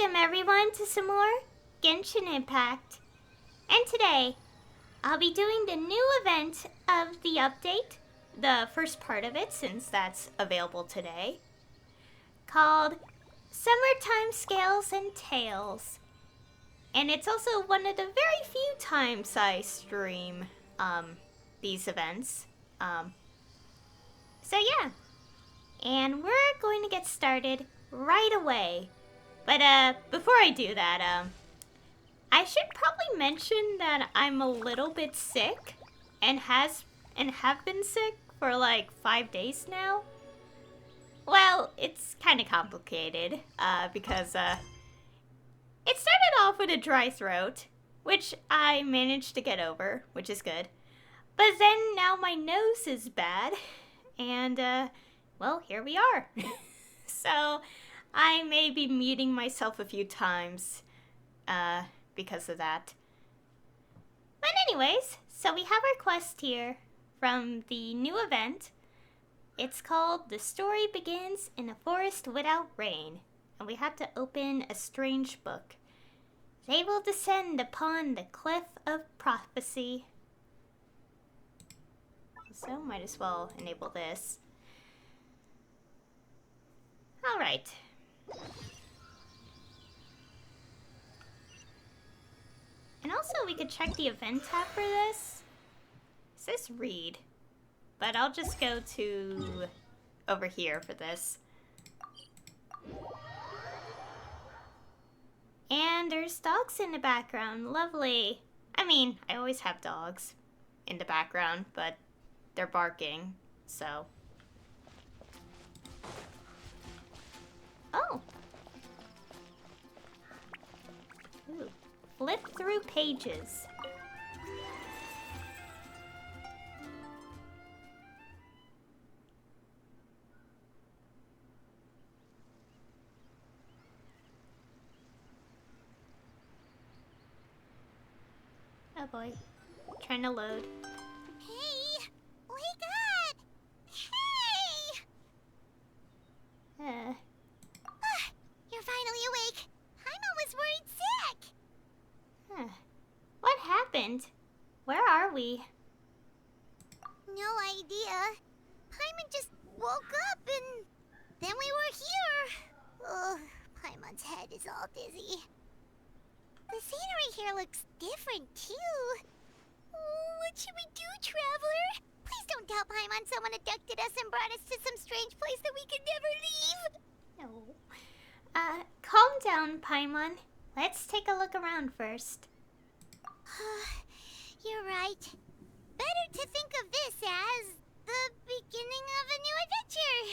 Welcome everyone to some more Genshin Impact. And today, I'll be doing the new event of the update, the first part of it since that's available today, called Summertime Scales and Tales. And it's also one of the very few times I stream these events. So yeah. And we're going to get started right away. But before I do that, I should probably mention that I'm a little bit sick and have been sick for like 5 days now. Well, it's kind of complicated because it started off with a dry throat, which I managed to get over, which is good. But then now my nose is bad, and well, here we are. So I may be muting myself a few times because of that. But anyways, so we have our quest here from the new event. It's called The Story Begins in a Forest Without Rain. And we have to open a strange book. They will descend upon the cliff of prophecy. So might as well enable this. Alright. And also we could check the event tab for this. It says read. But I'll just go to over here for this. And there's dogs in the background. Lovely. I mean, I always have dogs in the background, but they're barking, so. Oh. Ooh. Flip through pages. Oh boy. Trying to load. Hey! Wake up! Hey! You're finally awake. Paimon was worried sick. Huh. What happened? Where are we? No idea. Paimon just woke up and then we were here. Ugh, Paimon's head is all dizzy. The scenery here looks different too. Oh, what should we do, Traveler? Please don't tell Paimon someone abducted us and brought us to some strange place that we could never leave. No. Calm down, Paimon. Let's take a look around first. You're right. Better to think of this as the beginning of a new adventure.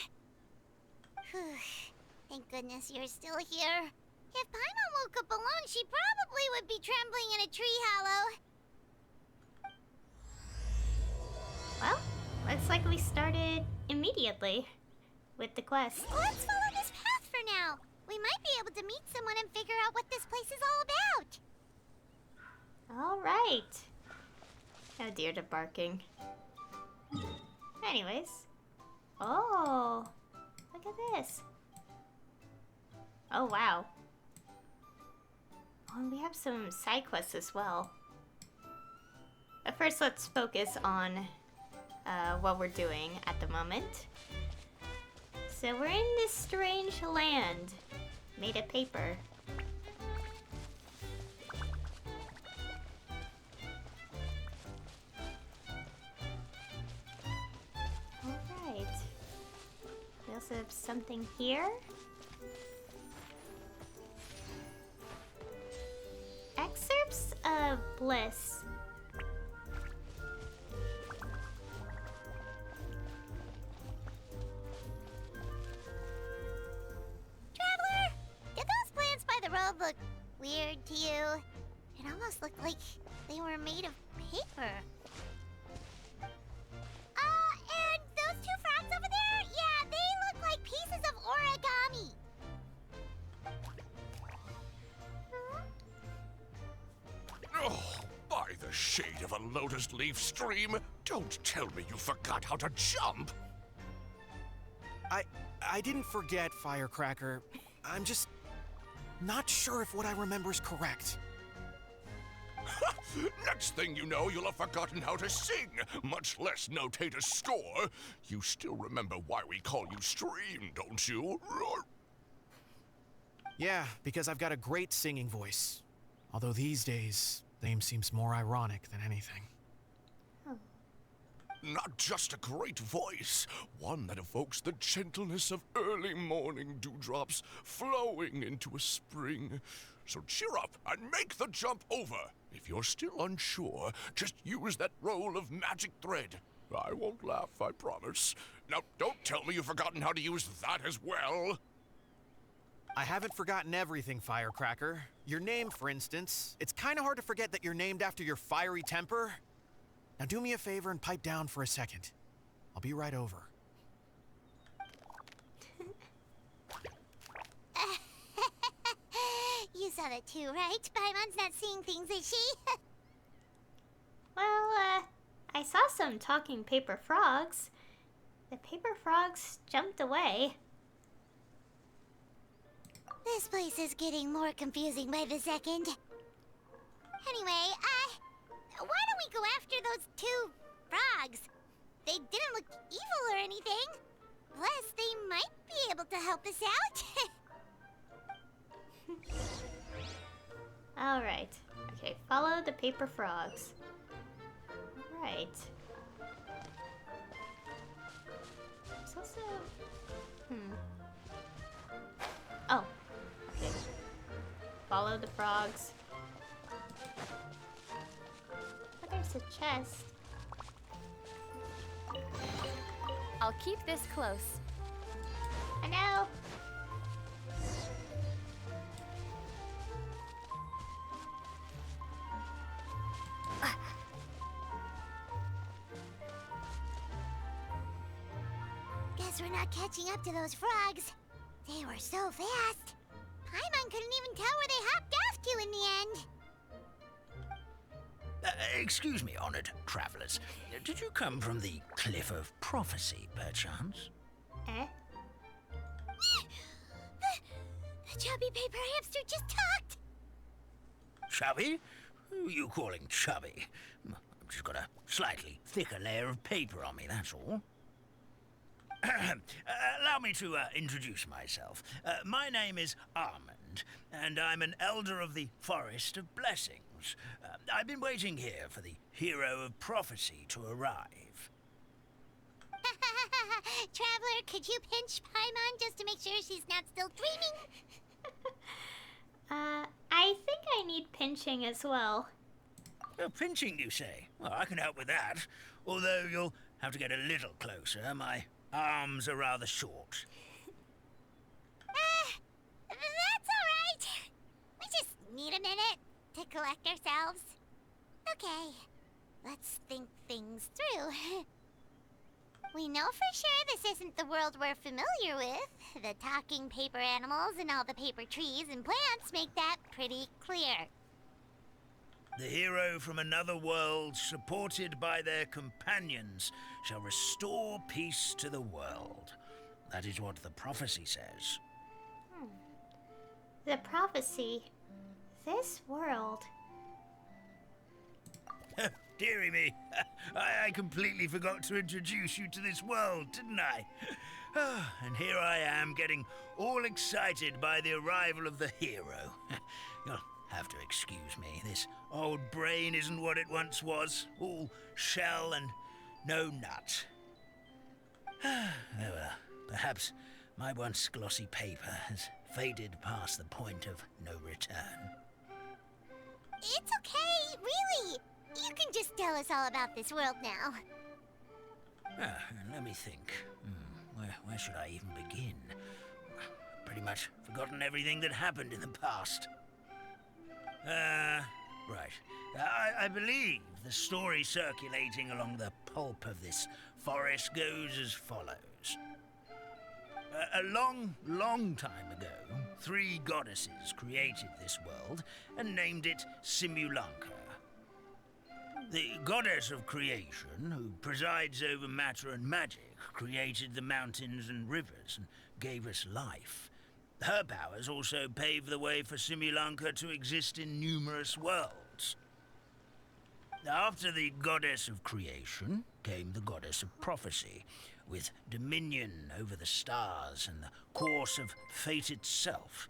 Thank goodness you're still here. If Paimon woke up alone, she probably would be trembling in a tree hollow. Well, looks like we started immediately with the quest. Let's follow this path for now. We might be able to meet someone and figure out what this place is all about. All right. Oh dear, the barking. Anyways. Oh, look at this. Oh, wow. Oh, and we have some side quests as well. But first, let's focus on what we're doing at the moment. So we're in this strange land made of paper. Alright. We also have something here. Excerpts of Bliss. Traveler, did those plants by the road look weird to you? It almost looked like they were made of paper. And those two frogs over there? Yeah, they look like pieces of origami. Oh, by the shade of a lotus leaf stream, don't tell me you forgot how to jump. I didn't forget, Firecracker. I'm just Not sure if what I remember is correct. Next thing you know, you'll have forgotten how to sing, much less notate a score. You still remember why we call you Stream, don't you? Yeah, because I've got a great singing voice. Although these days, the name seems more ironic than anything. Not just a great voice, one that evokes the gentleness of early morning dewdrops flowing into a spring. So cheer up and make the jump over. If you're still unsure, just use that roll of magic thread. I won't laugh, I promise. Now, don't tell me you've forgotten how to use that as well. I haven't forgotten everything, Firecracker. Your name, for instance. It's kind of hard to forget that you're named after your fiery temper. Now do me a favor and pipe down for a second. I'll be right over. You saw that too, right? Paimon's not seeing things, is she? Well, I saw some talking paper frogs. The paper frogs jumped away. This place is getting more confusing by the second. Anyway, why don't we go after those two frogs? They didn't look evil or anything. Plus, they might be able to help us out. Alright. Okay, follow the paper frogs. Alright. There's also... Oh. Okay. Follow the frogs. Oh, there's a chest. I'll keep this close. I know. Guess we're not catching up to those frogs. They were so fast. Paimon couldn't even tell where they hopped off to in the end. Excuse me, honored travelers. Did you come from the Cliff of Prophecy, perchance? Eh? The chubby paper hamster just talked. Chubby? Who are you calling chubby? I've just got a slightly thicker layer of paper on me, that's all. Allow me to introduce myself. My name is Armand, and I'm an elder of the Forest of Blessings. I've been waiting here for the hero of prophecy to arrive. Traveler, could you pinch Paimon just to make sure she's not still dreaming? I think I need pinching as well. Pinching, you say? Well, I can help with that. Although you'll have to get a little closer. My arms are rather short. That's all right. We just need a minute to collect ourselves. Okay, let's think things through. We know for sure this isn't the world we're familiar with. The talking paper animals and all the paper trees and plants make that pretty clear. The hero from another world, supported by their companions, shall restore peace to the world. That is what the prophecy says. The prophecy. This world. Dearie me, I completely forgot to introduce you to this world, didn't I? And here I am, getting all excited by the arrival of the hero. You'll have to excuse me. This old brain isn't what it once was. All shell and no nut. Oh well, perhaps my once glossy paper has faded past the point of no return. It's okay, really. You can just tell us all about this world now. Let me think. Where should I even begin? Pretty much forgotten everything that happened in the past. Right. I believe the story circulating along the pulp of this forest goes as follows. A long, long time ago, 3 goddesses created this world and named it Simulanka. The goddess of creation, who presides over matter and magic, created the mountains and rivers and gave us life. Her powers also pave the way for Simulanka to exist in numerous worlds. After the goddess of creation came the goddess of prophecy, with dominion over the stars and the course of fate itself.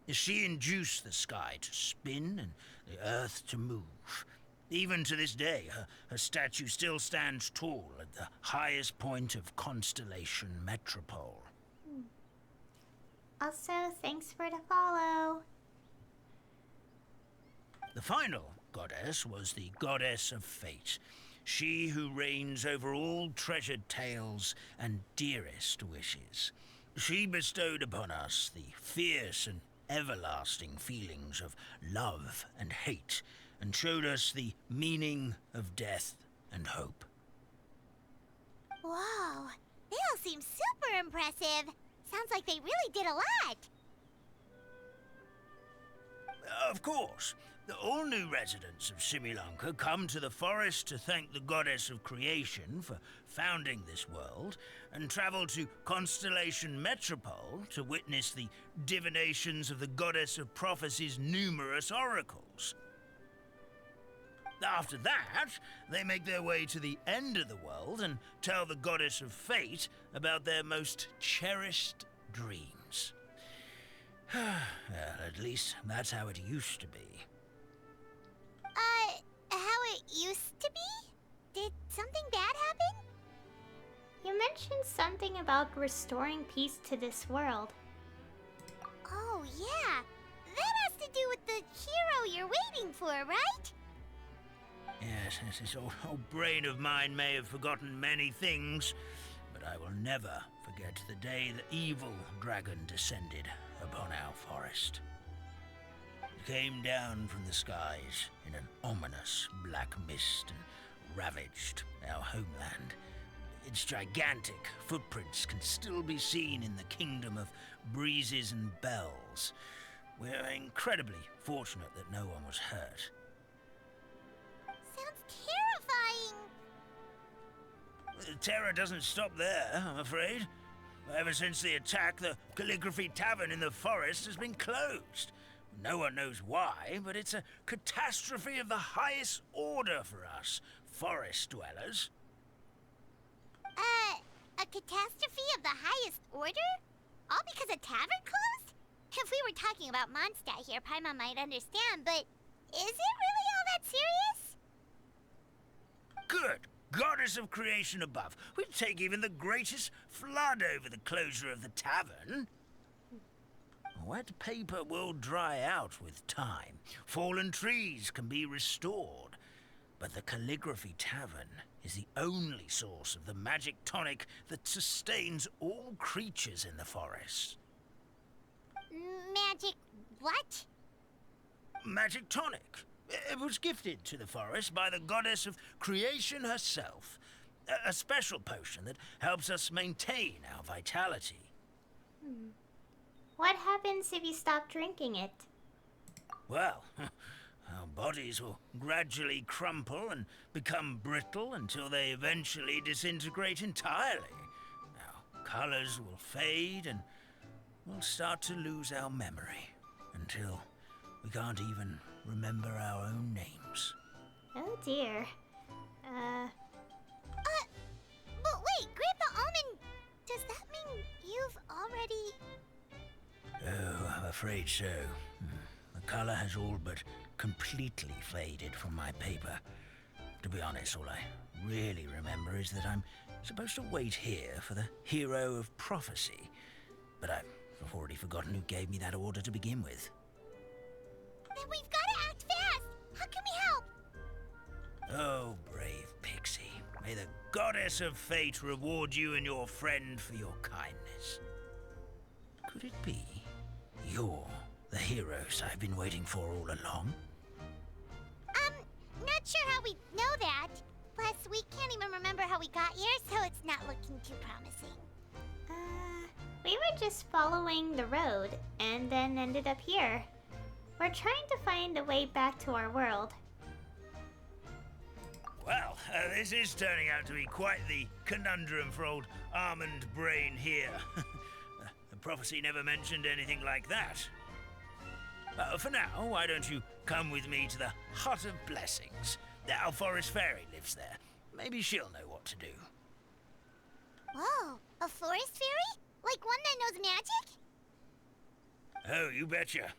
She induced the sky to spin and the earth to move. Even to this day, her statue still stands tall at the highest point of Constellation Metropole. Also, thanks for the follow. The final goddess was the goddess of fate, she who reigns over all treasured tales and dearest wishes. She bestowed upon us the fierce and everlasting feelings of love and hate, and showed us the meaning of death and hope. Whoa, they all seem super impressive. Sounds like they really did a lot. Of course, all new residents of Simulanka come to the forest to thank the goddess of creation for founding this world, and travel to Constellation Metropole to witness the divinations of the goddess of prophecy's numerous oracles. After that, they make their way to the end of the world and tell the goddess of fate about their most cherished dreams. Well, at least that's how it used to be. How it used to be? Did something bad happen? You mentioned something about restoring peace to this world. Oh, yeah. That has to do with the hero you're waiting for, right? Yes, this old brain of mine may have forgotten many things, but I will never forget the day the evil dragon descended upon our forest. It came down from the skies in an ominous black mist and ravaged our homeland. Its gigantic footprints can still be seen in the kingdom of breezes and bells. We're incredibly fortunate that no one was hurt. Sounds terrifying. The terror doesn't stop there, I'm afraid. Ever since the attack, the Calligraphy Tavern in the forest has been closed. No one knows why, but it's a catastrophe of the highest order for us, forest dwellers. A catastrophe of the highest order? All because a tavern closed? If we were talking about Mondstadt here, Paimon might understand, but is it really all that serious? Good goddess of creation above. We'd take even the greatest flood over the closure of the tavern. Wet paper will dry out with time. Fallen trees can be restored. But the Calligraphy Tavern is the only source of the magic tonic that sustains all creatures in the forest. Magic what? Magic tonic. It was gifted to the forest by the goddess of creation herself. A special potion that helps us maintain our vitality. What happens if you stop drinking it? Well, our bodies will gradually crumple and become brittle until they eventually disintegrate entirely. Our colors will fade and we'll start to lose our memory until we can't even remember our own names. Oh dear. But wait, Grandpa Almond, does that mean you've already... Oh, I'm afraid so. The color has all but completely faded from my paper. To be honest, all I really remember is that I'm supposed to wait here for the hero of prophecy. But I've already forgotten who gave me that order to begin with. Then we've got to act fast! How can we help? Oh, brave Pixie. May the goddess of fate reward you and your friend for your kindness. Could it be you're the heroes I've been waiting for all along? Not sure how we know that. Plus, we can't even remember how we got here, so it's not looking too promising. We were just following the road and then ended up here. We're trying to find a way back to our world. Well, this is turning out to be quite the conundrum for old Almond Brain here. prophecy never mentioned anything like that. For now, why don't you come with me to the Hut of Blessings? Our forest fairy lives there. Maybe she'll know what to do. Whoa, a forest fairy? Like one that knows magic? Oh, you betcha.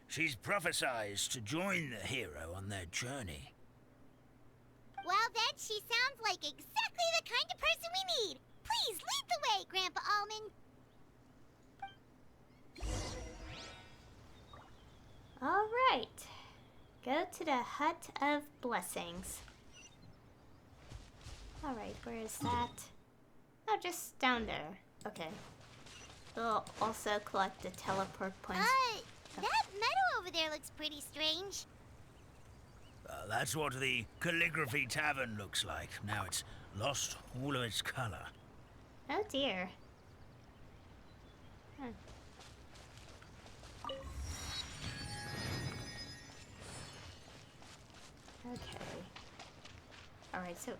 She's prophesized to join the hero on their journey. Well, then she sounds like exactly the kind of person we need. Please lead the way, Grandpa Almond. All right. Go to the Hut of Blessings. All right, where is that? Oh, just down there. Okay. We'll also collect the teleport points. That meadow over there looks pretty strange. That's what the Calligraphy Tavern looks like. Now it's lost all of its color. Oh dear. Huh. Okay. Alright, so...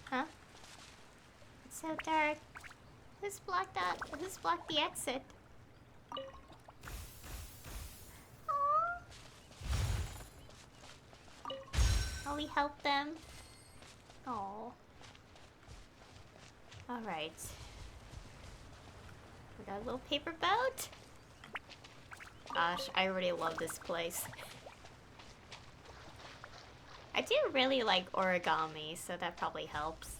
Huh? It's so dark. Who's blocked that? Who's blocked the exit? Aww. Oh, we helped them? Oh. Alright. We got a little paper boat. Gosh, I really love this place. I do really like origami, so that probably helps.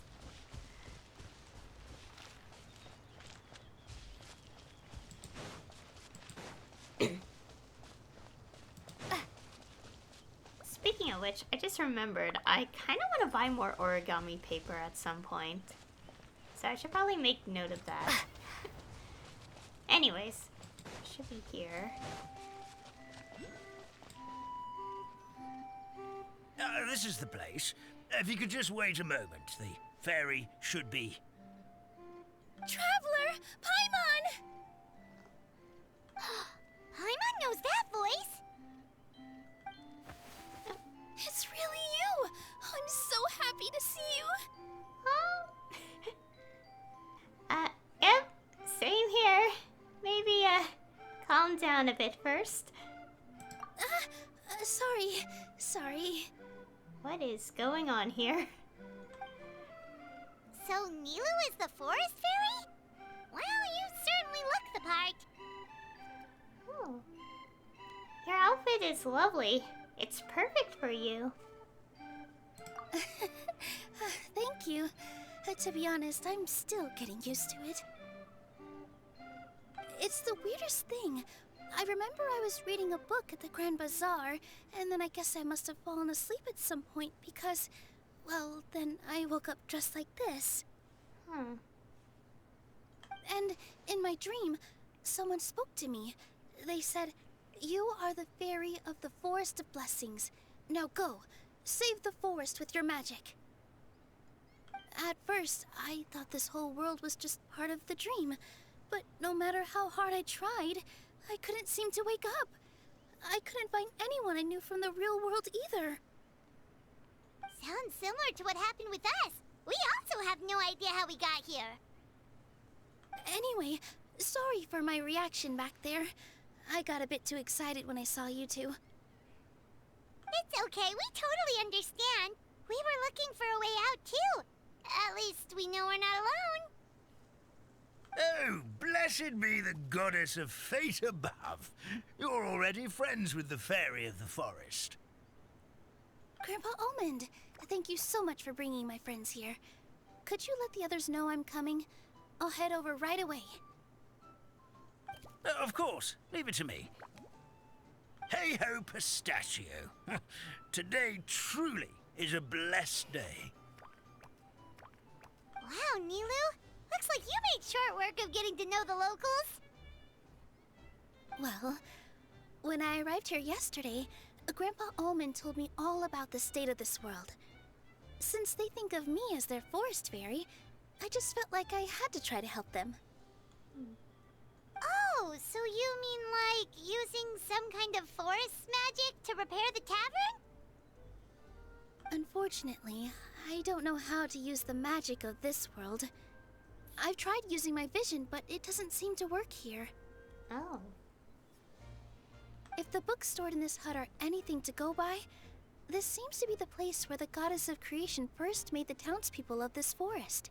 Speaking of which, I just remembered, I kind of want to buy more origami paper at some point. So I should probably make note of that. Anyways, should be here. This is the place. If you could just wait a moment, the fairy should be... Traveler! Paimon! Paimon knows that voice! It's really you! I'm so happy to see you! Yep, same here. Maybe, calm down a bit first. Sorry. What is going on here? So Nilu is the forest fairy? Well, you certainly look the part. Oh. Your outfit is lovely. It's perfect for you. Thank you. To be honest, I'm still getting used to it. It's the weirdest thing. I remember I was reading a book at the Grand Bazaar, and then I guess I must have fallen asleep at some point because, well, then I woke up dressed like this. And in my dream, someone spoke to me. They said, "You are the fairy of the Forest of Blessings. Now go, save the forest with your magic." At first, I thought this whole world was just part of the dream, but no matter how hard I tried, I couldn't seem to wake up. I couldn't find anyone I knew from the real world either. Sounds similar to what happened with us. We also have no idea how we got here. Anyway, sorry for my reaction back there. I got a bit too excited when I saw you two. It's okay, we totally understand. We were looking for a way out too. At least we know we're not alone. Oh, blessed be the goddess of fate above. You're already friends with the fairy of the forest. Grandpa Almond, thank you so much for bringing my friends here. Could you let the others know I'm coming? I'll head over right away. Of course, leave it to me. Hey ho, pistachio. Today truly is a blessed day. Wow, Nilu. Looks like you made short work of getting to know the locals. Well, when I arrived here yesterday, Grandpa Almond told me all about the state of this world. Since they think of me as their forest fairy, I just felt like I had to try to help them. Oh, so you mean like using some kind of forest magic to repair the tavern? Unfortunately, I don't know how to use the magic of this world. I've tried using my vision, but it doesn't seem to work here. Oh. If the books stored in this hut are anything to go by, this seems to be the place where the goddess of creation first made the townspeople of this forest.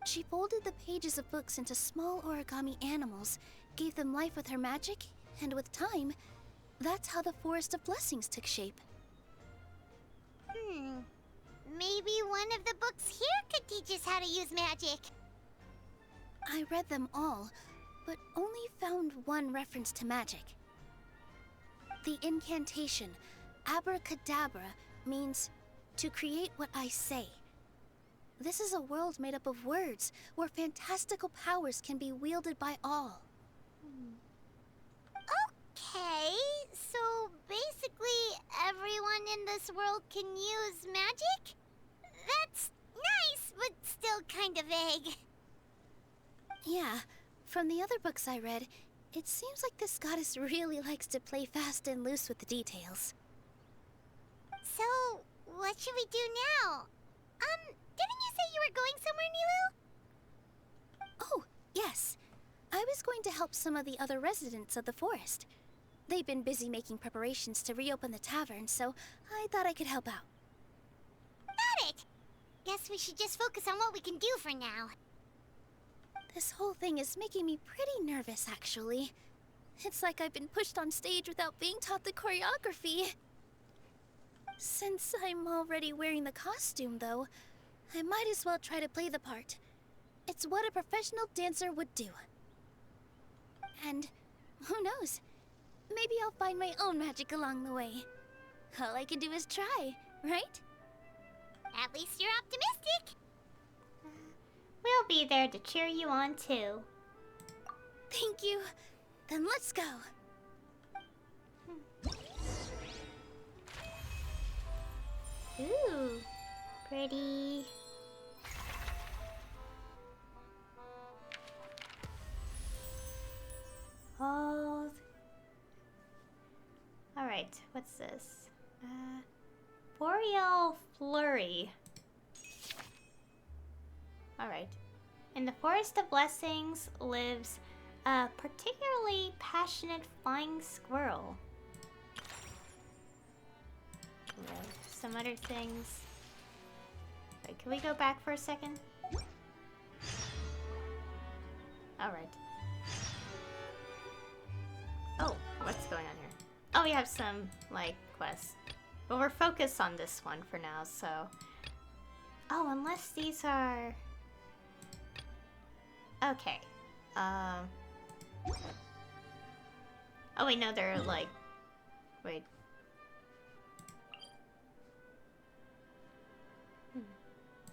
She folded the pages of books into small origami animals, gave them life with her magic, and with time, that's how the Forest of Blessings took shape. Maybe one of the books here could teach us how to use magic. I read them all, but only found one reference to magic. The incantation, abracadabra, means to create what I say. This is a world made up of words, where fantastical powers can be wielded by all. Okay, so basically everyone in this world can use magic? That's nice, but still kind of vague. Yeah, from the other books I read, it seems like this goddess really likes to play fast and loose with the details. So, what should we do now? Didn't you say you were going somewhere, Nilu? Oh, yes. I was going to help some of the other residents of the forest. They've been busy making preparations to reopen the tavern, so I thought I could help out. Got it! Guess we should just focus on what we can do for now. This whole thing is making me pretty nervous, actually. It's like I've been pushed on stage without being taught the choreography. Since I'm already wearing the costume, though, I might as well try to play the part. It's what a professional dancer would do. And who knows? Maybe I'll find my own magic along the way. All I can do is try, right? At least you're optimistic. We'll be there to cheer you on, too. Thank you. Then let's go. Ooh, pretty. Oh. Alright, what's this? Boreal Flurry. Alright. In the Forest of Blessings lives a particularly passionate flying squirrel. Right, some other things. Wait, can we go back for a second? Alright. Oh, what's going on here? Oh, we have some, like, quests. But we're focused on this one for now, so... Oh, unless these are... Okay. Oh, wait, no, they're, like... Wait.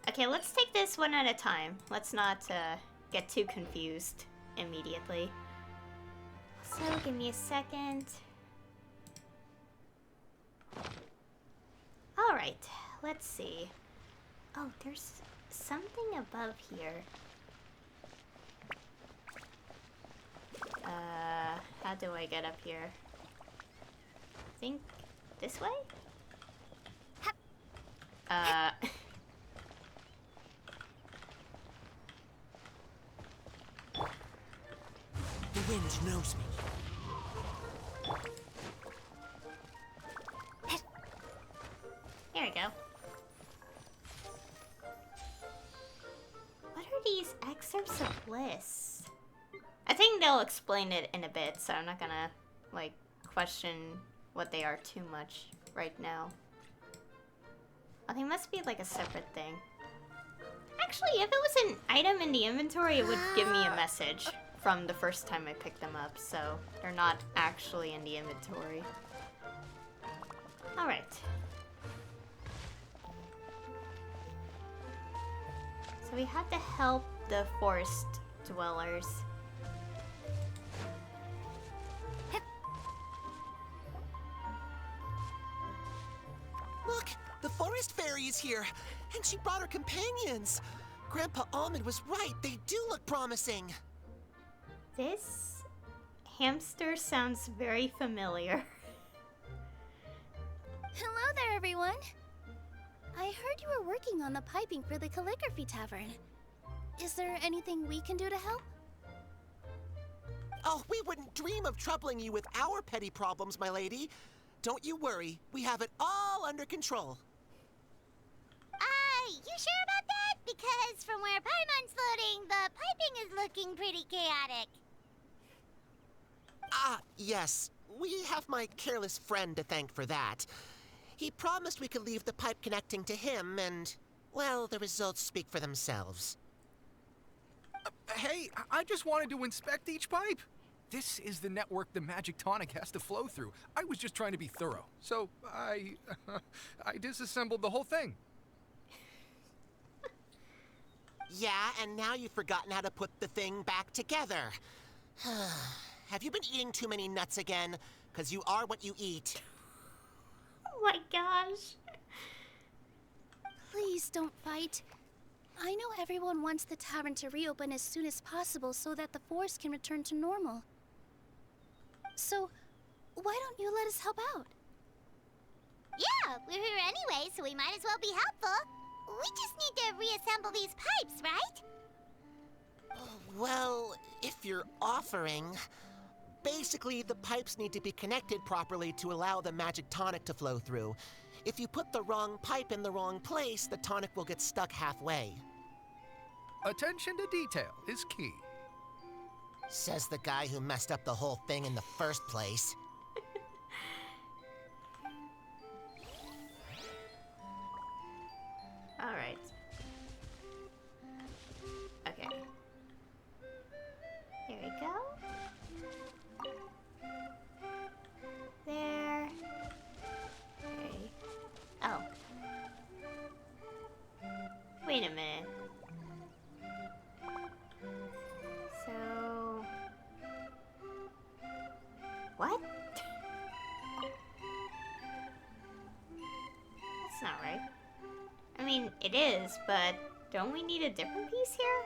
Okay, let's take this one at a time. Let's not, get too confused immediately. So, give me a second. Alright, let's see. Oh, there's something above here. How do I get up here? I think this way? The wind knows me. There we go. What are these excerpts of bliss? I think they'll explain it in a bit, so I'm not gonna, like, question what they are too much right now. Oh, they must be like a separate thing. Actually, if it was an item in the inventory, it would give me a message from the first time I picked them up, so they're not actually in the inventory. Alright. So we had to help the forest dwellers. Look, the forest fairy is here, and she brought her companions. Grandpa Almond was right. They do look promising. This hamster sounds very familiar. Hello there, everyone. I heard you were working on the piping for the calligraphy tavern. Is there anything we can do to help? Oh, we wouldn't dream of troubling you with our petty problems, my lady. Don't you worry, we have it all under control. You sure about that? Because from where Paimon's floating, the piping is looking pretty chaotic. Ah, yes. We have my careless friend to thank for that. He promised we could leave the pipe connecting to him, and, well, the results speak for themselves. Hey, I just wanted to inspect each pipe. This is the network the magic tonic has to flow through. I was just trying to be thorough, so I disassembled the whole thing. Yeah, and now you've forgotten how to put the thing back together. Have you been eating too many nuts again? 'Cause you are what you eat. Oh my gosh. Please don't fight. I know everyone wants the tavern to reopen as soon as possible so that the forest can return to normal. So, why don't you let us help out? Yeah, we're here anyway, so we might as well be helpful. We just need to reassemble these pipes, right? Well, if you're offering... Basically, the pipes need to be connected properly to allow the magic tonic to flow through. If you put the wrong pipe in the wrong place, the tonic will get stuck halfway. Attention to detail is key. Says the guy who messed up the whole thing in the first place. All right. Okay. Here we go. There. Okay. Oh. Wait a minute. So... What? That's not right. I mean, it is, but don't we need a different piece here?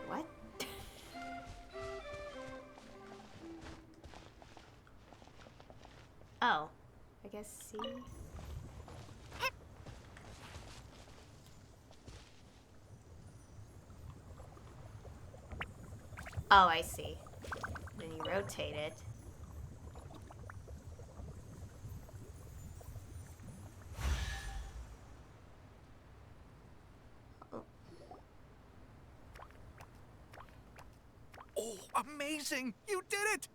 What? Oh, I guess see. Oh, I see. Then you rotate it. Oh, amazing! You did it!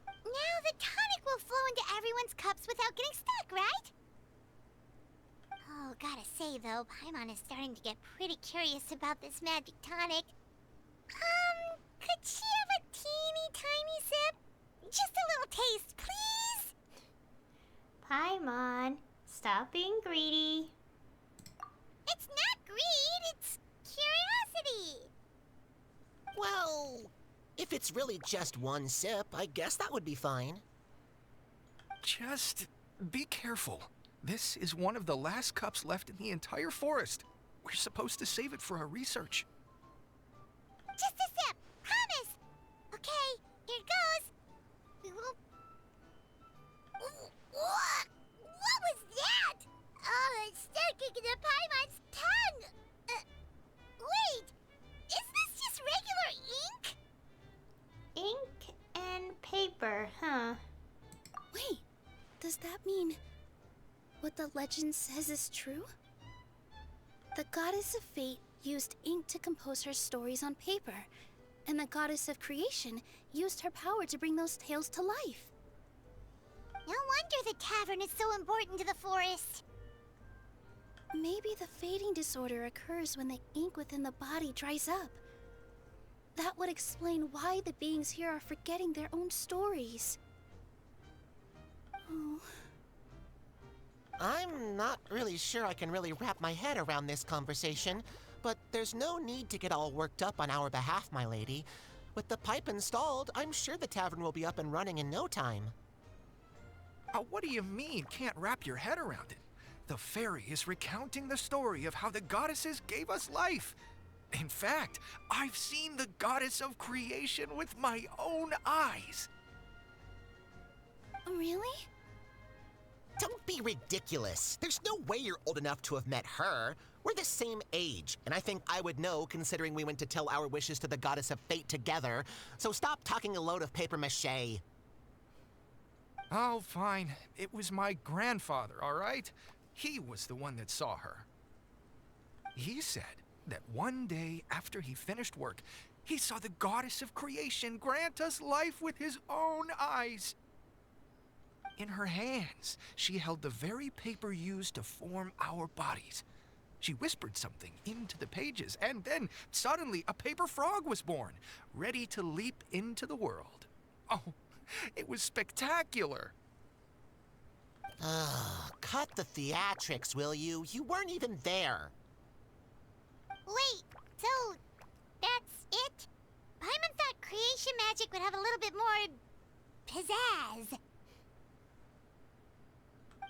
Now the tonic will flow into everyone's cups without getting stuck, right? Oh, gotta say though, Paimon is starting to get pretty curious about this magic tonic. Could she have a teeny tiny sip? Just a little taste, please? Paimon, stop being greedy. It's not greed, it's curiosity. Well, if it's really just one sip, I guess that would be fine. Just be careful. This is one of the last cups left in the entire forest. We're supposed to save it for our research. Just a sip, promise. Okay, here it goes. We will... What was that? Oh, it's sticking to Paimon's tongue. Wait, is this just regular ink? Ink and paper, huh? Wait, does that mean what the legend says is true? The goddess of fate used ink to compose her stories on paper, and the goddess of creation used her power to bring those tales to life. No wonder the tavern is so important to the forest. Maybe the fading disorder occurs when the ink within the body dries up. That would explain why the beings here are forgetting their own stories. Oh. I'm not really sure I can really wrap my head around this conversation, but there's no need to get all worked up on our behalf, my lady. With the pipe installed, I'm sure the tavern will be up and running in no time. What do you mean, can't wrap your head around it? The fairy is recounting the story of how the goddesses gave us life. In fact, I've seen the goddess of creation with my own eyes. Really? Don't be ridiculous. There's no way you're old enough to have met her. We're the same age, and I think I would know considering we went to tell our wishes to the goddess of fate together. So stop talking a load of papier-mâché. Oh, fine. It was my grandfather, all right? He was the one that saw her. He said that one day after he finished work, he saw the goddess of creation grant us life with his own eyes. In her hands, she held the very paper used to form our bodies. She whispered something into the pages, and then suddenly a paper frog was born, ready to leap into the world. Oh, it was spectacular. Ugh, cut the theatrics, will you? You weren't even there. Wait, so that's it? Paimon thought creation magic would have a little bit more pizzazz.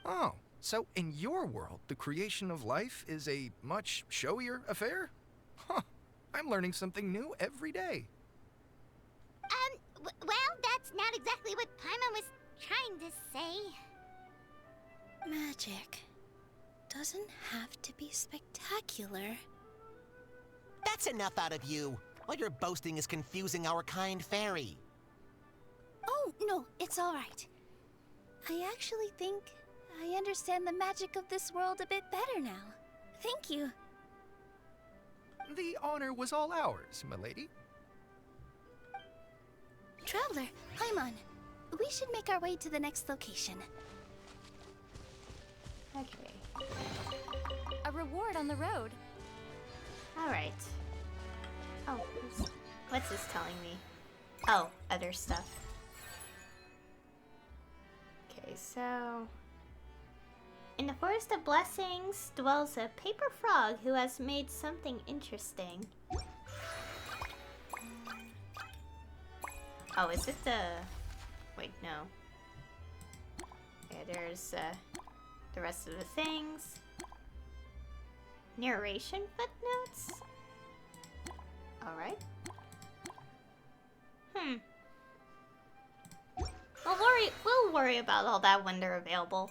Oh, so in your world, the creation of life is a much showier affair? Huh, I'm learning something new every day. Well, that's not exactly what Paimon was trying to say. Magic doesn't have to be spectacular. That's enough out of you. All your boasting is confusing our kind fairy. Oh, no, it's all right. I actually think I understand the magic of this world a bit better now. Thank you. The honor was all ours, milady. Traveler, Paimon, we should make our way to the next location. Okay. A reward on the road. Alright. Oh, what's this telling me? Oh, other stuff. Okay, so... In the Forest of Blessings dwells a paper frog who has made something interesting. Oh, is it the... Wait, no. Okay, there's the rest of the things. Narration footnotes? Alright. We'll worry about all that when they're available.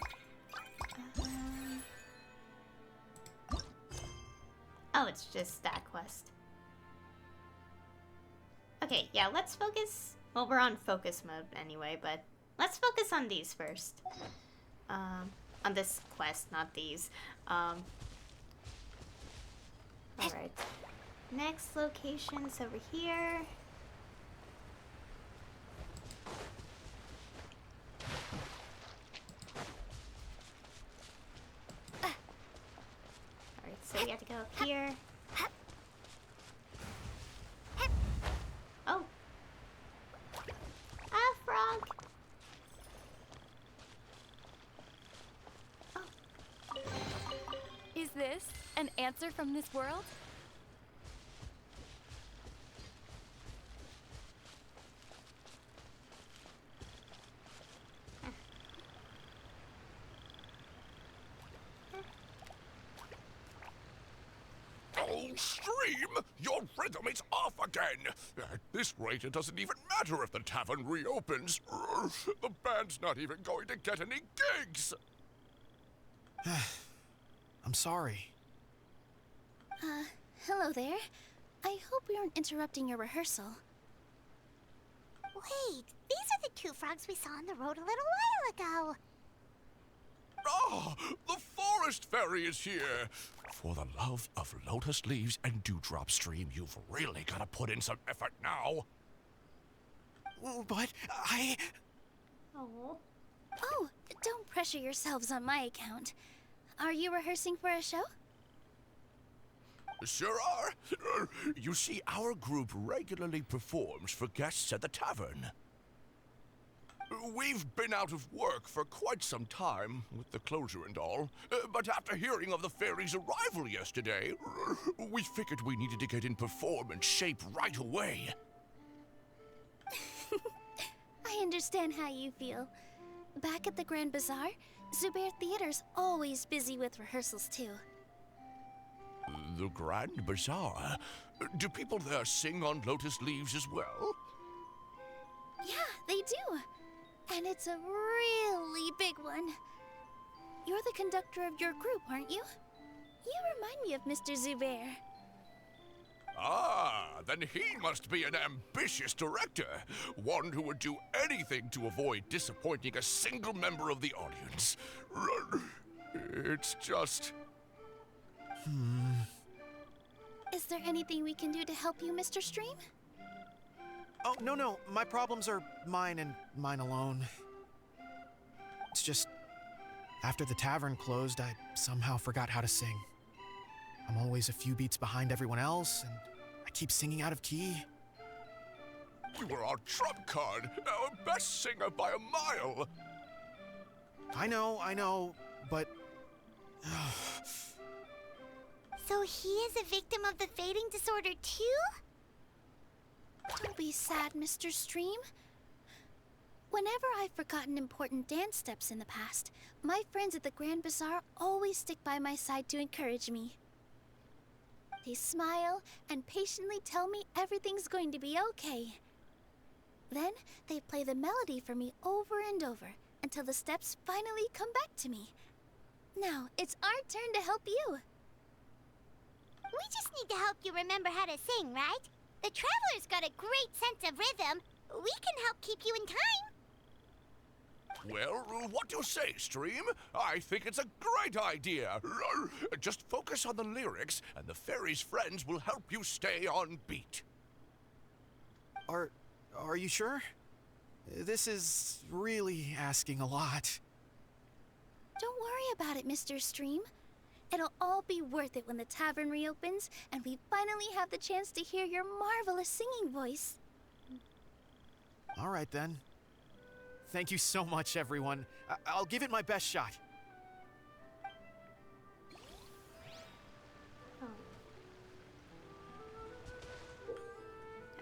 Oh, it's just that quest. Okay, yeah, let's focus. Well, we're on focus mode anyway, but let's focus on these first. On this quest, not these. Alright. Next location's over here. Alright, so we have to go up here. Oh. Ah, frog. Oh. Is this an answer from this world? Oh, Stream! Your rhythm is off again! At this rate, it doesn't even matter if the tavern reopens. The band's not even going to get any gigs! I'm sorry. Hello there. I hope we aren't interrupting your rehearsal. Wait, these are the two frogs we saw on the road a little while ago. Ah, the forest fairy is here! For the love of lotus leaves and dewdrop Stream, you've really got to put in some effort now. But Oh. Oh, don't pressure yourselves on my account. Are you rehearsing for a show? Sure are. You see, our group regularly performs for guests at the tavern. We've been out of work for quite some time, with the closure and all. But after hearing of the fairy's arrival yesterday, we figured we needed to get in performance shape right away. I understand how you feel. Back at the Grand Bazaar, Zubair Theater's always busy with rehearsals too. The Grand Bazaar? Do people there sing on lotus leaves as well? Yeah, they do. And it's a really big one. You're the conductor of your group, aren't you? You remind me of Mr. Zubair. Ah, then he must be an ambitious director. One who would do anything to avoid disappointing a single member of the audience. It's just... Is there anything we can do to help you, Mr. Stream? Oh, no. My problems are mine and mine alone. It's just, after the tavern closed, I somehow forgot how to sing. I'm always a few beats behind everyone else, and I keep singing out of key. You were our trump card, our best singer by a mile. I know, but... So he is a victim of the fading disorder too? Don't be sad, Mr. Stream. Whenever I've forgotten important dance steps in the past, my friends at the Grand Bazaar always stick by my side to encourage me. They smile and patiently tell me everything's going to be okay. Then they play the melody for me over and over until the steps finally come back to me. Now it's our turn to help you. We just need to help you remember how to sing, right? The Traveler's got a great sense of rhythm. We can help keep you in time. Well, what do you say, Stream? I think it's a great idea. Just focus on the lyrics, and the fairy's friends will help you stay on beat. Are you sure? This is really asking a lot. Don't worry about it, Mr. Stream. It'll all be worth it when the tavern reopens and we finally have the chance to hear your marvelous singing voice. All right, then. Thank you so much, everyone. I'll give it my best shot.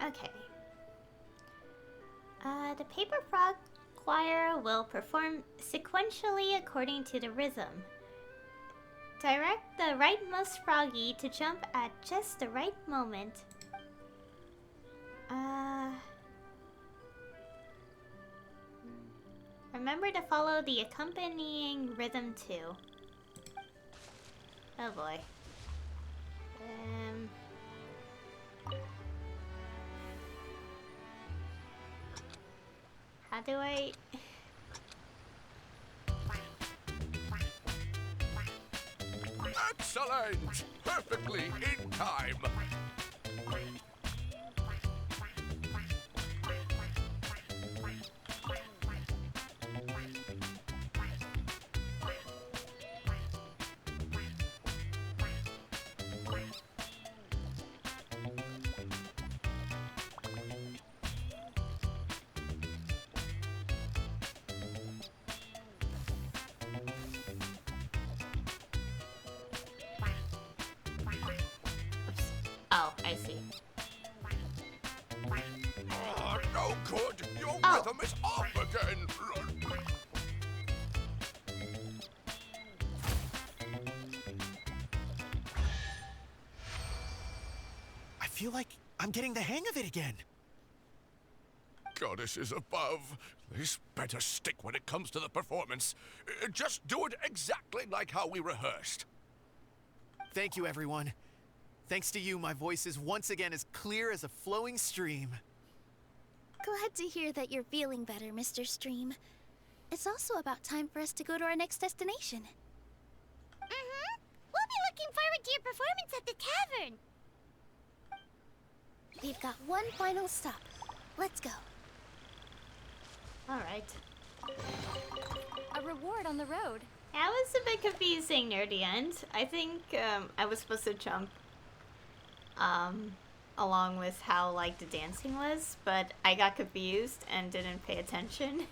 Okay. The Paper Frog Choir will perform sequentially according to the rhythm. Direct the rightmost froggy to jump at just the right moment. Remember to follow the accompanying rhythm too. Oh boy. How do I... Excellent! Perfectly in time. Oh, I see. Oh, no good! Your Oh. rhythm is off again! I feel like I'm getting the hang of it again. Goddesses above, this better stick when it comes to the performance. Just do it exactly like how we rehearsed. Thank you, everyone. Thanks to you, my voice is once again as clear as a flowing stream. Glad to hear that you're feeling better, Mr. Stream. It's also about time for us to go to our next destination. We'll be looking forward to your performance at the tavern. We've got one final stop. Let's go. Alright. A reward on the road. That was a bit confusing near the end. I think I was supposed to jump along with how like the dancing was, but I got confused and didn't pay attention.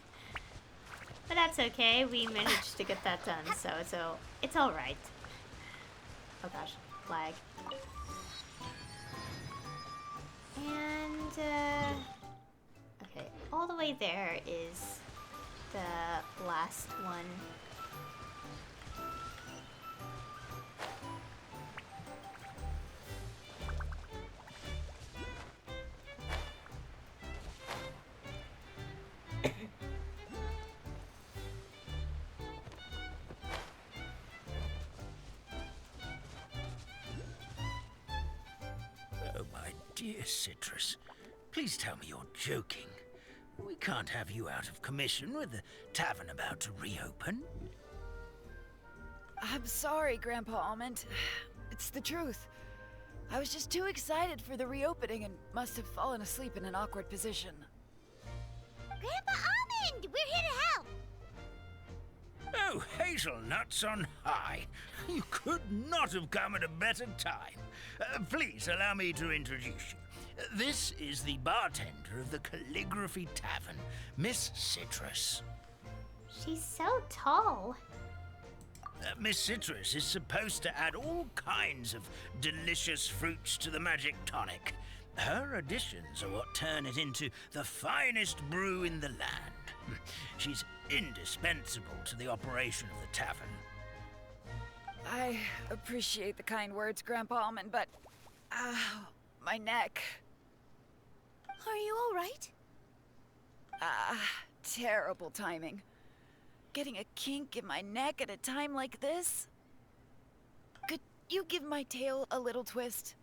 But that's okay. We managed to get that done, so it's all right. Oh gosh, lag. And okay, all the way there is the last one. dear Citrus, please tell me you're joking. We can't have you out of commission with the tavern about to reopen. I'm sorry, Grandpa Almond. It's the truth. I was just too excited for the reopening and must have fallen asleep in an awkward position. Grandpa Almond, we're here to help. Oh, hazelnuts on high. You could not have come at a better time. Please allow me to introduce you. This is the bartender of the Calligraphy Tavern, Miss Citrus. She's so tall. Miss Citrus is supposed to add all kinds of delicious fruits to the magic tonic. Her additions are what turn it into the finest brew in the land. She's indispensable to the operation of the tavern. I appreciate the kind words, Grandpa Almond, but... my neck. Are you alright? Terrible timing. Getting a kink in my neck at a time like this? Could you give my tail a little twist?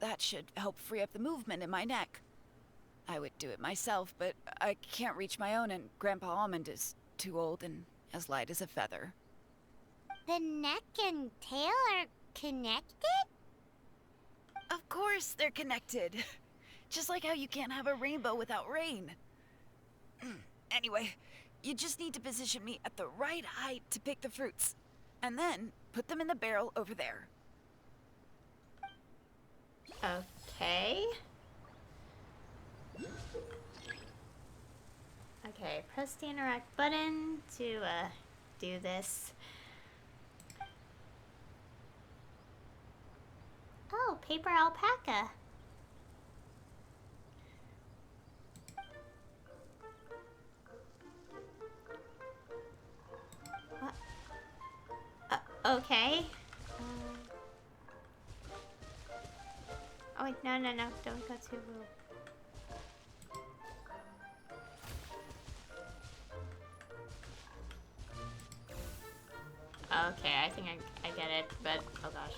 That should help free up the movement in my neck. I would do it myself, but I can't reach my own, and Grandpa Almond is too old and as light as a feather. The neck and tail are connected? Of course they're connected. Just like how you can't have a rainbow without rain. Anyway, you just need to position me at the right height to pick the fruits, and then put them in the barrel over there. Okay. Okay, press the interact button to do this. Oh, paper alpaca. What? Okay. Oh wait, no, don't go too low. Okay, I think I get it, but oh gosh.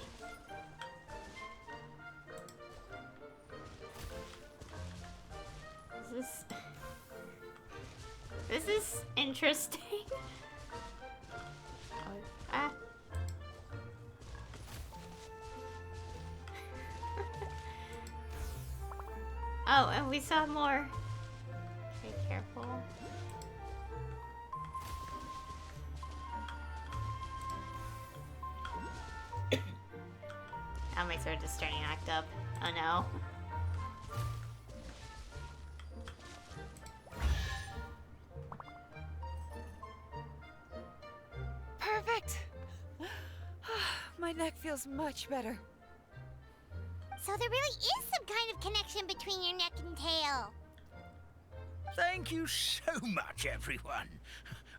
This is interesting. Oh, oh, and we saw more. Okay, careful. Now my sword is starting to act up. Oh no. Perfect! My neck feels much better. So there really is some kind of connection between your neck and tail. Thank you so much, everyone.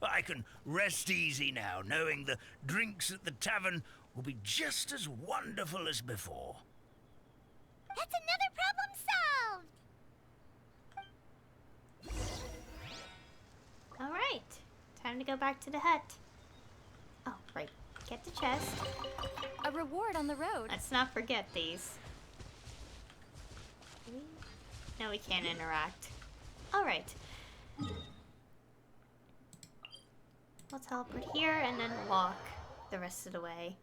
I can rest easy now, knowing the drinks at the tavern will be just as wonderful as before. That's another problem solved! Alright, time to go back to the hut. Oh, right. Get the chest. A reward on the road. Let's not forget these. No, we can't interact. Alright. We'll teleport here and then walk the rest of the way.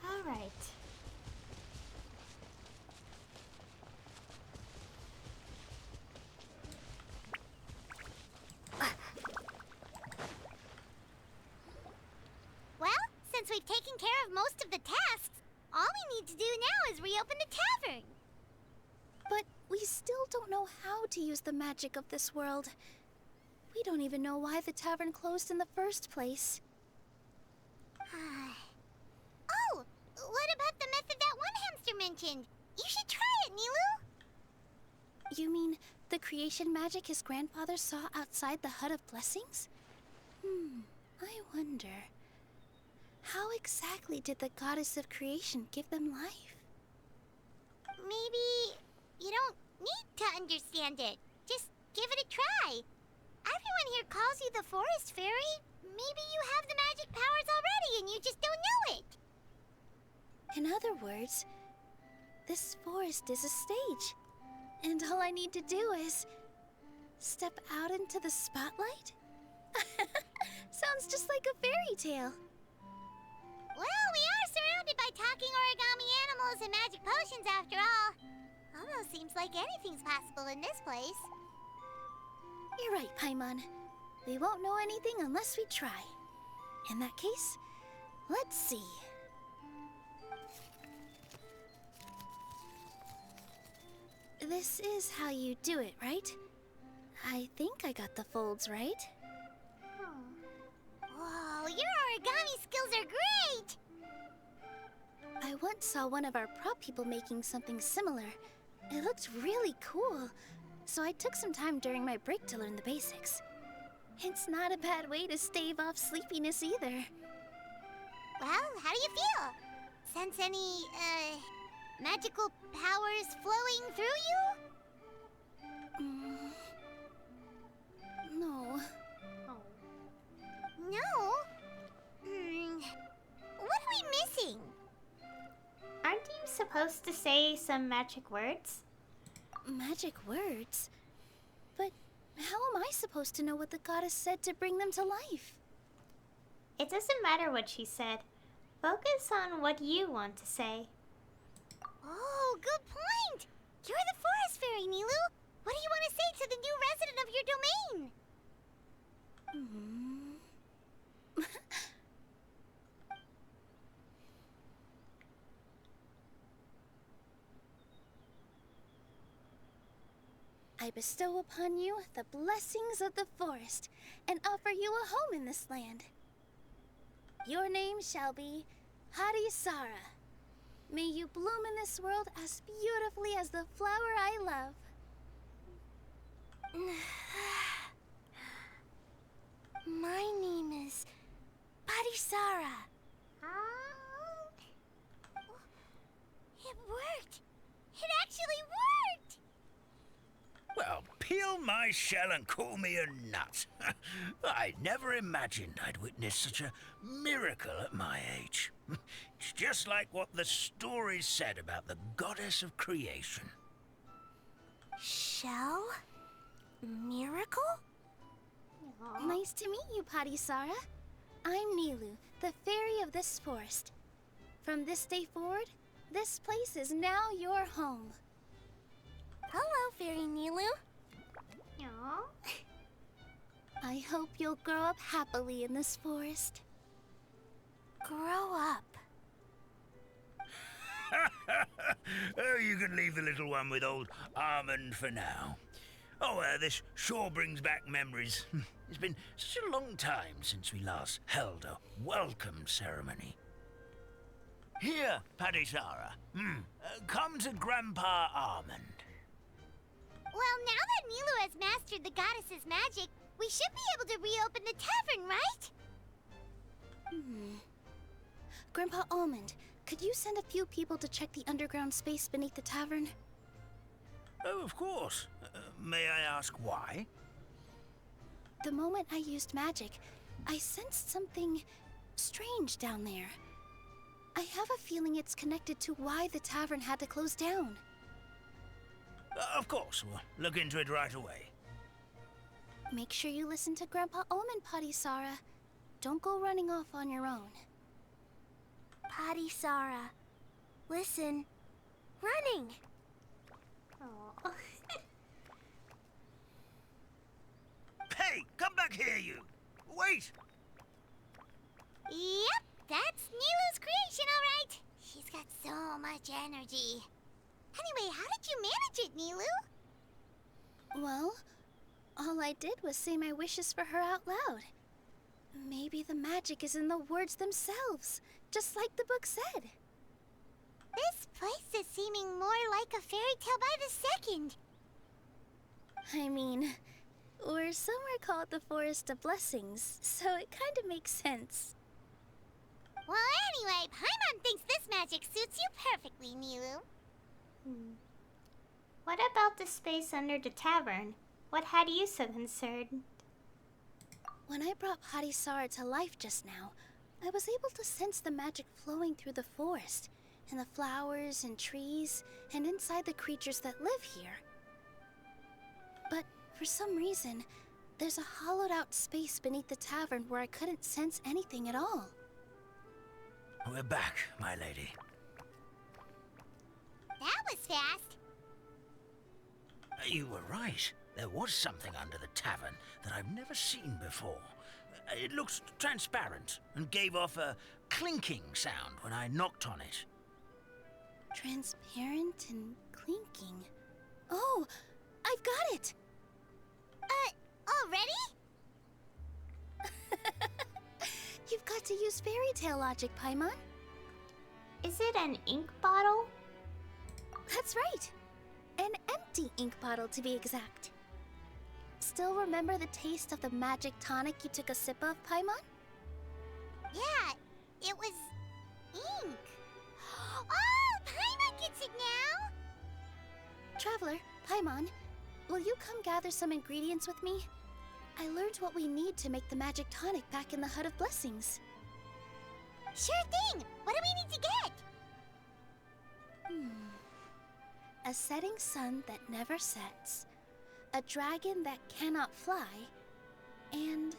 Alright. Well, since we've taken care of most of the tasks, all we need to do now is reopen the tavern. But we still don't know how to use the magic of this world. We don't even know why the tavern closed in the first place. Oh, what about the method that one hamster mentioned? You should try it, Nilu. You mean the creation magic his grandfather saw outside the Hut of Blessings? I wonder. How exactly did the goddess of creation give them life? Maybe you don't need to understand it. Just give it a try. Everyone here calls you the Forest Fairy. Maybe you have the magic powers already and you just don't know it. In other words, this forest is a stage. And all I need to do is step out into the spotlight? Sounds just like a fairy tale. Well, we are surrounded by talking origami animals and magic potions after all. Almost seems like anything's possible in this place. You're right, Paimon. We won't know anything unless we try. In that case, let's see. This is how you do it, right? I think I got the folds right. Whoa, your origami skills are great! I once saw one of our prop people making something similar. It looked really cool, so I took some time during my break to learn the basics. It's not a bad way to stave off sleepiness either. Well, how do you feel? Sense any, magical powers flowing through you? No. No? What are we missing? Aren't you supposed to say some magic words? Magic words? But how am I supposed to know what the goddess said to bring them to life? It doesn't matter what she said. Focus on what you want to say. Oh, good point! You're the Forest Fairy, Nilu! What do you want to say to the new resident of your domain? I bestow upon you the blessings of the forest and offer you a home in this land. Your name shall be Harisara. May you bloom in this world as beautifully as the flower I love. My name is Harisara. It worked! It actually worked! Well, peel my shell and call me a nut. I never imagined I'd witness such a miracle at my age. It's just like what the stories said about the goddess of creation. Shell? Miracle? Nice to meet you, Parisara. I'm Nilu, the fairy of this forest. From this day forward, this place is now your home. Hello, Fairy Nilu. Aww. I hope you'll grow up happily in this forest. Grow up. Oh, you can leave the little one with old Almond for now. Oh, this sure brings back memories. It's been such a long time since we last held a welcome ceremony. Here, Padisara. Come to Grandpa Almond. Well, now that Nilu has mastered the goddess's magic, we should be able to reopen the tavern, right? Grandpa Almond, could you send a few people to check the underground space beneath the tavern? Oh, of course. May I ask why? The moment I used magic, I sensed something strange down there. I have a feeling it's connected to why the tavern had to close down. Of course, we'll look into it right away. Make sure you listen to Grandpa Almond, Patisara. Don't go running off on your own. Patisara, listen. Running. Aww. Hey, come back here, you! Wait! Yep, that's Nilu's creation, all right. She's got so much energy. Anyway, how did you manage it, Nilu? Well, all I did was say my wishes for her out loud. Maybe the magic is in the words themselves, just like the book said. This place is seeming more like a fairy tale by the second. I mean, or somewhere called the Forest of Blessings, so it kind of makes sense. Well, anyway, Paimon thinks this magic suits you perfectly, Nilu. What about the space under the tavern? What had you so concerned? When I brought Harisara to life just now, I was able to sense the magic flowing through the forest, and the flowers and trees, and inside the creatures that live here. But for some reason, there's a hollowed out space beneath the tavern where I couldn't sense anything at all. We're back, my lady. That was fast. You were right. There was something under the tavern that I've never seen before. It looked transparent and gave off a clinking sound when I knocked on it. Transparent and clinking. Oh, I've got it! Already? You've got to use fairy tale logic, Paimon. Is it an ink bottle? That's right. An empty ink bottle, to be exact. Still remember the taste of the magic tonic you took a sip of, Paimon? Yeah, it was ink. Oh, Paimon gets it now! Traveler, Paimon, will you come gather some ingredients with me? I learned what we need to make the magic tonic back in the Hut of Blessings. Sure thing! What do we need to get? A setting sun that never sets, a dragon that cannot fly, and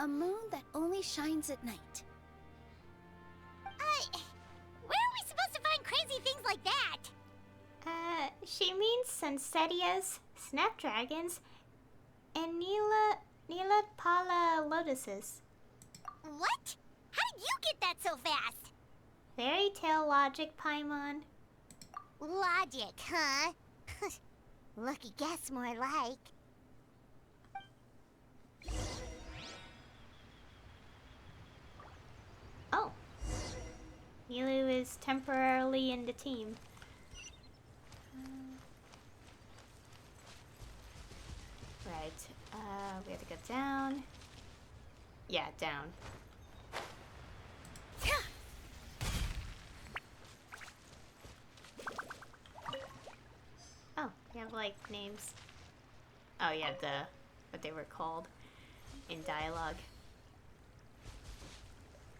a moon that only shines at night. Where are we supposed to find crazy things like that? She means Sunsetias, snapdragons, and Pala lotuses. What? How did you get that so fast? Fairy tale logic, Paimon. Logic, huh? Lucky guess, more like. Oh. Milu is temporarily in the team. Right. We have to go down. Yeah, down. Oh, you have like names. Oh yeah, what they were called in dialogue.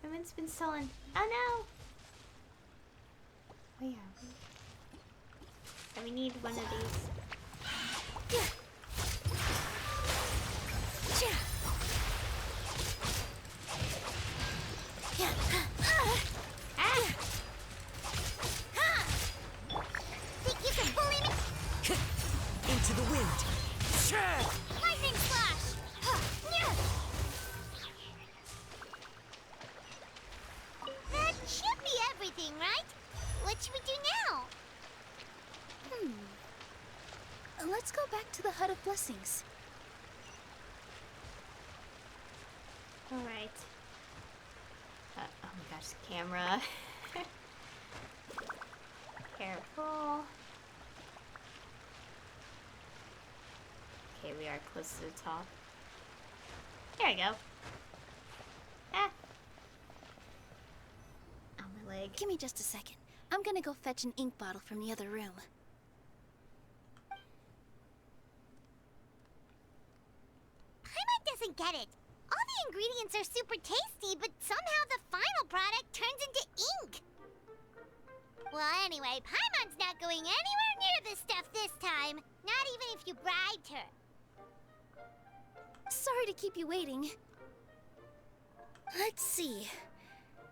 Women's been stolen. Oh no! Oh yeah. And we need one of these. Think you can bully me? Into the wind. Lightning slash! That should be everything, right? What should we do now? Let's go back to the Hut of Blessings. Alright. Oh my gosh, the camera. Careful. Okay, we are close to the top. There we go. Ah! On my leg. Give me just a second. I'm gonna go fetch an ink bottle from the other room. Paimon doesn't get it. All the ingredients are super tasty, but somehow the final product turns into ink. Well, anyway, Paimon's not going anywhere near this stuff this time. Not even if you bribed her. Sorry to keep you waiting. Let's see.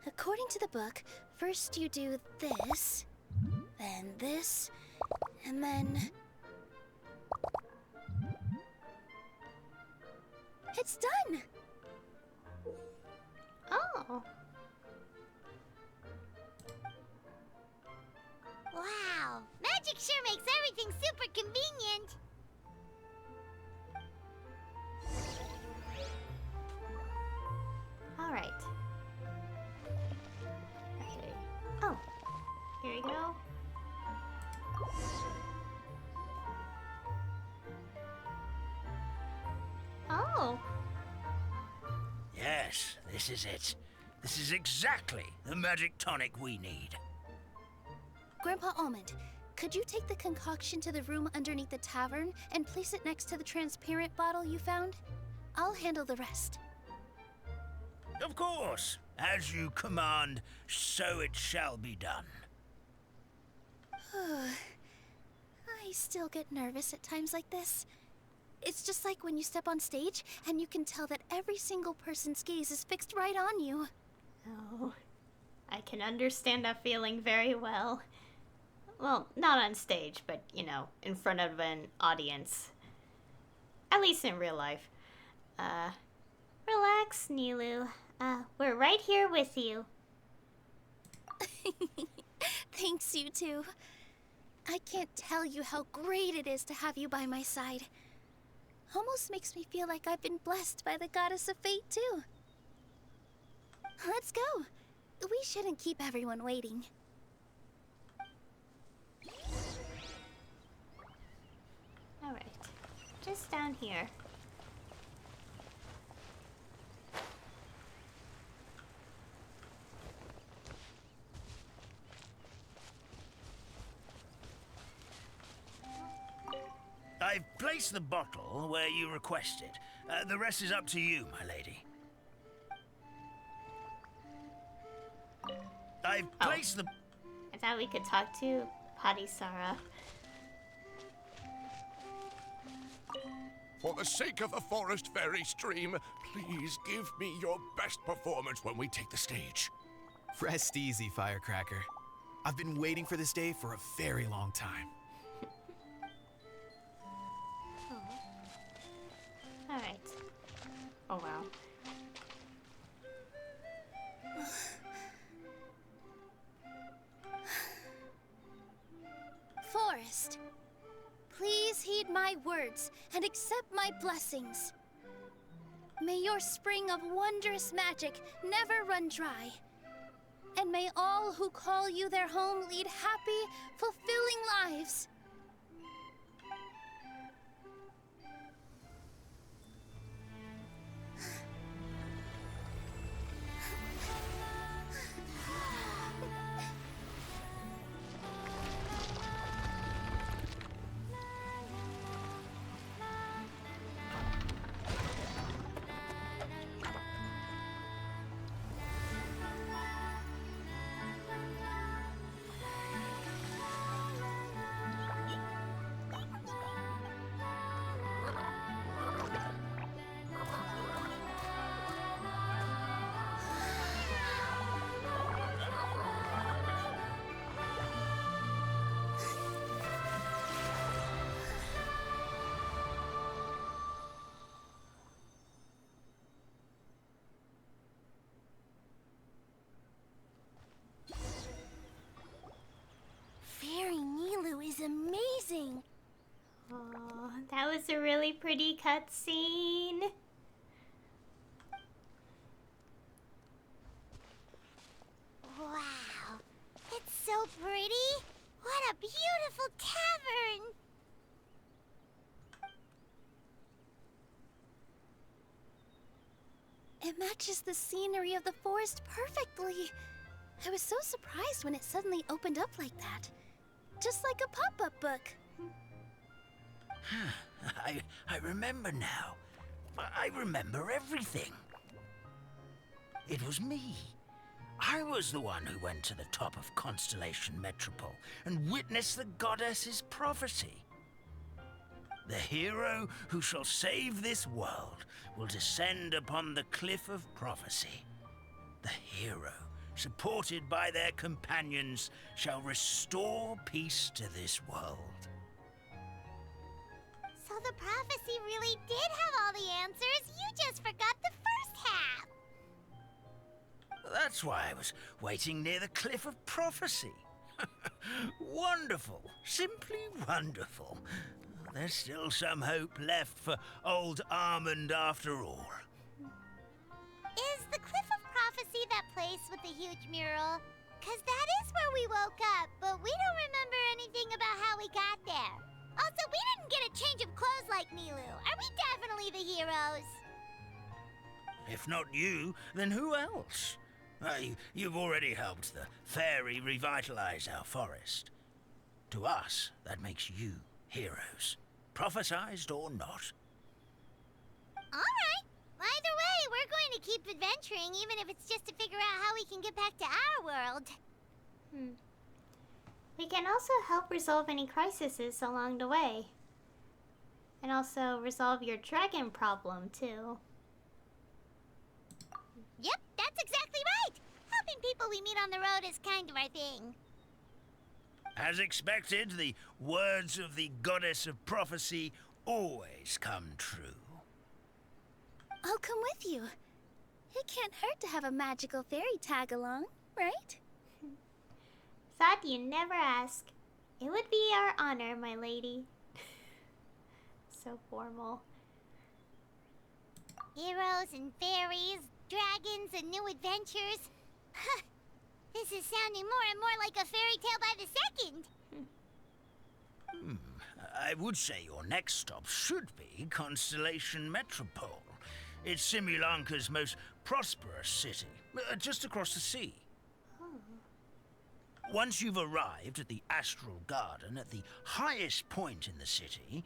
According to the book, first you do this, then this, and then... It's done! Oh! Wow, magic sure makes everything super convenient. Alright. Okay. Oh! Here we go. Oh! Yes, this is it. This is exactly the magic tonic we need. Grandpa Almond, Could you take the concoction to the room underneath the tavern and place it next to the transparent bottle you found? I'll handle the rest. Of course. As you command, so it shall be done. I still get nervous at times like this. It's just like when you step on stage and you can tell that every single person's gaze is fixed right on you. Oh, I can understand that feeling very well. Well, not on stage, but, you know, in front of an audience. At least in real life. Relax, Nilu. We're right here with you. Thanks, you two. I can't tell you how great it is to have you by my side. Almost makes me feel like I've been blessed by the goddess of fate, too. Let's go. We shouldn't keep everyone waiting. Alright. Just down here. I've placed the bottle where you requested. The rest is up to you, my lady. I've placed the... I thought we could talk to Padisara. For the sake of the forest fairy stream, please give me your best performance when we take the stage. Rest easy, Firecracker. I've been waiting for this day for a very long time. Alright. Oh wow. Forest, please heed my words and accept my blessings. May your spring of wondrous magic never run dry. And may all who call you their home lead happy, fulfilling lives. Fairy Nilu is amazing. Oh, that was a really pretty cutscene. Wow. It's so pretty. What a beautiful tavern. It matches the scenery of the forest perfectly. I was so surprised when it suddenly opened up like that. Just like a pop-up book. I remember now. I remember everything. It was me. I was the one who went to the top of Constellation Metropole and witnessed the goddess's prophecy. The hero who shall save this world will descend upon the cliff of prophecy. The hero, supported by their companions, shall restore peace to this world. So the prophecy really did have all the answers. You just forgot the first half. That's why I was waiting near the cliff of prophecy. Wonderful. Simply wonderful. There's still some hope left for old Armand after all. Is the Cliff of Prophecy that place with the huge mural? 'Cause that is where we woke up, but we don't remember anything about how we got there. Also, we didn't get a change of clothes like Nilu. Are we definitely the heroes? If not you, then who else? You've already helped the fairy revitalize our forest. To us, that makes you heroes. Prophesized or not. Alright. Either way, we're going to keep adventuring, even if it's just to figure out how we can get back to our world. We can also help resolve any crises along the way. And also resolve your dragon problem, too. Yep, that's exactly right. Helping people we meet on the road is kind of our thing. As expected, the words of the goddess of prophecy always come true. I'll come with you. It can't hurt to have a magical fairy tag along, right? Thought you never ask. It would be our honor, my lady. So formal. Heroes and fairies, dragons and new adventures. This is sounding more and more like a fairy tale by the second. I would say your next stop should be Constellation Metropole. It's Simulanka's most prosperous city, just across the sea. Once you've arrived at the Astral Garden at the highest point in the city,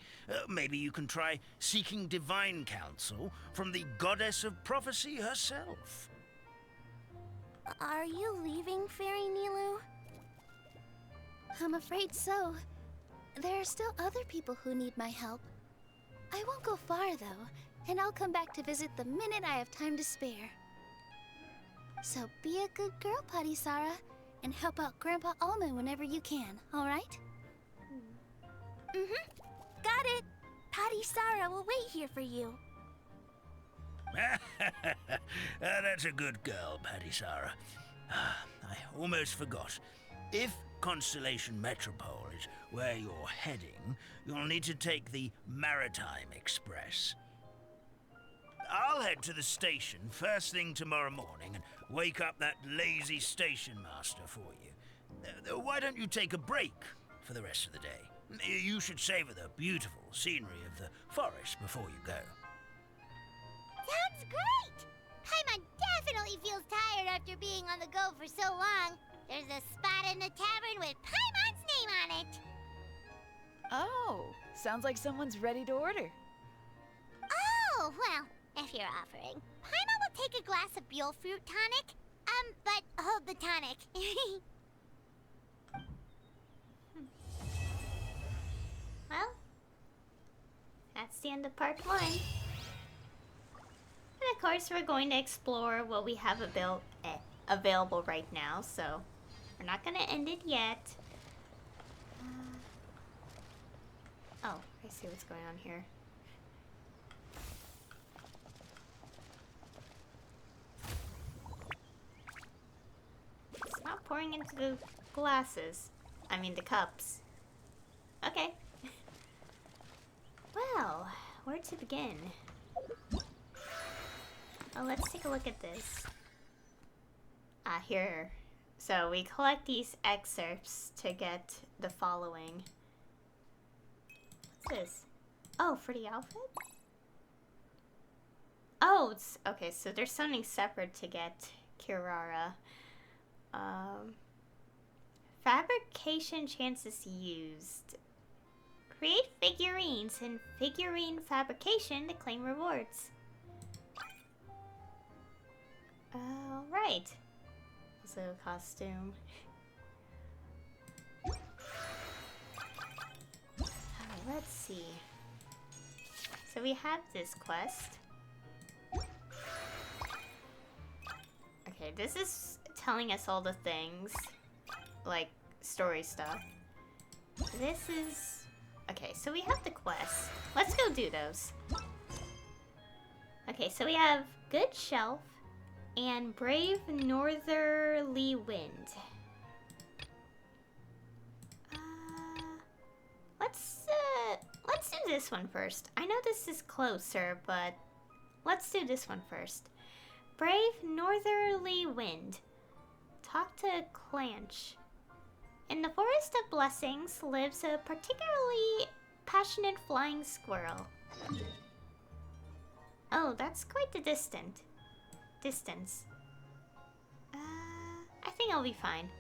maybe you can try seeking divine counsel from the goddess of prophecy herself. Are you leaving, Fairy Nilu? I'm afraid so. There are still other people who need my help. I won't go far, though, and I'll come back to visit the minute I have time to spare. So be a good girl, Patisara, and help out Grandpa Alma whenever you can, all right? Got it! Patisara will wait here for you. That's a good girl, Patisara. I almost forgot. If Constellation Metropole is where you're heading, you'll need to take the Maritime Express. I'll head to the station first thing tomorrow morning and wake up that lazy station master for you. Why don't you take a break for the rest of the day? You should savor the beautiful scenery of the forest before you go. Sounds great! Paimon definitely feels tired after being on the go for so long. There's a spot in the tavern with Paimon's name on it. Oh, sounds like someone's ready to order. Oh, well, if you're offering. Paimon will take a glass of Buell fruit tonic. But hold the tonic. Well, that's the end of part 1. And of course, we're going to explore what we have available right now, so we're not going to end it yet. Oh, I see what's going on here. It's not pouring into the glasses. I mean, the cups. Okay. Well, where to begin? Oh, let's take a look at this. Here. So we collect these excerpts to get the following. What's this? Oh, for the outfit? Oh, it's okay, so there's something separate to get Kirara. Fabrication chances used. Create figurines in figurine fabrication to claim rewards. Alright. Also a costume. Let's see. So we have this quest. Okay, this is telling us all the things. Like, story stuff. This is... Okay, so we have the quest. Let's go do those. Okay, so we have Good Shelf and Brave Northerly Wind. Let's do this one first. I know this is closer, but let's do this one first. Brave Northerly Wind. Talk to Clanch. In the Forest of Blessings lives a particularly passionate flying squirrel. Oh, that's quite the distance. I think I'll be fine.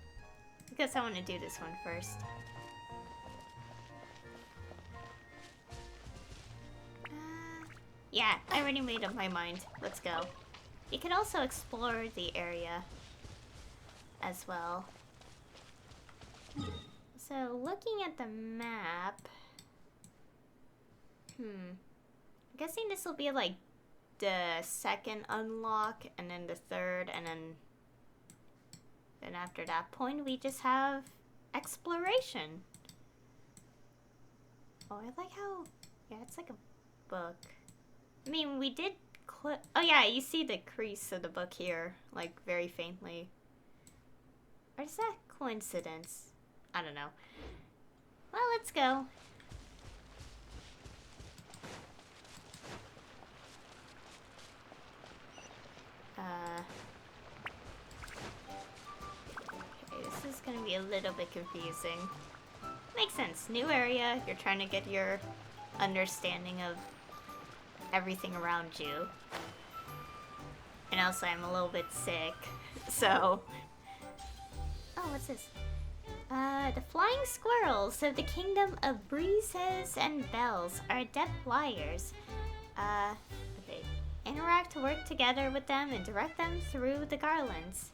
Because I want to do this one first. Yeah, I already made up my mind. Let's go. You can also explore the area as well. So, looking at the map... I'm guessing this will be like the second unlock, and then the third, and then after that point we just have exploration. Oh, I like how... Yeah, it's like a book. I mean, we did oh yeah, you see the crease of the book here, like very faintly. Or is that coincidence? I don't know. Well, let's go. Okay, this is gonna be a little bit confusing. Makes sense. New area, you're trying to get your understanding of everything around you. And also, I'm a little bit sick, so... Oh, what's this? The flying squirrels of the kingdom of breezes and bells are adept flyers. Okay. Interact to work together with them and direct them through the garlands.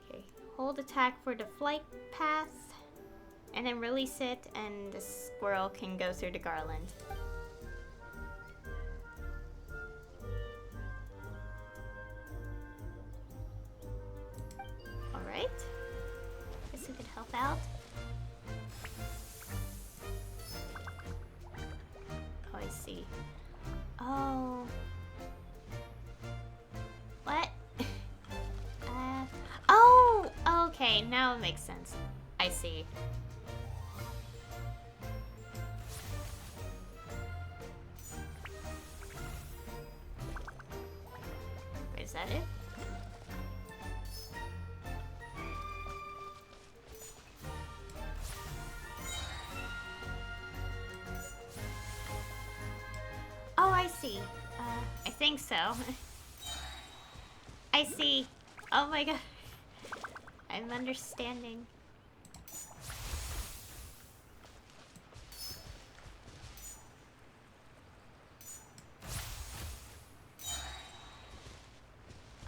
Okay. Hold attack for the flight path, and then release it, and the squirrel can go through the garland. Alright. Guess we could help out. Oh, I see. Oh. What? Oh! Okay, now it makes sense. I see. Wait, is that it? Oh, I see. I think so. I see. Oh my god. I'm understanding.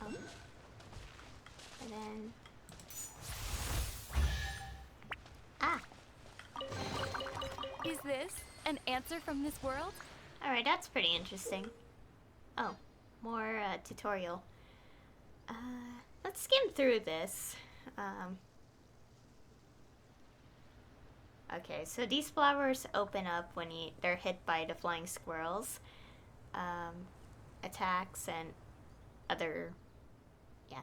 Oh. And then... Ah! Is this an answer from this world? Alright, that's pretty interesting. Oh, more tutorial. Let's skim through this. Okay, so these flowers open up when they're hit by the flying squirrels. Attacks and other... Yeah.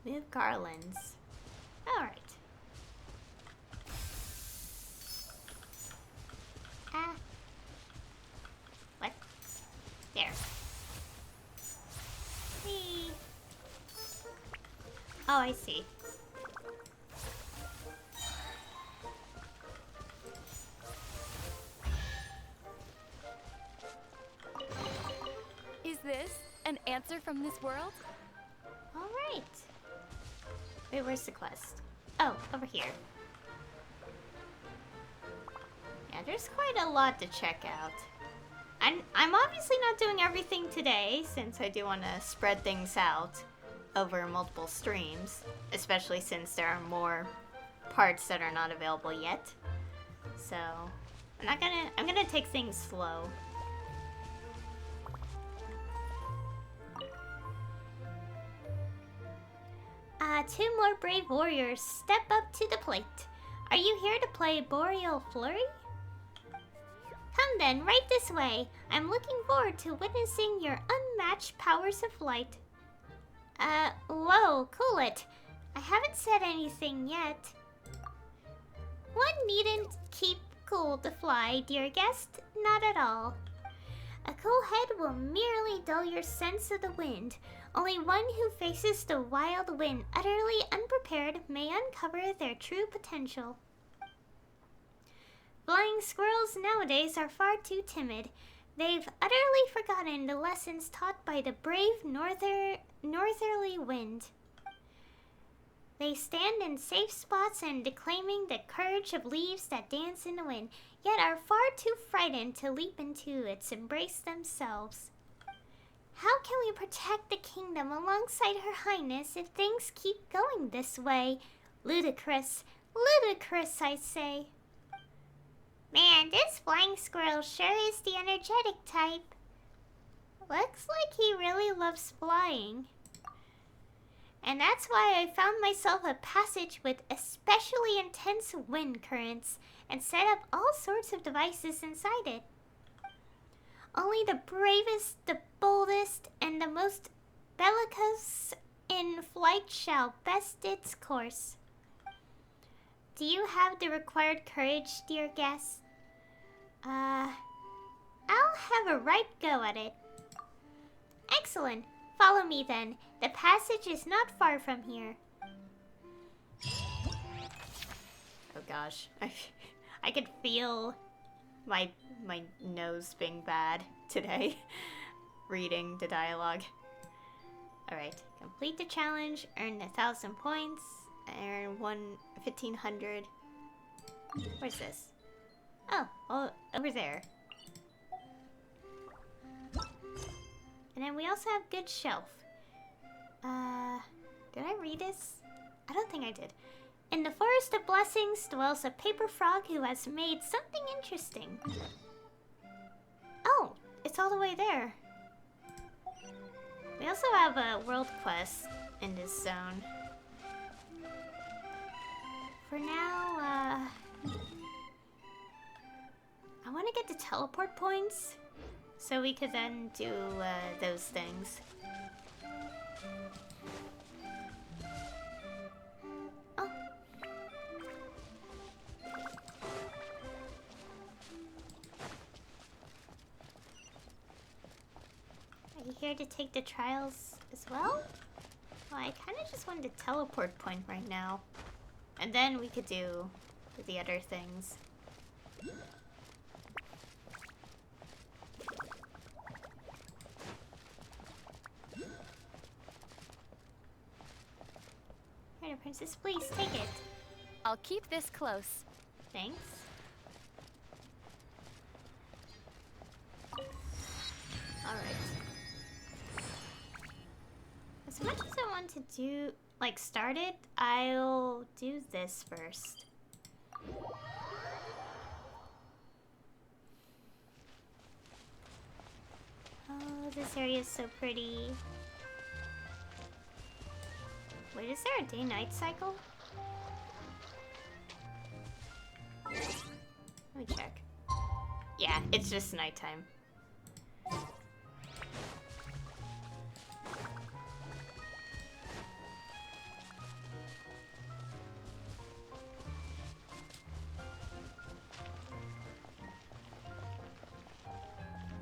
Move garlands. Alright. What? There. Whee. Oh, I see. Is this an answer from this world? Alright. Wait, where's the quest? Oh, over here. Yeah, there's quite a lot to check out. I'm obviously not doing everything today, since I do want to spread things out over multiple streams, especially since there are more parts that are not available yet. So, I'm gonna take things slow. Two more brave warriors step up to the plate. Are you here to play Boreal Flurry? Come then, right this way. I'm looking forward to witnessing your unmatched powers of flight. Whoa, cool it. I haven't said anything yet. One needn't keep cool to fly, dear guest. Not at all. A cool head will merely dull your sense of the wind. Only one who faces the wild wind utterly unprepared may uncover their true potential. Flying squirrels nowadays are far too timid. They've utterly forgotten the lessons taught by the brave northerly wind. They stand in safe spots and declaiming the courage of leaves that dance in the wind, yet are far too frightened to leap into its embrace themselves. How can we protect the kingdom alongside Her Highness if things keep going this way? Ludicrous, ludicrous, I say. Man, this flying squirrel sure is the energetic type. Looks like he really loves flying. And that's why I found myself a passage with especially intense wind currents and set up all sorts of devices inside it. Only the bravest, the boldest, and the most bellicose in flight shall best its course. Do you have the required courage, dear guest? I'll have a right go at it. Excellent. Follow me then. The passage is not far from here. Oh gosh. I could feel my nose being bad today. Reading the dialogue. Alright. Complete the challenge. Earn 1,000 points. Earn 1,500. Where's this? Oh, well, over there. And then we also have good shelf. Did I read this? I don't think I did. In the Forest of Blessings dwells a paper frog who has made something interesting. Oh, it's all the way there. We also have a world quest in this zone. For now, I want to get the teleport points so we could then do those things. Oh. Are you here to take the trials as well? Well, I kind of just wanted to teleport point right now. And then we could do the other things. Here, Princess, please take it. I'll keep this close. Thanks. Alright. As much as I want to do, like, start it, I'll do this first. Oh, this area is so pretty. Wait, is there a day-night cycle? Let me check. Yeah, it's just nighttime.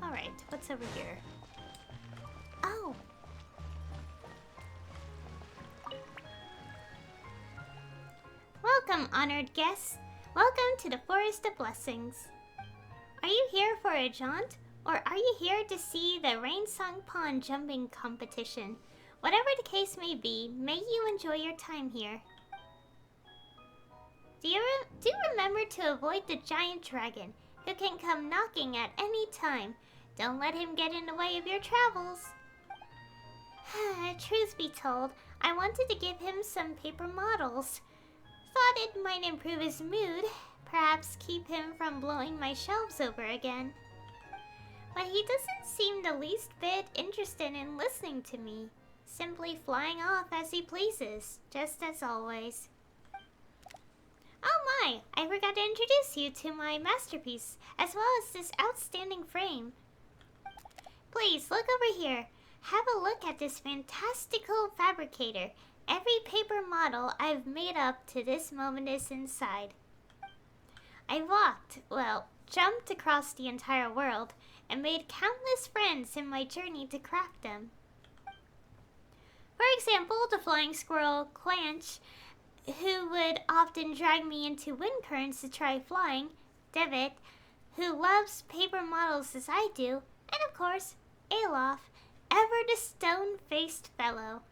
Alright, what's over here? Oh! Welcome, honored guests. Welcome to the Forest of Blessings. Are you here for a jaunt, or are you here to see the Rain-Song Pond jumping competition? Whatever the case may be, may you enjoy your time here. Do remember to avoid the giant dragon, who can come knocking at any time. Don't let him get in the way of your travels. Truth be told, I wanted to give him some paper models. Thought it might improve his mood, perhaps keep him from blowing my shelves over again. But he doesn't seem the least bit interested in listening to me, simply flying off as he pleases, just as always. Oh my, I forgot to introduce you to my masterpiece, as well as this outstanding frame. Please, look over here. Have a look at this fantastical fabricator. Every paper model I've made up to this moment is inside. I walked, well, jumped across the entire world, and made countless friends in my journey to craft them. For example, the flying squirrel Clanch, who would often drag me into wind currents to try flying, Devitt, who loves paper models as I do, and of course, Alof, ever the stone-faced fellow.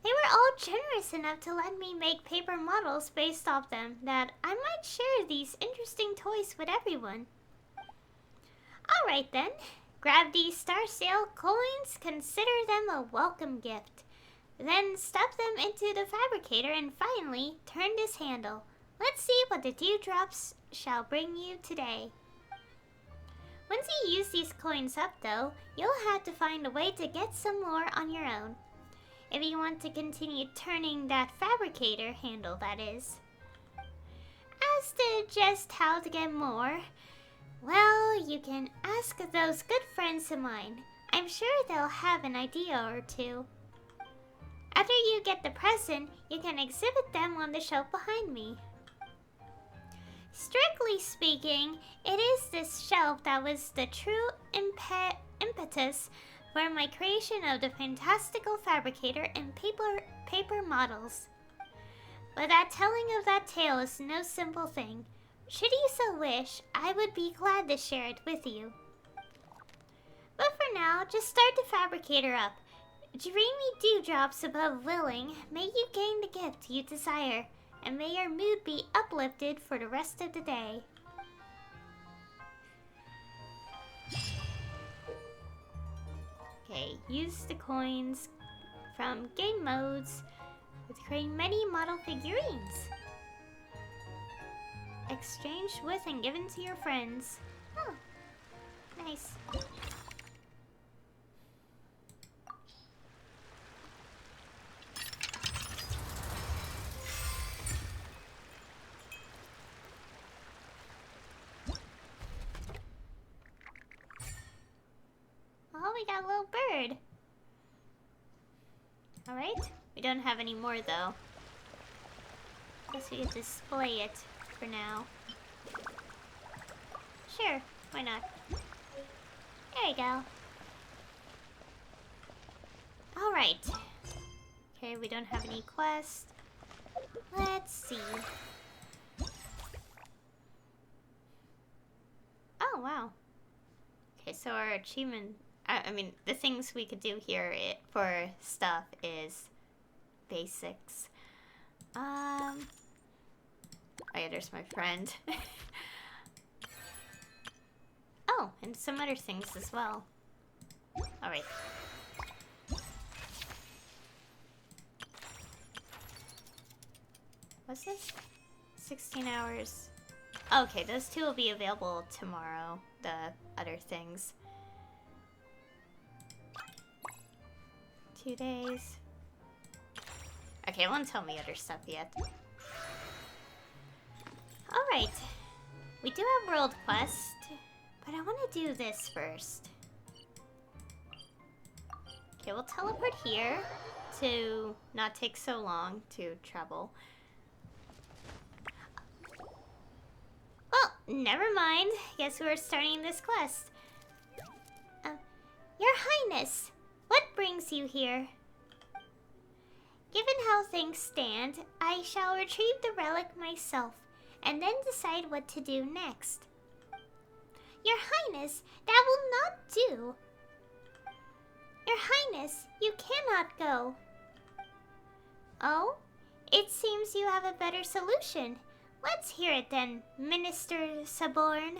They were all generous enough to let me make paper models based off them that I might share these interesting toys with everyone. Alright then, grab these Star Sale coins, consider them a welcome gift. Then stuff them into the fabricator and finally turn this handle. Let's see what the dewdrops shall bring you today. Once you use these coins up though, you'll have to find a way to get some more on your own. If you want to continue turning that fabricator handle, that is. As to just how to get more, well, you can ask those good friends of mine. I'm sure they'll have an idea or two. After you get the present, you can exhibit them on the shelf behind me. Strictly speaking, it is this shelf that was the true impetus for my creation of the fantastical fabricator and paper models. But that telling of that tale is no simple thing. Should you so wish, I would be glad to share it with you. But for now, just start the fabricator up. Dreamy dewdrops above willing, may you gain the gift you desire, and may your mood be uplifted for the rest of the day. Okay, use the coins from game modes to create many model figurines. Exchange with and given to your friends. Oh, nice. Oh, we got a little bird. Alright, we don't have any more though. Guess we could display it for now. Sure, why not? There you go. Alright. Okay, we don't have any quests. Let's see. Oh, wow. Okay, so our achievement... I mean, the things we could do here for stuff is basics. Oh yeah, there's my friend. Oh, and some other things as well. Alright. What's this? 16 hours. Okay, those two will be available tomorrow. The other things. 2 days. Okay, it won't tell me other stuff yet. Alright. We do have World Quest, but I want to do this first. Okay, we'll teleport here to not take so long to travel. Well, never mind. Guess we're starting this quest. Your Highness, what brings you here? Given how things stand, I shall retrieve the relic myself, and then decide what to do next. Your Highness, that will not do. Your Highness, you cannot go. Oh? It seems you have a better solution. Let's hear it then, Minister Suborn.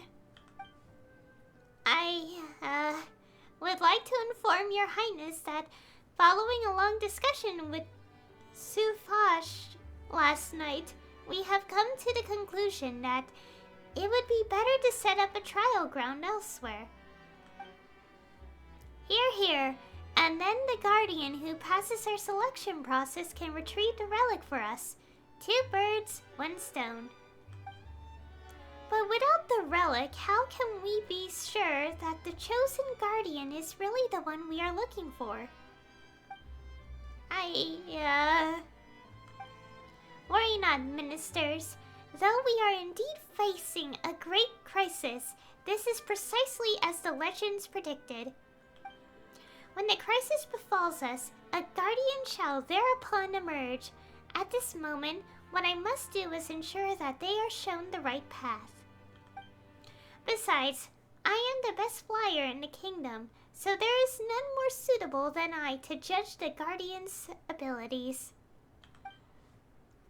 I, would like to inform Your Highness that following a long discussion with Sufash last night, we have come to the conclusion that it would be better to set up a trial ground elsewhere. Hear, hear. And then the Guardian who passes our selection process can retrieve the relic for us. 2 birds, 1 stone. But without the relic, how can we be sure that the chosen Guardian is really the one we are looking for? Worry not, ministers. Though we are indeed facing a great crisis, this is precisely as the legends predicted. When the crisis befalls us, a guardian shall thereupon emerge. At this moment, what I must do is ensure that they are shown the right path. Besides, I am the best flyer in the kingdom, so there is none more suitable than I to judge the guardian's abilities.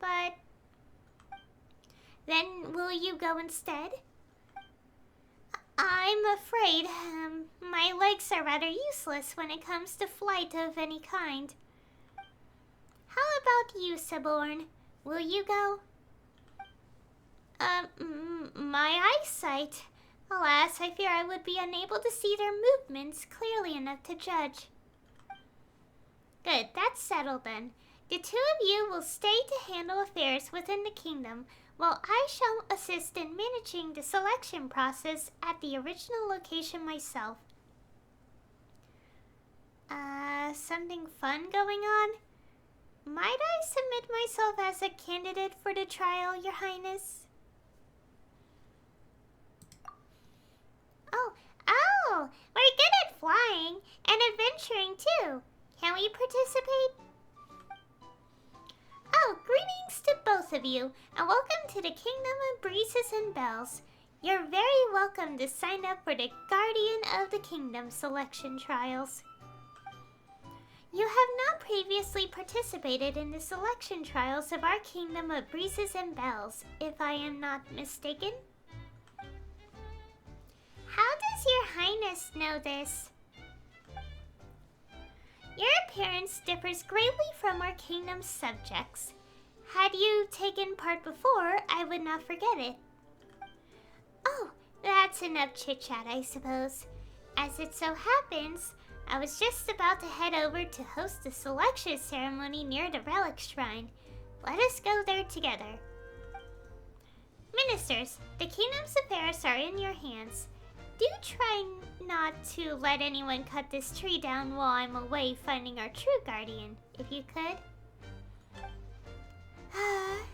but... Then will you go instead? I'm afraid my legs are rather useless when it comes to flight of any kind. How about you, Siborn? Will you go? My eyesight. Alas, I fear I would be unable to see their movements clearly enough to judge. Good, that's settled then. The two of you will stay to handle affairs within the kingdom, while I shall assist in managing the selection process at the original location myself. Something fun going on? Might I submit myself as a candidate for the trial, Your Highness? Oh, we're good at flying and adventuring too. Can we participate? Oh, greetings to both of you, and welcome to the Kingdom of Breezes and Bells. You're very welcome to sign up for the Guardian of the Kingdom selection trials. You have not previously participated in the selection trials of our Kingdom of Breezes and Bells, if I am not mistaken. How does Your Highness know this? Your appearance differs greatly from our kingdom's subjects. Had you taken part before, I would not forget it. Oh, that's enough chit-chat, I suppose. As it so happens, I was just about to head over to host the selection ceremony near the Relic Shrine. Let us go there together. Ministers, the kingdom's affairs are in your hands. Do try not to let anyone cut this tree down while I'm away finding our true guardian, if you could.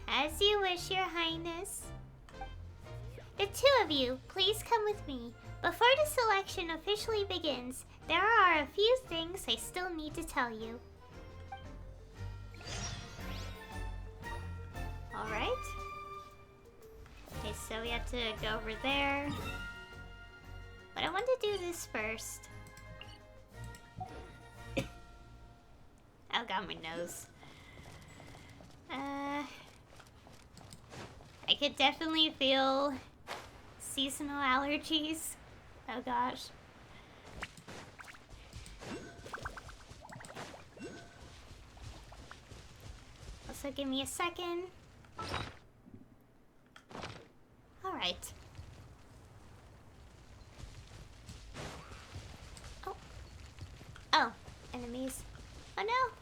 As you wish, Your Highness. The two of you, please come with me. Before the selection officially begins, there are a few things I still need to tell you. Alright. Okay, so we have to go over there. But I want to do this first. Oh, got my nose. I could definitely feel seasonal allergies. Oh gosh. Also, give me a second. Alright. Oh, enemies. Oh no!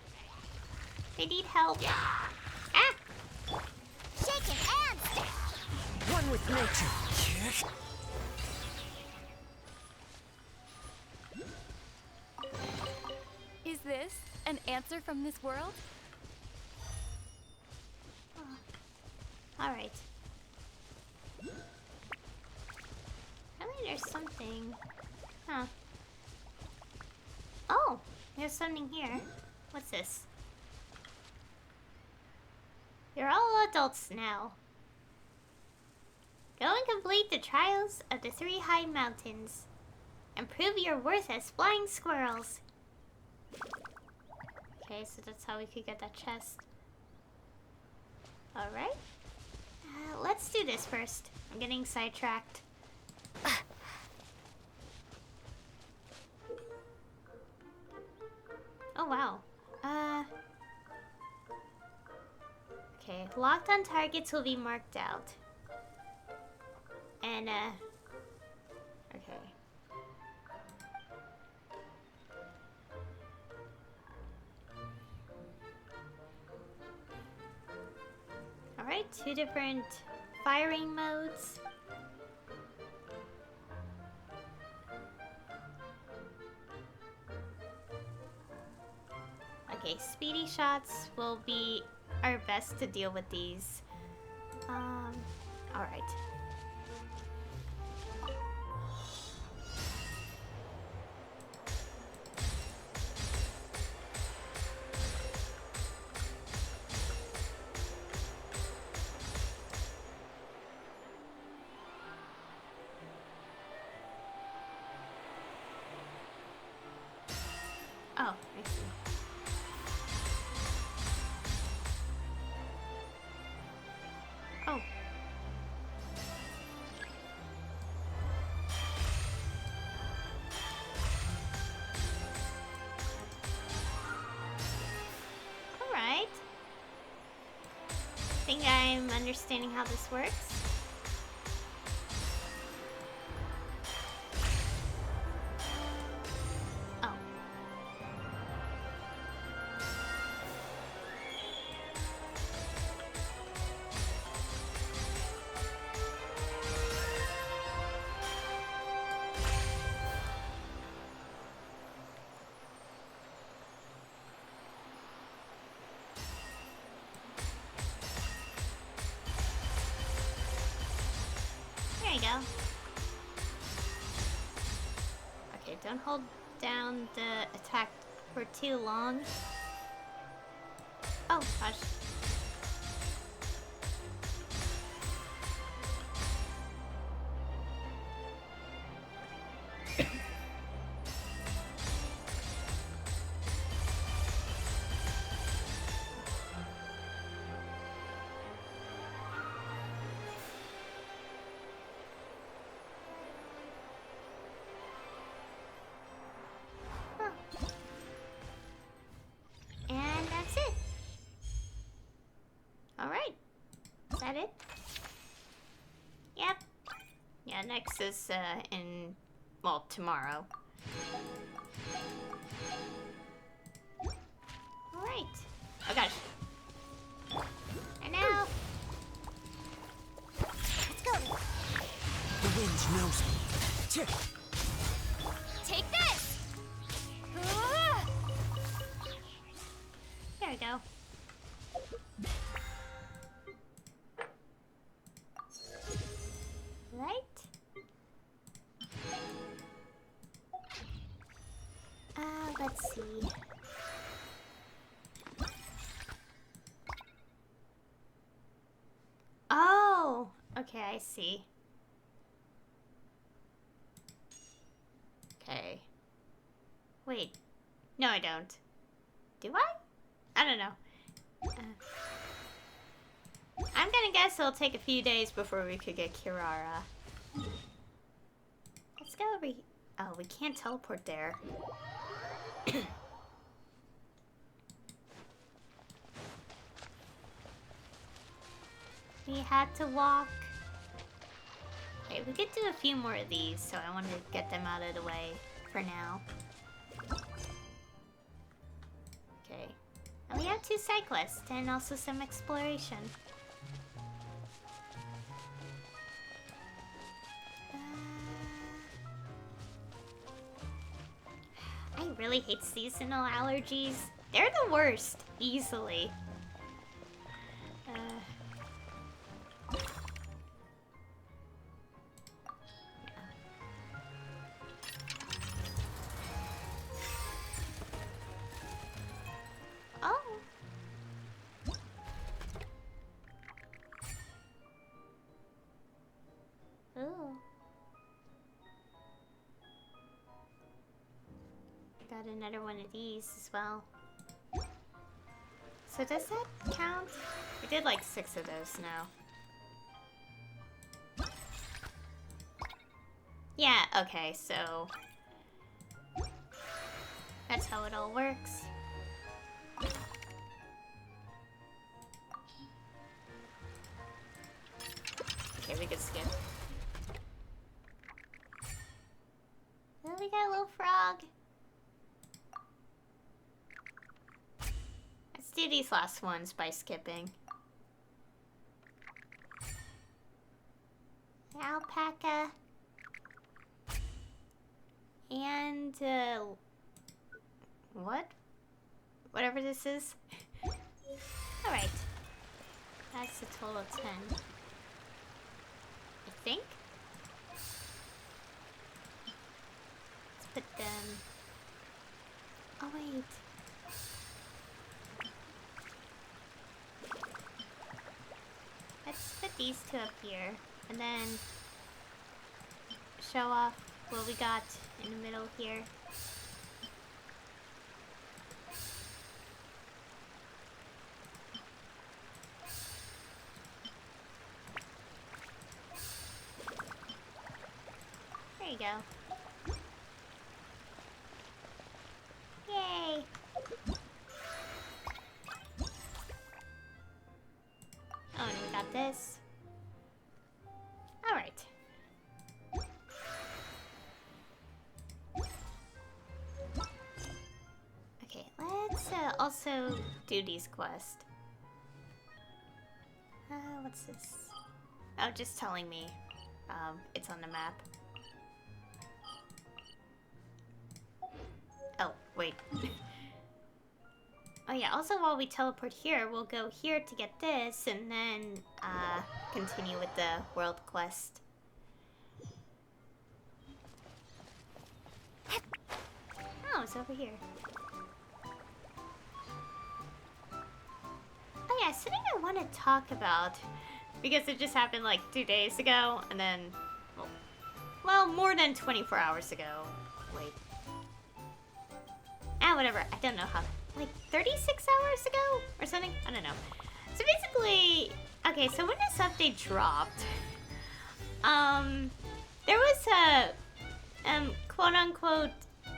They need help. Ah! Shaking hands! One with nature. Is this an answer from this world? Oh. Alright. Apparently there's something. Huh. Oh, there's something here. What's this? You're all adults now. Go and complete the trials of the 3 high mountains. And prove your worth as flying squirrels. Okay, so that's how we could get that chest. Alright. Let's do this first. I'm getting sidetracked. Oh, wow. Okay, locked on targets will be marked out. And, okay. Alright, 2 different firing modes. Okay, speedy shots will be our best to deal with these. Alright. Oh, I see. Oh. Alright. Think I'm understanding how this works. Oh. There you go. Okay, don't hold down the attack for too long. Oh, gosh. Huh. And that's it. Alright. Is that it? Yep. Yeah, next is well, tomorrow. Alright. Oh gosh. And now. Let's go. The wind knows me. Take this! There we go. Right? Let's see. Oh, okay, I see. Okay. Wait. No, I don't. Do I? I don't know. I'm gonna guess it'll take a few days before we could get Kirara. Let's go over here. Oh, we can't teleport there. We had to walk. Okay, we could do a few more of these, so I want to get them out of the way for now. Okay. And we have 2 cyclists and also some exploration. I really hate seasonal allergies. They're the worst, easily. Oh. Ooh. Got another one of these as well. So does that count? We did like 6 of those now. Yeah, okay, so that's how it all works. Okay, we could skip. Oh, we got a little frog. Let's do these last ones by skipping. Alpaca. And, what? Whatever this is. Alright. That's a total of 10. I think? Let's put them... Oh, wait. Let's put these 2 up here. And then... show off what we got in the middle here. There you go. Yay! Oh, and we got this. Alright. Okay, let's also do these quests. What's this? Oh, just telling me it's on the map. Oh, wait. Oh yeah, also while we teleport here, we'll go here to get this, and then, continue with the world quest. Oh, it's over here. Oh yeah, something I want to talk about, because it just happened like 2 days ago, and then, well, more than 24 hours ago. Wait. Whatever, I don't know how, like 36 hours ago or something? I don't know. So basically, okay, so when this update dropped, there was a, quote-unquote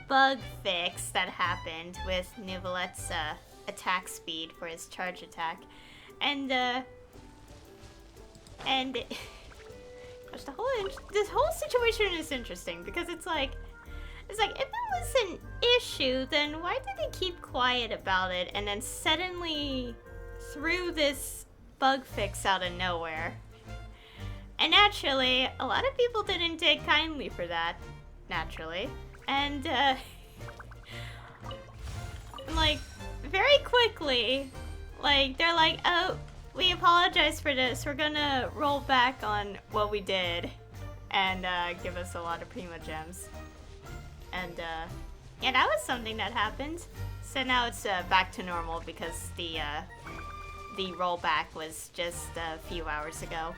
bug fix that happened with Neuvillette attack speed for his charge attack. And gosh, this whole situation is interesting because it's like, if it was an issue, then why did they keep quiet about it and then suddenly threw this bug fix out of nowhere? And naturally, a lot of people didn't take kindly for that, naturally. And, like, very quickly, like, they're like, oh, we apologize for this, we're gonna roll back on what we did, and, give us a lot of Prima Gems. And, yeah, that was something that happened. So now it's, back to normal because the rollback was just a few hours ago.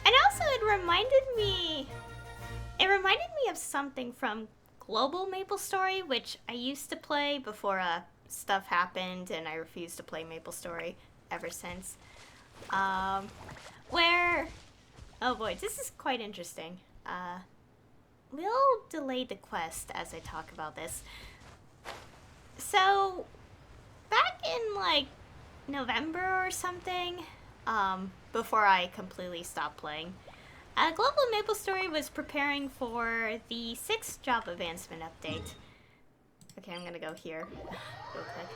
And also it reminded me of something from Global MapleStory, which I used to play before, stuff happened, and I refused to play MapleStory ever since. Where, oh boy, this is quite interesting. We'll delay the quest as I talk about this. So, back in, like, November or something, before I completely stopped playing, Global MapleStory was preparing for the 6th job advancement update. Okay, I'm gonna go here real quick.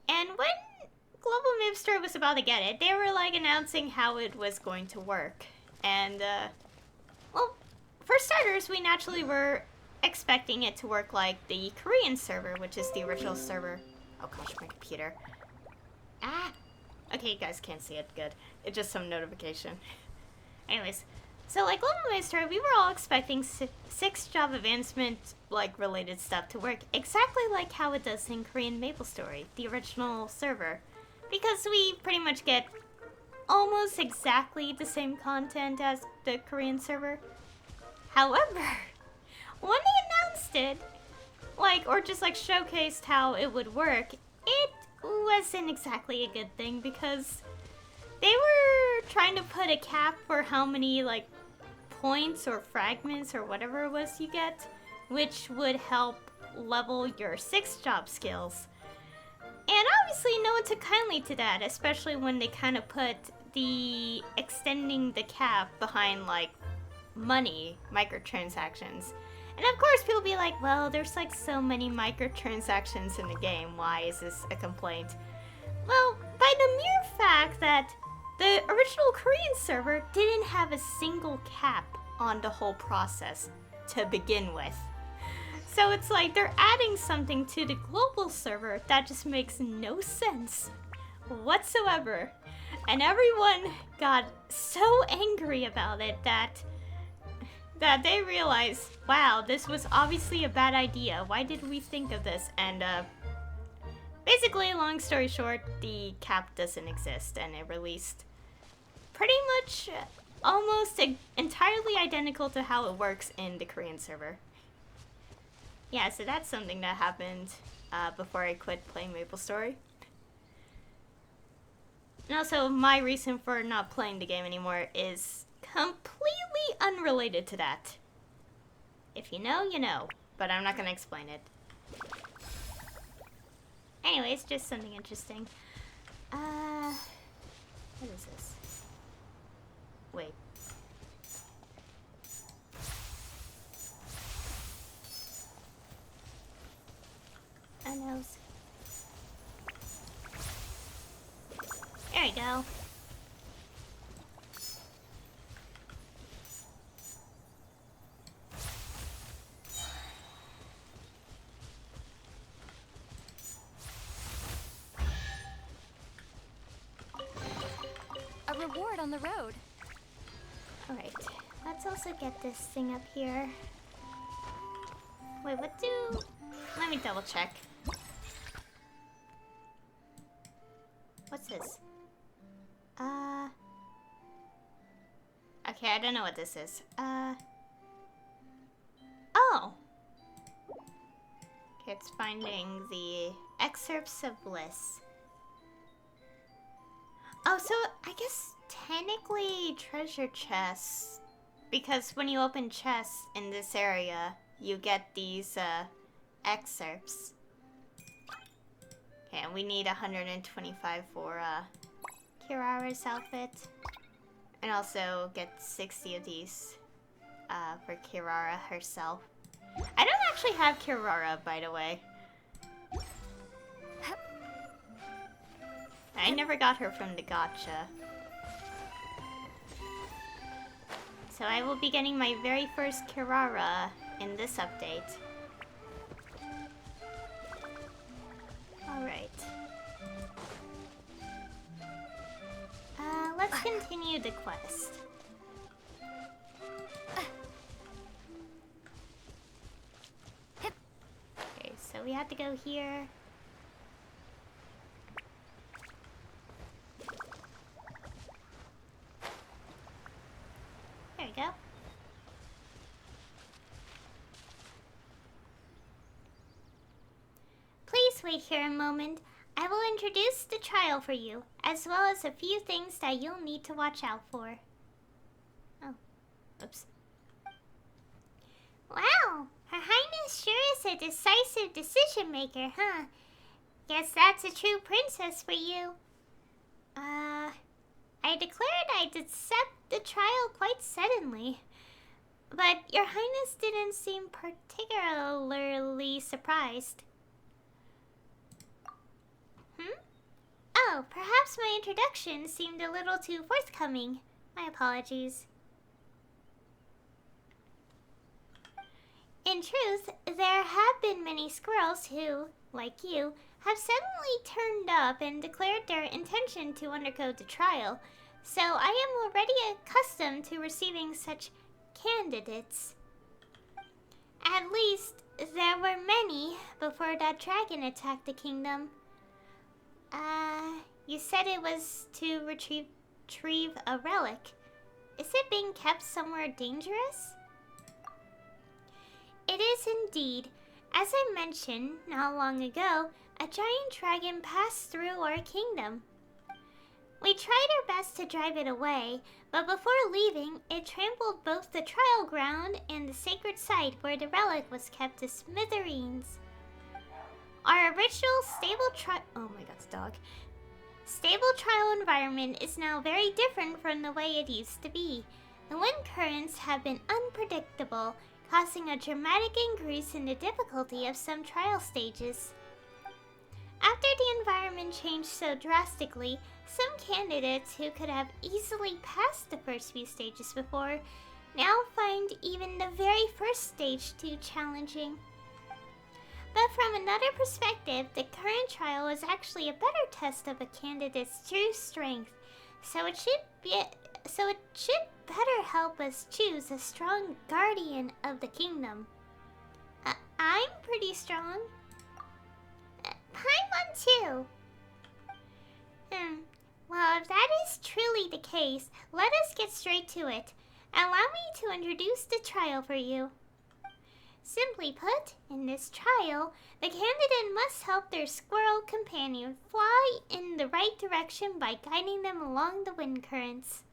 And when Global MapleStory was about to get it, they were, like, announcing how it was going to work. And, well, for starters, we naturally were expecting it to work like the Korean server, which is the original server. Oh gosh, my computer. Okay, you guys can't see it. Good. It's just some notification. Anyways, so like Global MapleStory, we were all expecting 6 job advancement, like, related stuff to work exactly like how it does in Korean MapleStory, the original server. Because we pretty much get almost exactly the same content as the Korean server. However, when they announced it, like, or just like showcased how it would work, it wasn't exactly a good thing because they were trying to put a cap for how many, like, points or fragments or whatever it was you get, which would help level your 6 job skills. And obviously no one took kindly to that, especially when they kind of put the extending the cap behind, like, money, microtransactions. And of course people be like, well, there's like so many microtransactions in the game, why is this a complaint? Well, by the mere fact that the original Korean server didn't have a single cap on the whole process to begin with. So it's like they're adding something to the global server that just makes no sense whatsoever. And everyone got so angry about it that they realized, wow, this was obviously a bad idea. Why did we think of this? And basically, long story short, the cap doesn't exist, and it released pretty much almost entirely identical to how it works in the Korean server. Yeah, so that's something that happened before I quit playing MapleStory. And also, my reason for not playing the game anymore is completely unrelated to that. If you know, you know, but I'm not gonna explain it. Anyways, just something interesting. What is this? Wait. Oh no. There we go. A reward on the road. Alright, let's also get this thing up here. Wait, what do... Let me double check. What's this? Okay, I don't know what this is. Oh! Okay, it's finding the excerpts of bliss. Oh, so I guess technically treasure chests, because when you open chests in this area, you get these excerpts. Okay, and we need 125 for Kirara's outfit, and also get 60 of these for Kirara herself. I don't actually have Kirara, by the way. I never got her from the gacha. So I will be getting my very first Kirara in this update. Alright. Let's continue the quest. Okay, so we have to go here. There we go. Please wait here a moment. I will introduce the trial for you, as well as a few things that you'll need to watch out for. Oh, oops. Wow, Her Highness sure is a decisive decision maker, huh? Guess that's a true princess for you. I declared I'd accept the trial quite suddenly. But Your Highness didn't seem particularly surprised. Oh, perhaps my introduction seemed a little too forthcoming. My apologies. In truth, there have been many squirrels who, like you, have suddenly turned up and declared their intention to undergo the trial, so I am already accustomed to receiving such candidates. At least, there were many before that dragon attacked the kingdom. You said it was to retrieve a relic. Is it being kept somewhere dangerous? It is indeed. As I mentioned not long ago, a giant dragon passed through our kingdom. We tried our best to drive it away, but before leaving, it trampled both the trial ground and the sacred site where the relic was kept to smithereens. Our original stable trial environment is now very different from the way it used to be. The wind currents have been unpredictable, causing a dramatic increase in the difficulty of some trial stages. After the environment changed so drastically, some candidates who could have easily passed the first few stages before now find even the very first stage too challenging. But from another perspective, the current trial is actually a better test of a candidate's true strength, so it should better help us choose a strong guardian of the kingdom. I'm pretty strong. Paimon too. Well, if that is truly the case, let us get straight to it. Allow me to introduce the trial for you. Simply put, in this trial, the candidate must help their squirrel companion fly in the right direction by guiding them along the wind currents.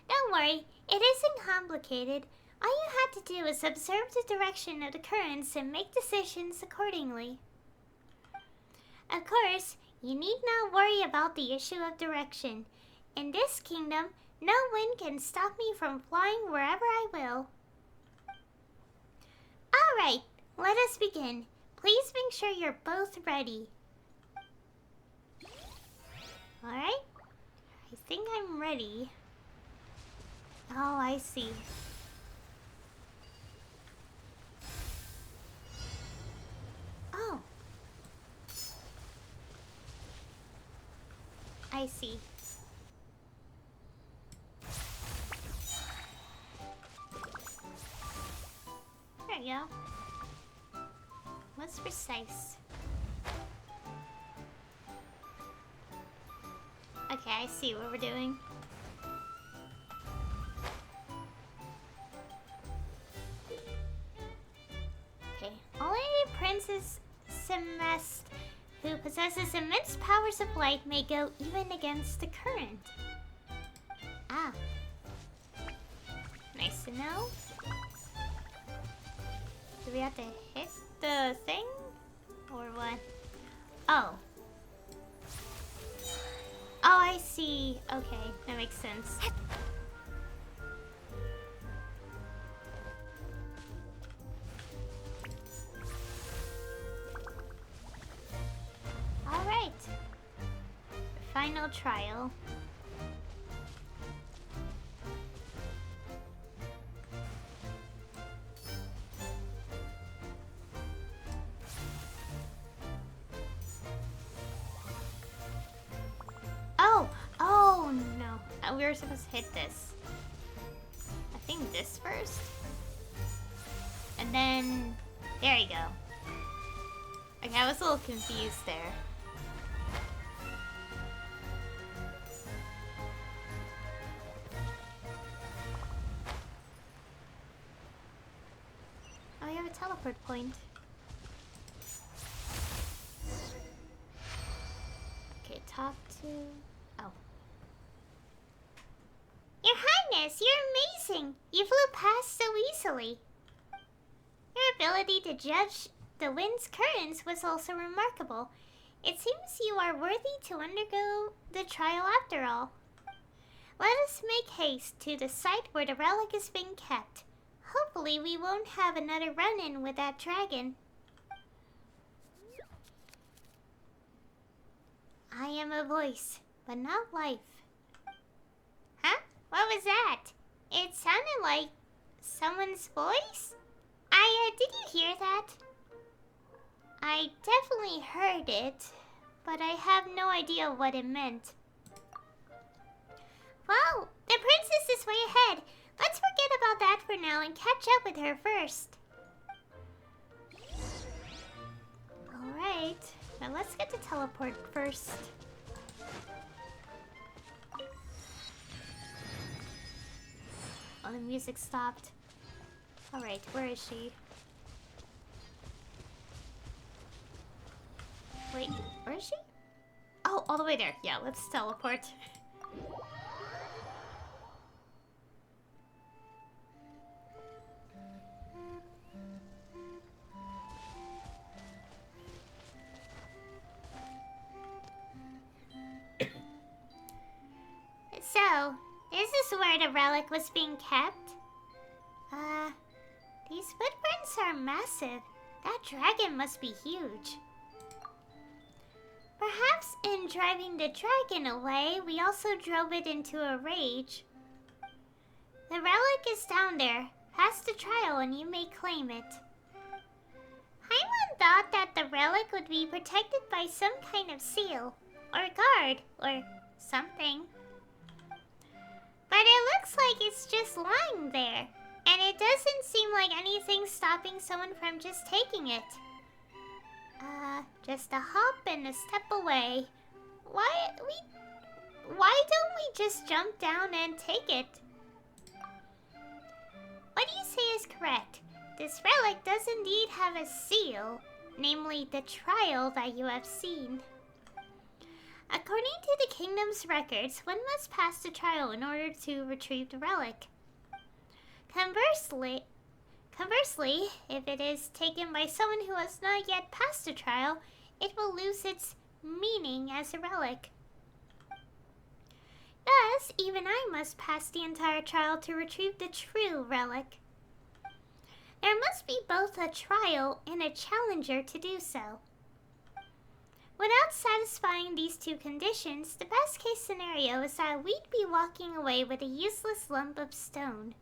Don't worry, it isn't complicated. All you have to do is observe the direction of the currents and make decisions accordingly. Of course, you need not worry about the issue of direction. In this kingdom, no wind can stop me from flying wherever I will. Alright, let us begin. Please make sure you're both ready. Alright, I think I'm ready. Oh, I see. Oh. I see. There you go. What's precise? Okay, I see what we're doing. Okay, only Princess Semest, who possesses immense powers of light, may go even against the current. Ah. Nice to know. Do we have to hit the thing? Or what? Oh. Oh, I see. Okay, that makes sense. Alright. Final trial. Oh no. We were supposed to hit this. I think this first. And then... There you go. Okay, I was a little confused there. Oh, you have a teleport point. Okay, talk to... Oh. Your Highness, you're amazing! You flew past so easily. Your ability to judge the wind's currents was also remarkable. It seems you are worthy to undergo the trial after all. Let us make haste to the site where the relic is being kept. Hopefully we won't have another run-in with that dragon. I am a voice, but not life. Huh? What was that? It sounded like someone's voice? Did you hear that? I definitely heard it, but I have no idea what it meant. Well, the princess is way ahead. Let's forget about that for now and catch up with her first. Alright, now let's get to teleport first. Oh, the music stopped. Alright, where is she? Wait, where is she? Oh, all the way there. Yeah, let's teleport. So, this is where the relic was being kept? These footprints are massive. That dragon must be huge. Perhaps in driving the dragon away, we also drove it into a rage. The relic is down there. Pass the trial and you may claim it. Paimon thought that the relic would be protected by some kind of seal, or guard, or something. But it looks like it's just lying there, and it doesn't seem like anything's stopping someone from just taking it. Just a hop and a step away. Why don't we just jump down and take it? What you say is correct. This relic does indeed have a seal, namely the trial that you have seen. According to the kingdom's records, one must pass the trial in order to retrieve the relic. Conversely, if it is taken by someone who has not yet passed the trial, it will lose its meaning as a relic. Thus, even I must pass the entire trial to retrieve the true relic. There must be both a trial and a challenger to do so. Without satisfying these two conditions, the best case scenario is that we'd be walking away with a useless lump of stone.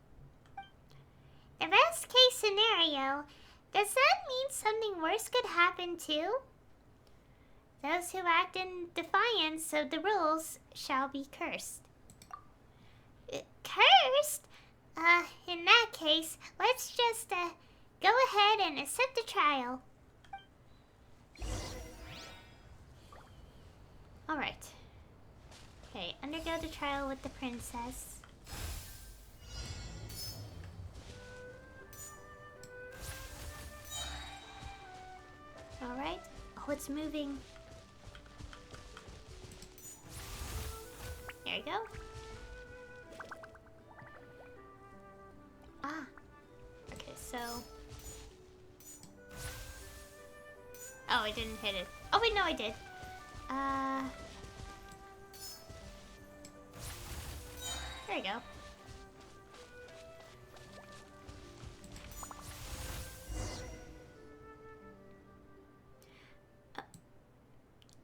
The best case scenario? Does that mean something worse could happen too? Those who act in defiance of the rules shall be cursed. Cursed? In that case, let's just, go ahead and accept the trial. Alright. Okay, undergo the trial with the princess. Alright. Oh, it's moving. There you go. Ah. Okay, so... Oh, I didn't hit it. Oh, wait, no, I did. There you go.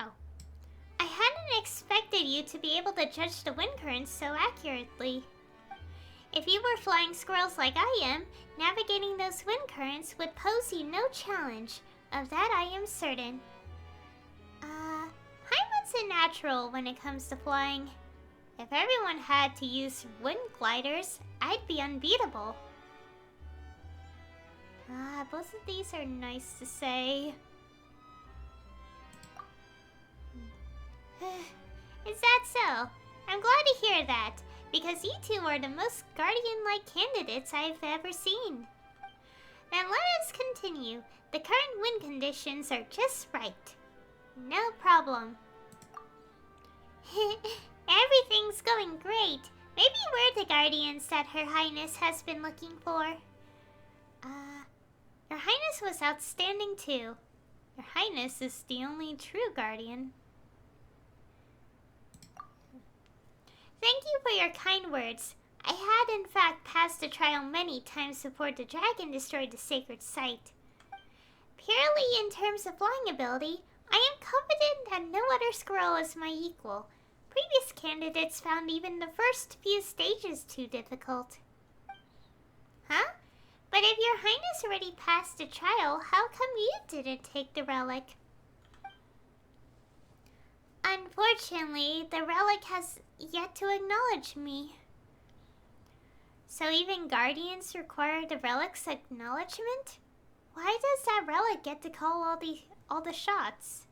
Oh. I hadn't expected you to be able to judge the wind currents so accurately. If you were flying squirrels like I am, navigating those wind currents would pose you no challenge. Of that I am certain. Paimon's a natural when it comes to flying. If everyone had to use wind gliders, I'd be unbeatable. Both of these are nice to say. Is that so? I'm glad to hear that, because you two are the most guardian-like candidates I've ever seen. Then let us continue. The current wind conditions are just right. No problem. Everything's going great. Maybe we're the guardians that Her Highness has been looking for. Your Highness was outstanding too. Your Highness is the only true guardian. Thank you for your kind words. I had in fact passed the trial many times before the dragon destroyed the sacred site. Purely in terms of flying ability, I am confident that no other squirrel is my equal. Previous candidates found even the first few stages too difficult. Huh? But if your Highness already passed the trial, how come you didn't take the relic? Unfortunately, the relic has yet to acknowledge me. So even guardians require the relic's acknowledgement? Why does that relic get to call all the shots?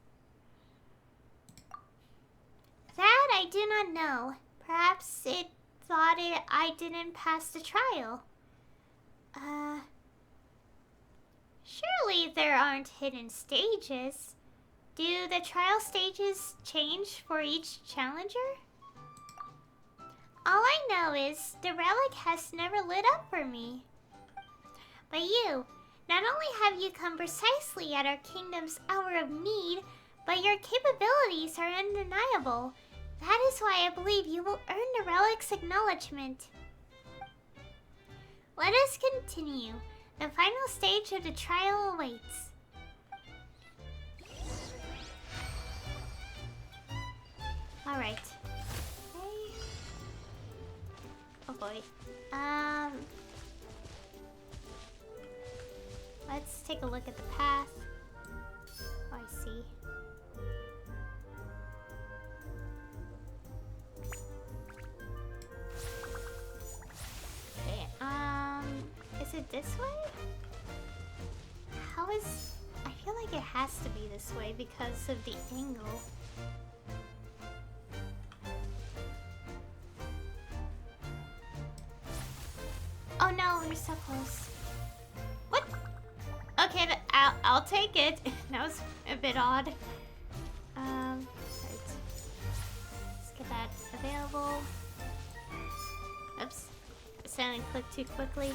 That I do not know. Perhaps it thought I didn't pass the trial. Surely there aren't hidden stages. Do the trial stages change for each challenger? All I know is the relic has never lit up for me. But you, not only have you come precisely at our kingdom's hour of need, but your capabilities are undeniable. That is why I believe you will earn the relic's acknowledgement. Let us continue. The final stage of the trial awaits. Alright. Okay. Oh boy. Let's take a look at the path. Oh, I see. Okay, is it this way? How is... I feel like it has to be this way because of the angle. Oh no, we're so close. What? Okay, I'll take it. That was a bit odd. Right. click too quickly.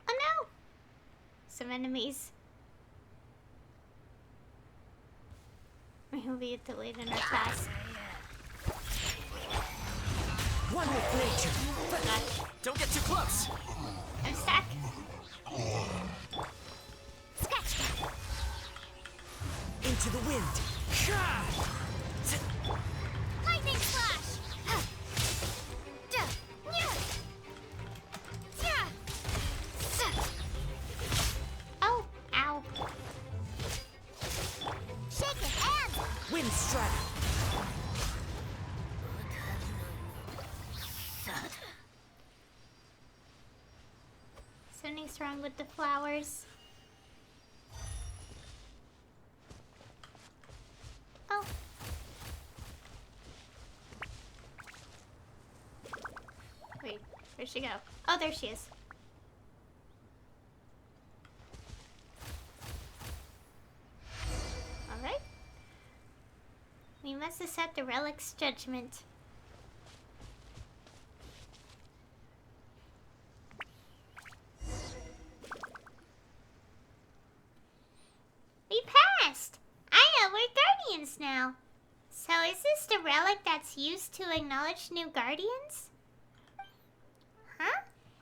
Oh no! Some enemies. We'll be delayed in our task. One with nature. But don't get too close. I'm stuck. Into the wind. Lightning flash! Oh, ow. Shake your hands! Wind strata. Something's wrong with the flowers. Oh. Wait, where'd she go? Oh, there she is. Alright. We must accept the relic's judgment. We passed! I know, we're guardians now. So is this the relic that's used to acknowledge new guardians? Huh?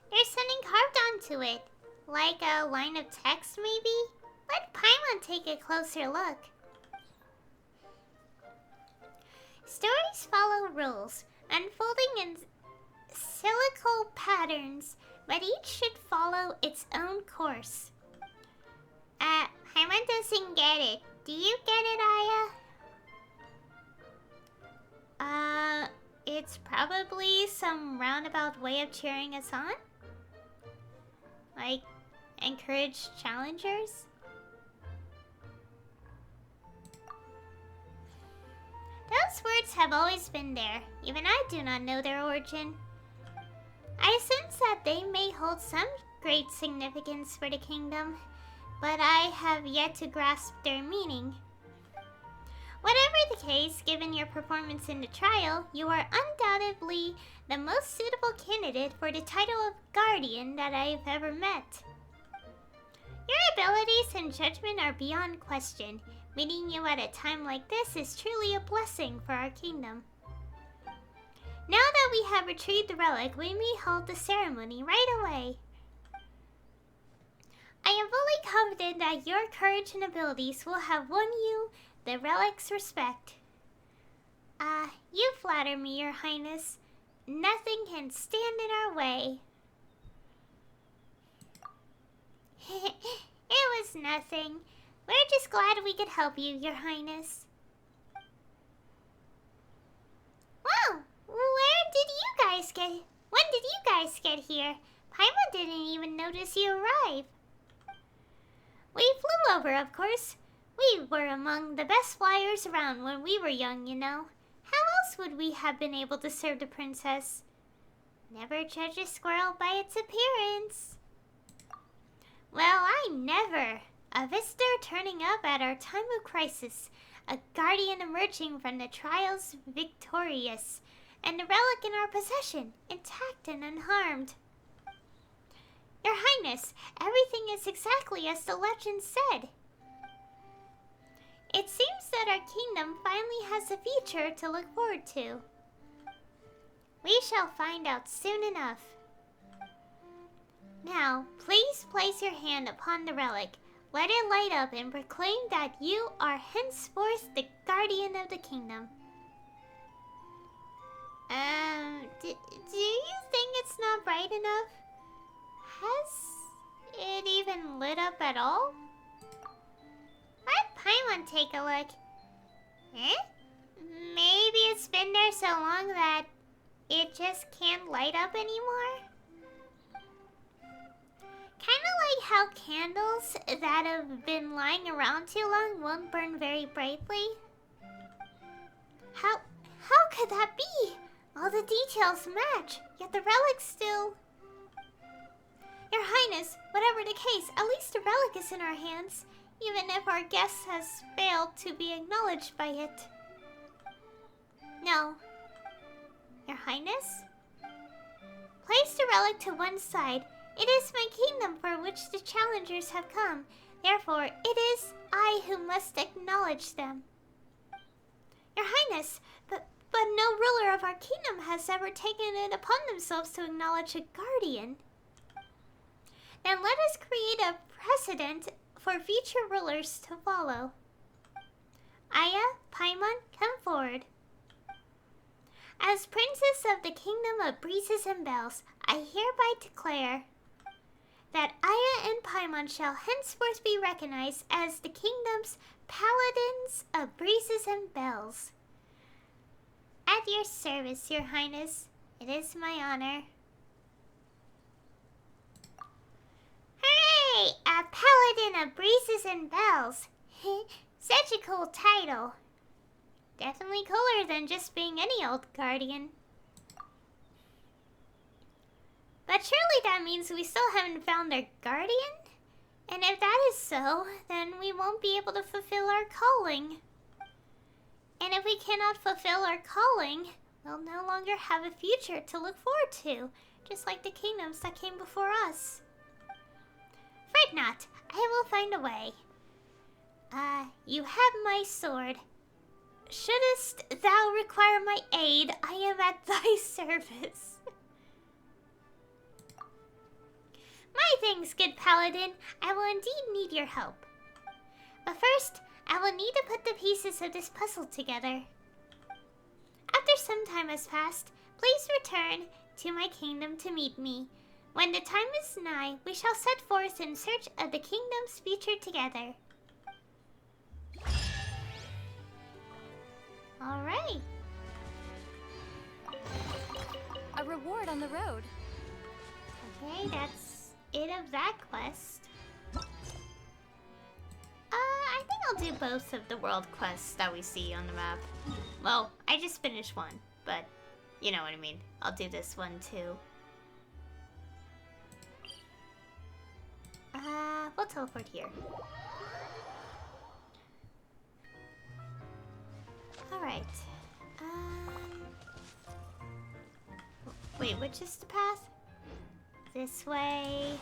There's something carved onto it. Like a line of text, maybe? Let Paimon take a closer look. Stories follow rules, unfolding in cyclical patterns, but each should follow its own course. Paimon doesn't get it. Do you get it, Aya? It's probably some roundabout way of cheering us on? Like, encourage challengers? Those words have always been there. Even I do not know their origin. I sense that they may hold some great significance for the kingdom, but I have yet to grasp their meaning. Whatever the case, given your performance in the trial, you are undoubtedly the most suitable candidate for the title of Guardian that I've ever met. Your abilities and judgment are beyond question. Meeting you at a time like this is truly a blessing for our kingdom. Now that we have retrieved the relic, we may hold the ceremony right away. I am fully confident that your courage and abilities will have won you the relic's respect. You flatter me, Your Highness. Nothing can stand in our way. It was nothing. We're just glad we could help you, Your Highness. Wow, when did you guys get here? Paimon didn't even notice you arrive. We flew over, of course. We were among the best flyers around when we were young, you know. How else would we have been able to serve the princess? Never judge a squirrel by its appearance. Well, I never. A visitor turning up at our time of crisis, a guardian emerging from the trials victorious, and the relic in our possession, intact and unharmed. Your Highness, everything is exactly as the legend said. It seems that our kingdom finally has a future to look forward to. We shall find out soon enough. Now, please place your hand upon the relic. Let it light up and proclaim that you are henceforth the guardian of the kingdom. Do you think it's not bright enough? Has it even lit up at all? Let Paimon take a look. Maybe it's been there so long that it just can't light up anymore? Kinda like how candles that have been lying around too long won't burn very brightly. How could that be? All the details match, yet the relic still... Your Highness, whatever the case, at least the relic is in our hands. even if our guest has failed to be acknowledged by it. No. Your Highness? Place the relic to one side. It is my kingdom for which the challengers have come. Therefore, it is I who must acknowledge them. Your Highness, but no ruler of our kingdom has ever taken it upon themselves to acknowledge a guardian. Then let us create a precedent for future rulers to follow. Aya, Paimon, come forward. As Princess of the Kingdom of Breezes and Bells, I hereby declare that Aya and Paimon shall henceforth be recognized as the kingdom's paladins of breezes and bells. At your service, Your Highness. It is my honor. Hooray! A paladin of breezes and bells. Such a cool title. Definitely cooler than just being any old guardian. But surely that means we still haven't found our guardian? And if that is so, then we won't be able to fulfill our calling. And if we cannot fulfill our calling, we'll no longer have a future to look forward to, just like the kingdoms that came before us. Fret not, I will find a way. You have my sword. Shouldst thou require my aid, I am at thy service. My thanks, good paladin. I will indeed need your help. But first, I will need to put the pieces of this puzzle together. After some time has passed, please return to my kingdom to meet me. When the time is nigh, we shall set forth in search of the kingdom's future together. Alright. A reward on the road. Okay, that's it of that quest. I think I'll do both of the world quests that we see on the map. Well, I just finished one, but you know what I mean. I'll do this one too. We'll teleport here. Alright. Wait, which is the path? This way.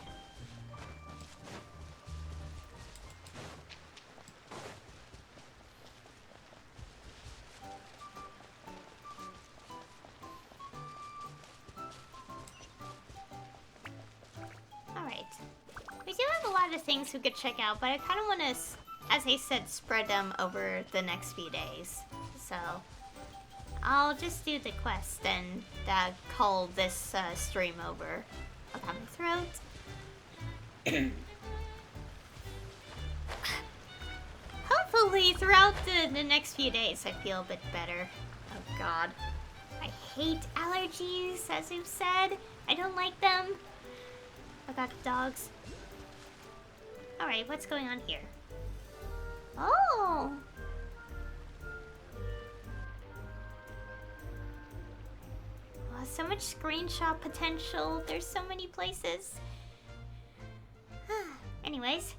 Alright. We do have a lot of things we could check out, but I kind of want to, as I said, spread them over the next few days. So, I'll just do the quest and call this stream over. I'll have my throat. Hopefully, throughout the next few days, I feel a bit better. Oh god. I hate allergies, as you've said. I don't like them. I got dogs. Alright, what's going on here? Oh! Oh, so much screenshot potential. There's so many places. Anyways.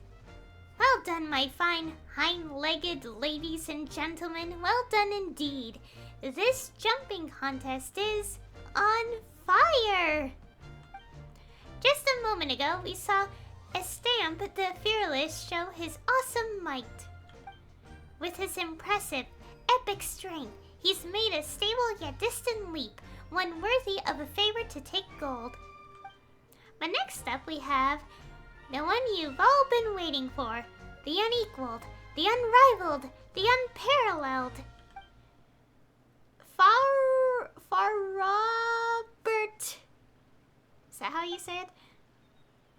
Well done, my fine hind-legged ladies and gentlemen. Well done indeed. This jumping contest is on fire! Just a moment ago, we saw Estamp the Fearless show his awesome might. With his impressive, epic strength, he's made a stable yet distant leap, one worthy of a favorite to take gold. But next up we have the one you've all been waiting for, the unequaled, the unrivaled, the unparalleled. Robert. Is that how you say it?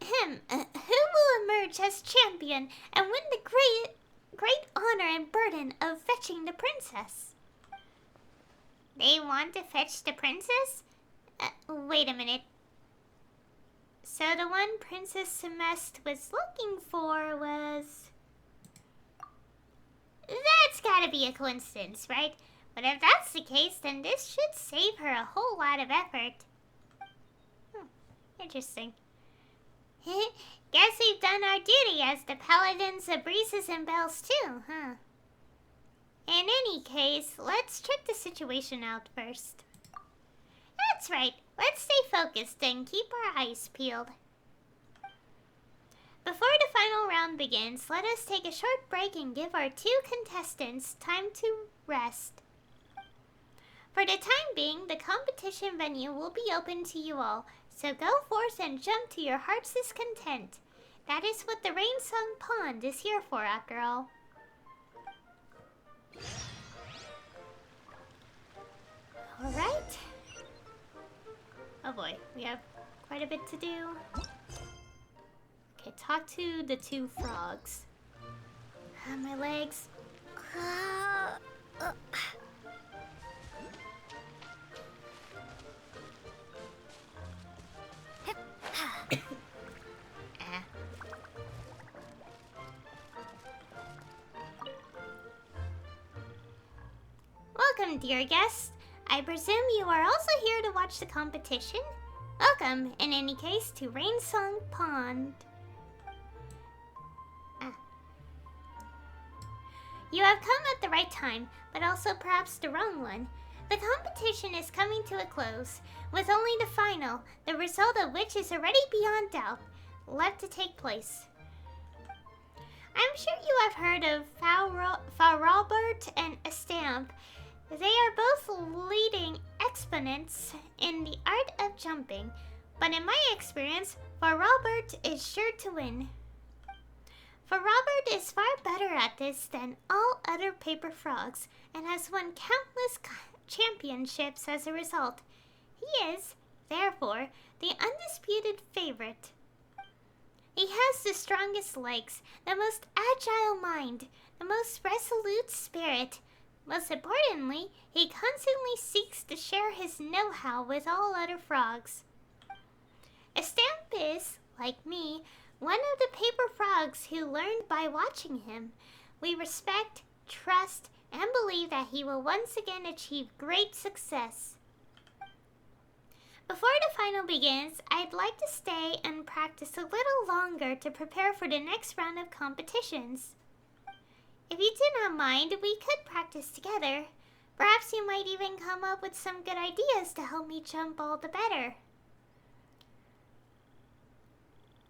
Him, who will emerge as champion and win the great honor and burden of fetching the princess. They want to fetch the princess? Wait a minute. So the one Princess Semest was looking for was... That's gotta be a coincidence, right? But if that's the case, then this should save her a whole lot of effort. Interesting. Guess we've done our duty as the paladins of breezes and bells too, huh? In any case, let's check the situation out first. That's right. Let's stay focused and keep our eyes peeled. Before the final round begins, let us take a short break and give our 2 contestants time to rest. For the time being, the competition venue will be open to you all, so go forth and jump to your heart's content. That is what the Rain Song Pond is here for, after all. Alright. Oh boy, we have quite a bit to do. Okay, talk to the 2 frogs. My legs. Welcome, dear guests. I presume you are also here to watch the competition? Welcome, in any case, to Rain Song Pond. You have come at the right time, but also perhaps the wrong one. The competition is coming to a close, with only the final, the result of which is already beyond doubt, left to take place. I'm sure you have heard of Farrobert and Estamp. They are both leading exponents in the art of jumping, but in my experience, Farrobert is sure to win. Farrobert is far better at this than all other paper frogs, and has won countless championships as a result. He is, therefore, the undisputed favorite. He has the strongest legs, the most agile mind, the most resolute spirit. Most importantly, he constantly seeks to share his know-how with all other frogs. Estamp is, like me, one of the paper frogs who learned by watching him. We respect, trust, and believe that he will once again achieve great success. Before the final begins, I'd like to stay and practice a little longer to prepare for the next round of competitions. If you do not mind, we could practice together. Perhaps you might even come up with some good ideas to help me jump all the better.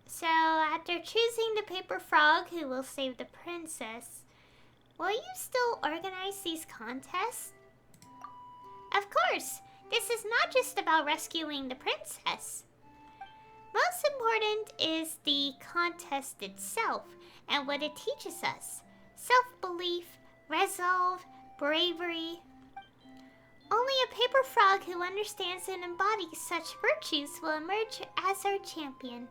So, after choosing the paper frog who will save the princess, will you still organize these contests? Of course! This is not just about rescuing the princess. Most important is the contest itself and what it teaches us. Self-belief, resolve, bravery. Only a paper frog who understands and embodies such virtues will emerge as our champion.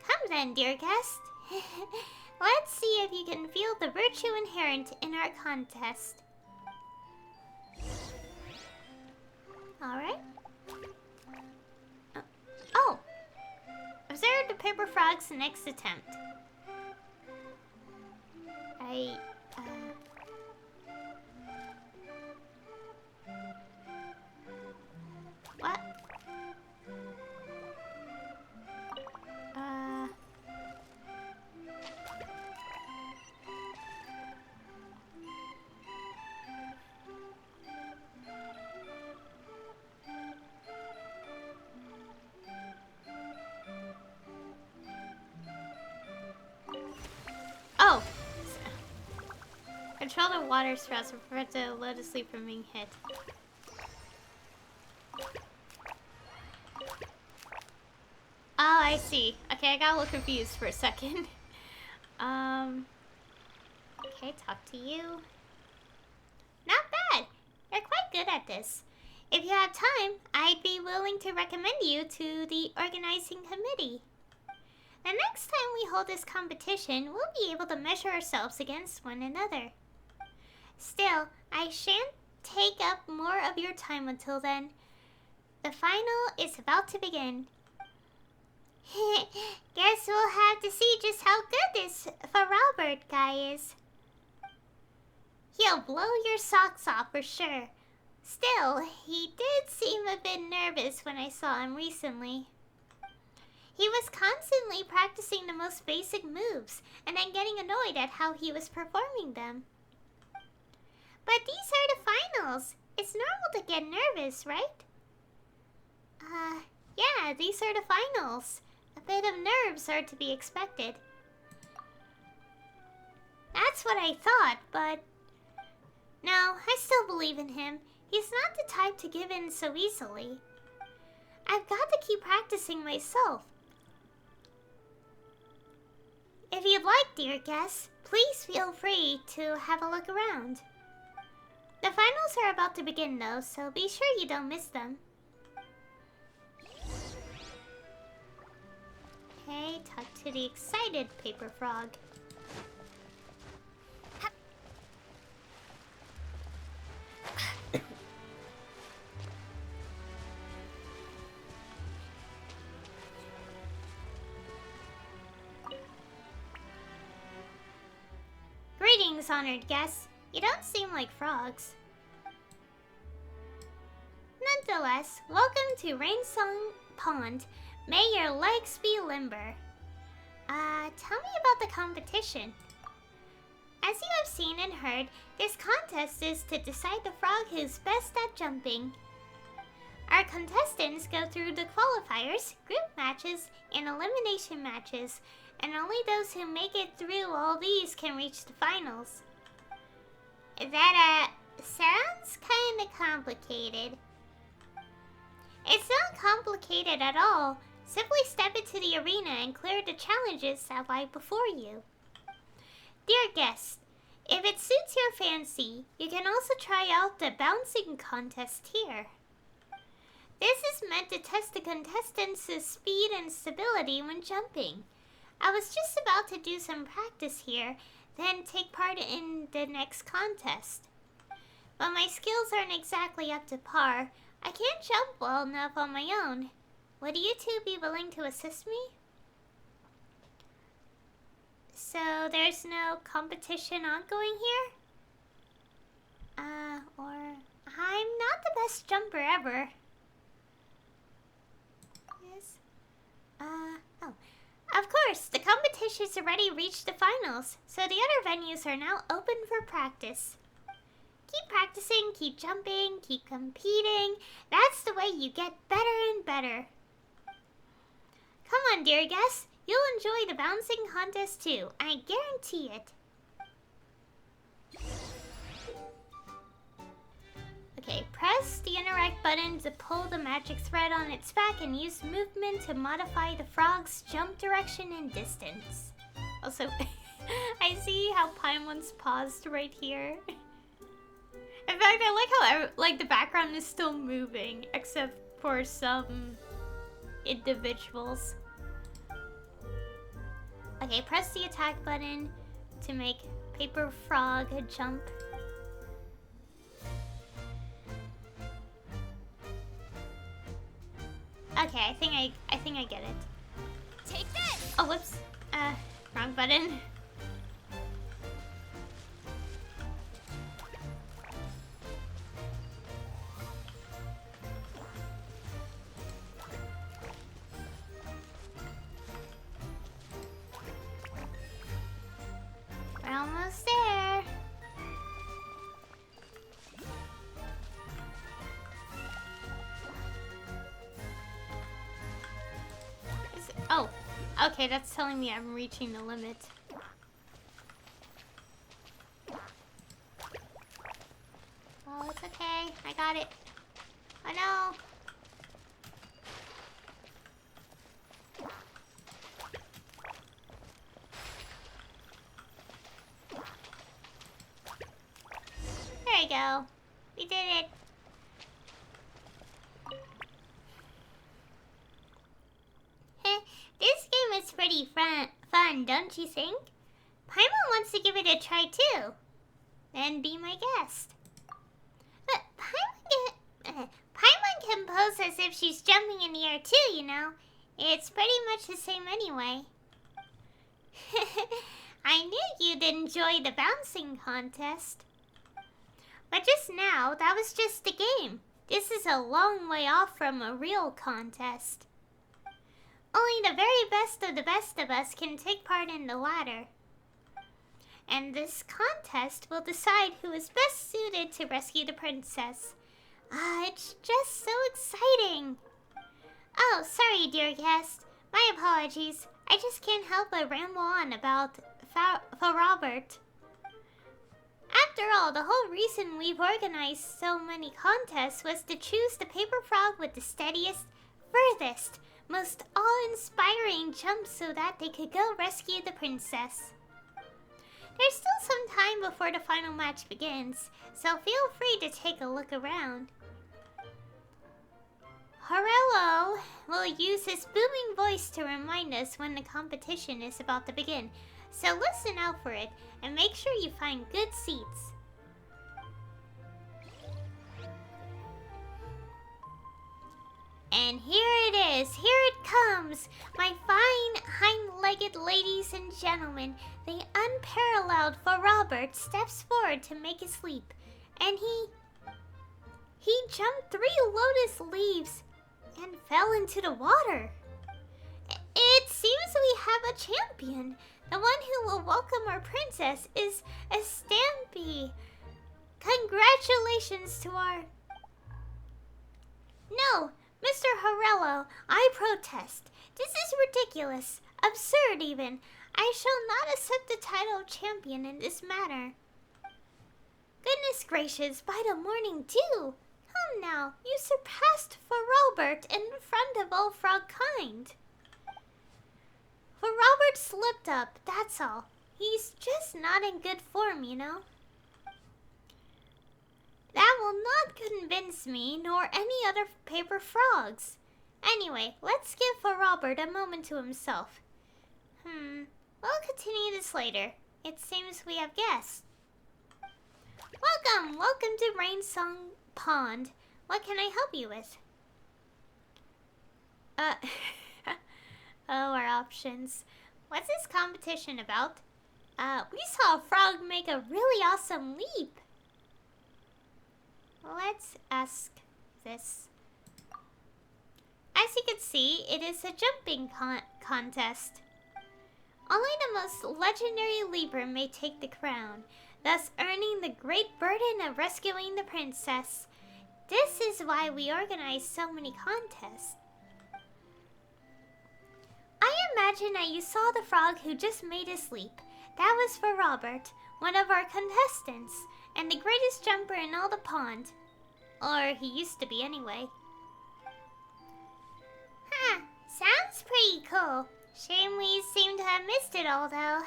Come then, dear guest. Let's see if you can feel the virtue inherent in our contest. Alright. Oh! Observe the paper frog's next attempt. What? Oh! Control the water sprouts to prevent the lotus leaf from being hit. Oh, I see. Okay, I got a little confused for a second. Okay, talk to you. Not bad. You're quite good at this. If you have time, I'd be willing to recommend you to the organizing committee. The next time we hold this competition, we'll be able to measure ourselves against one another. Still, I shan't take up more of your time until then. The final is about to begin. Guess we'll have to see just how good this Farrobert guy is. He'll blow your socks off for sure. Still, he did seem a bit nervous when I saw him recently. He was constantly practicing the most basic moves and then getting annoyed at how he was performing them. But these are the finals. It's normal to get nervous, right? Yeah, these are the finals. A bit of nerves are to be expected. That's what I thought, but... No, I still believe in him. He's not the type to give in so easily. I've got to keep practicing myself. If you'd like, dear guests, please feel free to have a look around. The finals are about to begin though, so be sure you don't miss them. Okay, talk to the excited paper frog. Greetings, honored guests. You don't seem like frogs. Nonetheless, welcome to Rainsong Pond. May your legs be limber. Tell me about the competition. As you have seen and heard, this contest is to decide the frog who's best at jumping. Our contestants go through the qualifiers, group matches, and elimination matches, and only those who make it through all these can reach the finals. That, sounds kinda complicated. It's not complicated at all. Simply step into the arena and clear the challenges that lie before you. Dear guests, if it suits your fancy, you can also try out the bouncing contest here. This is meant to test the contestants' speed and stability when jumping. I was just about to do some practice here, then take part in the next contest. But my skills aren't exactly up to par. I can't jump well enough on my own. Would you two be willing to assist me? So there's no competition ongoing here? Or I'm not the best jumper ever. Yes. Oh. Of course, the competition's already reached the finals, so the other venues are now open for practice. Keep practicing, keep jumping, keep competing. That's the way you get better and better. Come on, dear guests. You'll enjoy the bouncing contest too. I guarantee it. Okay, press the interact button to pull the magic thread on its back and use movement to modify the frog's jump direction and distance. Also, I see how Paimon's paused right here. In fact, I like how the background is still moving, except for some individuals. Okay, press the attack button to make Paper Frog jump. Okay, I think I get it. Take this! Oh, whoops. Wrong button. We're almost there. Oh, okay, that's telling me I'm reaching the limit. Oh, it's okay. I got it. Oh no. There we go. We did it. This game is pretty fun, don't you think? Paimon wants to give it a try too. Then be my guest. But Paimon can pose as if she's jumping in the air too, you know. It's pretty much the same anyway. I knew you'd enjoy the bouncing contest. But just now, that was just a game. This is a long way off from a real contest. Only the very best of us can take part in the latter. And this contest will decide who is best suited to rescue the princess. It's just so exciting. Oh, sorry, dear guest. My apologies. I just can't help but ramble on about for Robert. After all, the whole reason we've organized so many contests was to choose the paper frog with the steadiest, furthest, most awe-inspiring jump so that they could go rescue the princess. There's still some time before the final match begins, so feel free to take a look around. Horello will use his booming voice to remind us when the competition is about to begin, so listen out for it and make sure you find good seats. And here it is, here it comes, my fine hind-legged ladies and gentlemen. The unparalleled For Robert steps forward to make his leap, and he jumped 3 lotus leaves and fell into the water. It seems we have a champion. The one who will welcome our princess is a Stampy. Congratulations to our... No, Mr. Horello, I protest. This is ridiculous, absurd even. I shall not accept the title of champion in this matter. Goodness gracious, by the morning dew. Come now, you surpassed For Robert in front of all frog kind. For Robert slipped up, that's all. He's just not in good form, you know. That will not convince me, nor any other paper frogs. Anyway, let's give For Robert a moment to himself. We'll continue this later. It seems we have guests. Welcome to Rainsong Pond. What can I help you with? Oh, our options. What's this competition about? We saw a frog make a really awesome leap. Let's ask this. As you can see, it is a jumping contest. Only the most legendary leaper may take the crown, thus earning the great burden of rescuing the princess. This is why we organize so many contests. I imagine that you saw the frog who just made his leap. That was For Robert, one of our contestants, and the greatest jumper in all the pond. Or he used to be anyway. Sounds pretty cool. Shame we seem to have missed it all though.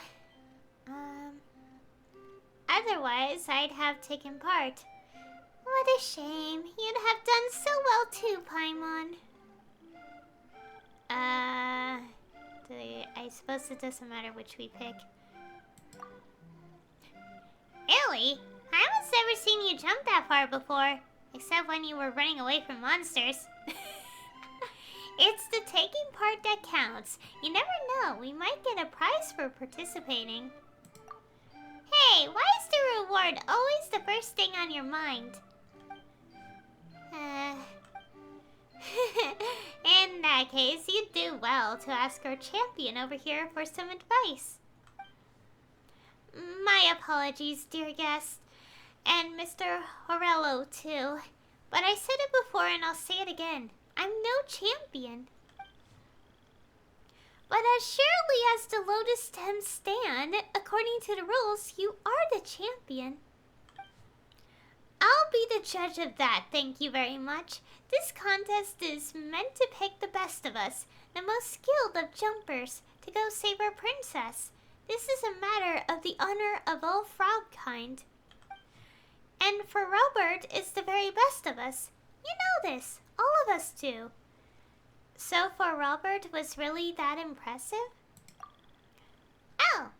Otherwise I'd have taken part. What a shame. You'd have done so well too, Paimon. I suppose it doesn't matter which we pick. Really? I haven't ever seen you jump that far before. Except when you were running away from monsters. It's the taking part that counts. You never know, we might get a prize for participating. Hey, why is the reward always the first thing on your mind? In that case, you'd do well to ask our champion over here for some advice. My apologies, dear guest. And Mr. Horello, too. But I said it before and I'll say it again. I'm no champion. But as surely as the lotus stems stand, according to the rules, you are the champion. I'll be the judge of that, thank you very much. This contest is meant to pick the best of us, the most skilled of jumpers, to go save our princess. This is a matter of the honor of all frog kind. And For Robert is the very best of us. You know this. All of us do. So For Robert was really that impressive? Oh,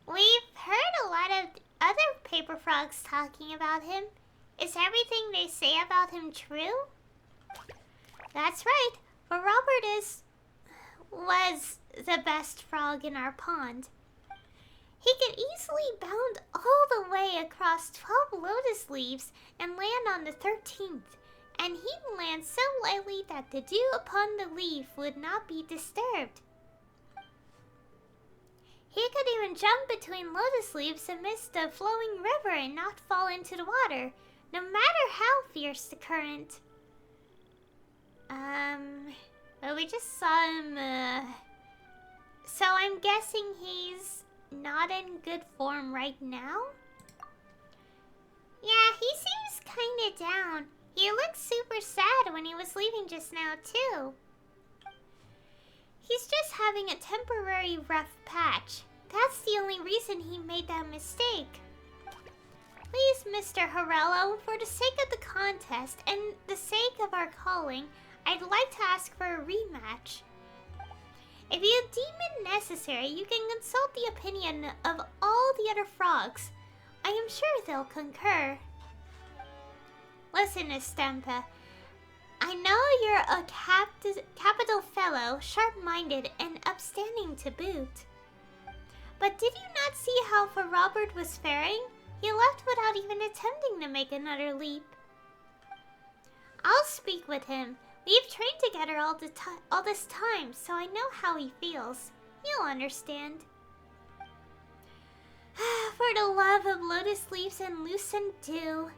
we've heard a lot of other paper frogs talking about him. Is everything they say about him true? That's right. For Robert was the best frog in our pond. He could easily bound all the way across 12 lotus leaves and land on the 13th. and he'd land so lightly that the dew upon the leaf would not be disturbed. He could even jump between lotus leaves amidst a flowing river and not fall into the water, no matter how fierce the current. Well, we just saw him, so I'm guessing he's not in good form right now? Yeah, he seems kinda down. He looked super sad when he was leaving just now, too. He's just having a temporary rough patch. That's the only reason he made that mistake. Please, Mr. Horello, for the sake of the contest and the sake of our calling, I'd like to ask for a rematch. If you deem it necessary, you can consult the opinion of all the other frogs. I am sure they'll concur. Listen, Estampa. I know you're a capital fellow, sharp-minded, and upstanding to boot. But did you not see how far Robert was faring? He left without even attempting to make another leap. I'll speak with him. We've trained together all this time, so I know how he feels. You'll understand. For the love of lotus leaves and lucent dew.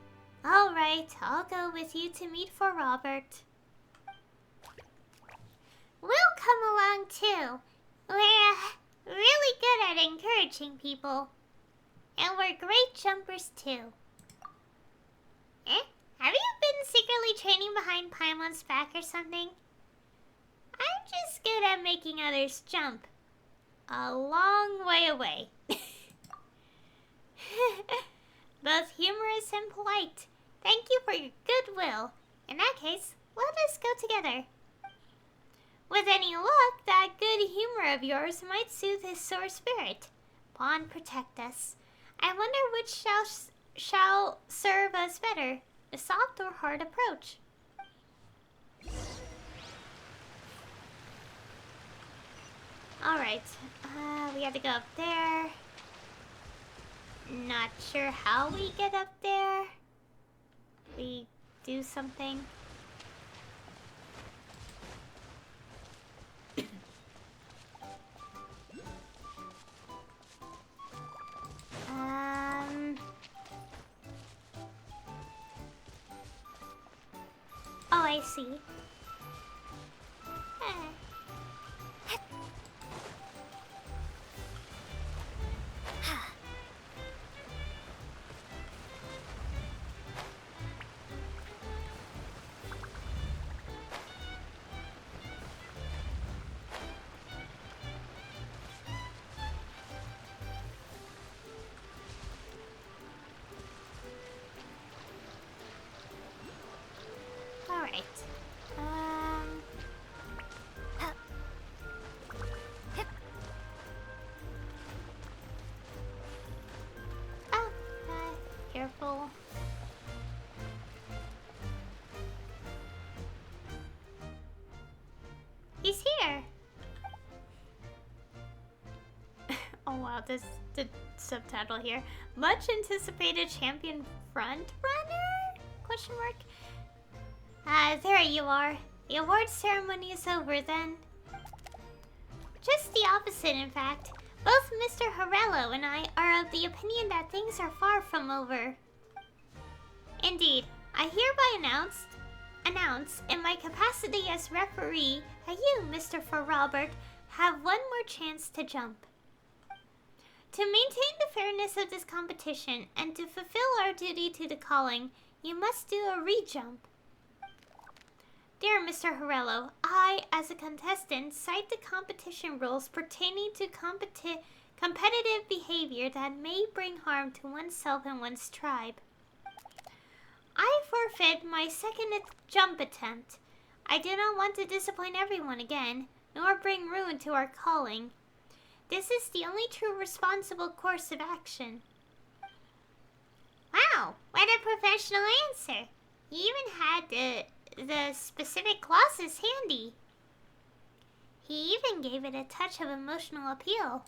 Alright, I'll go with you to meet for Robert. We'll come along too. We're really good at encouraging people. And we're great jumpers too. Have you been secretly training behind Paimon's back or something? I'm just good at making others jump. A long way away. Both humorous and polite. Thank you for your goodwill. In that case, let us go together. With any luck, that good humor of yours might soothe his sore spirit. Bond, protect us. I wonder which shall serve us better, the soft or hard approach. Alright, we have to go up there. Not sure how we get up there. We do something. Oh, I see. Alright. Careful. He's here. Oh wow, this the subtitle here. Much anticipated champion front runner? Question mark. There you are. The award ceremony is over then. Just the opposite, in fact. Both Mr. Horello and I are of the opinion that things are far from over. Indeed, I hereby announce in my capacity as referee that you, Mr. Robert, have one more chance to jump. To maintain the fairness of this competition and to fulfill our duty to the calling, you must do a re-jump. Dear Mr. Horello, I, as a contestant, cite the competition rules pertaining to competitive behavior that may bring harm to oneself and one's tribe. I forfeit my second jump attempt. I do not want to disappoint everyone again, nor bring ruin to our calling. This is the only true responsible course of action. Wow, what a professional answer. You even had the specific clauses handy. He even gave it a touch of emotional appeal.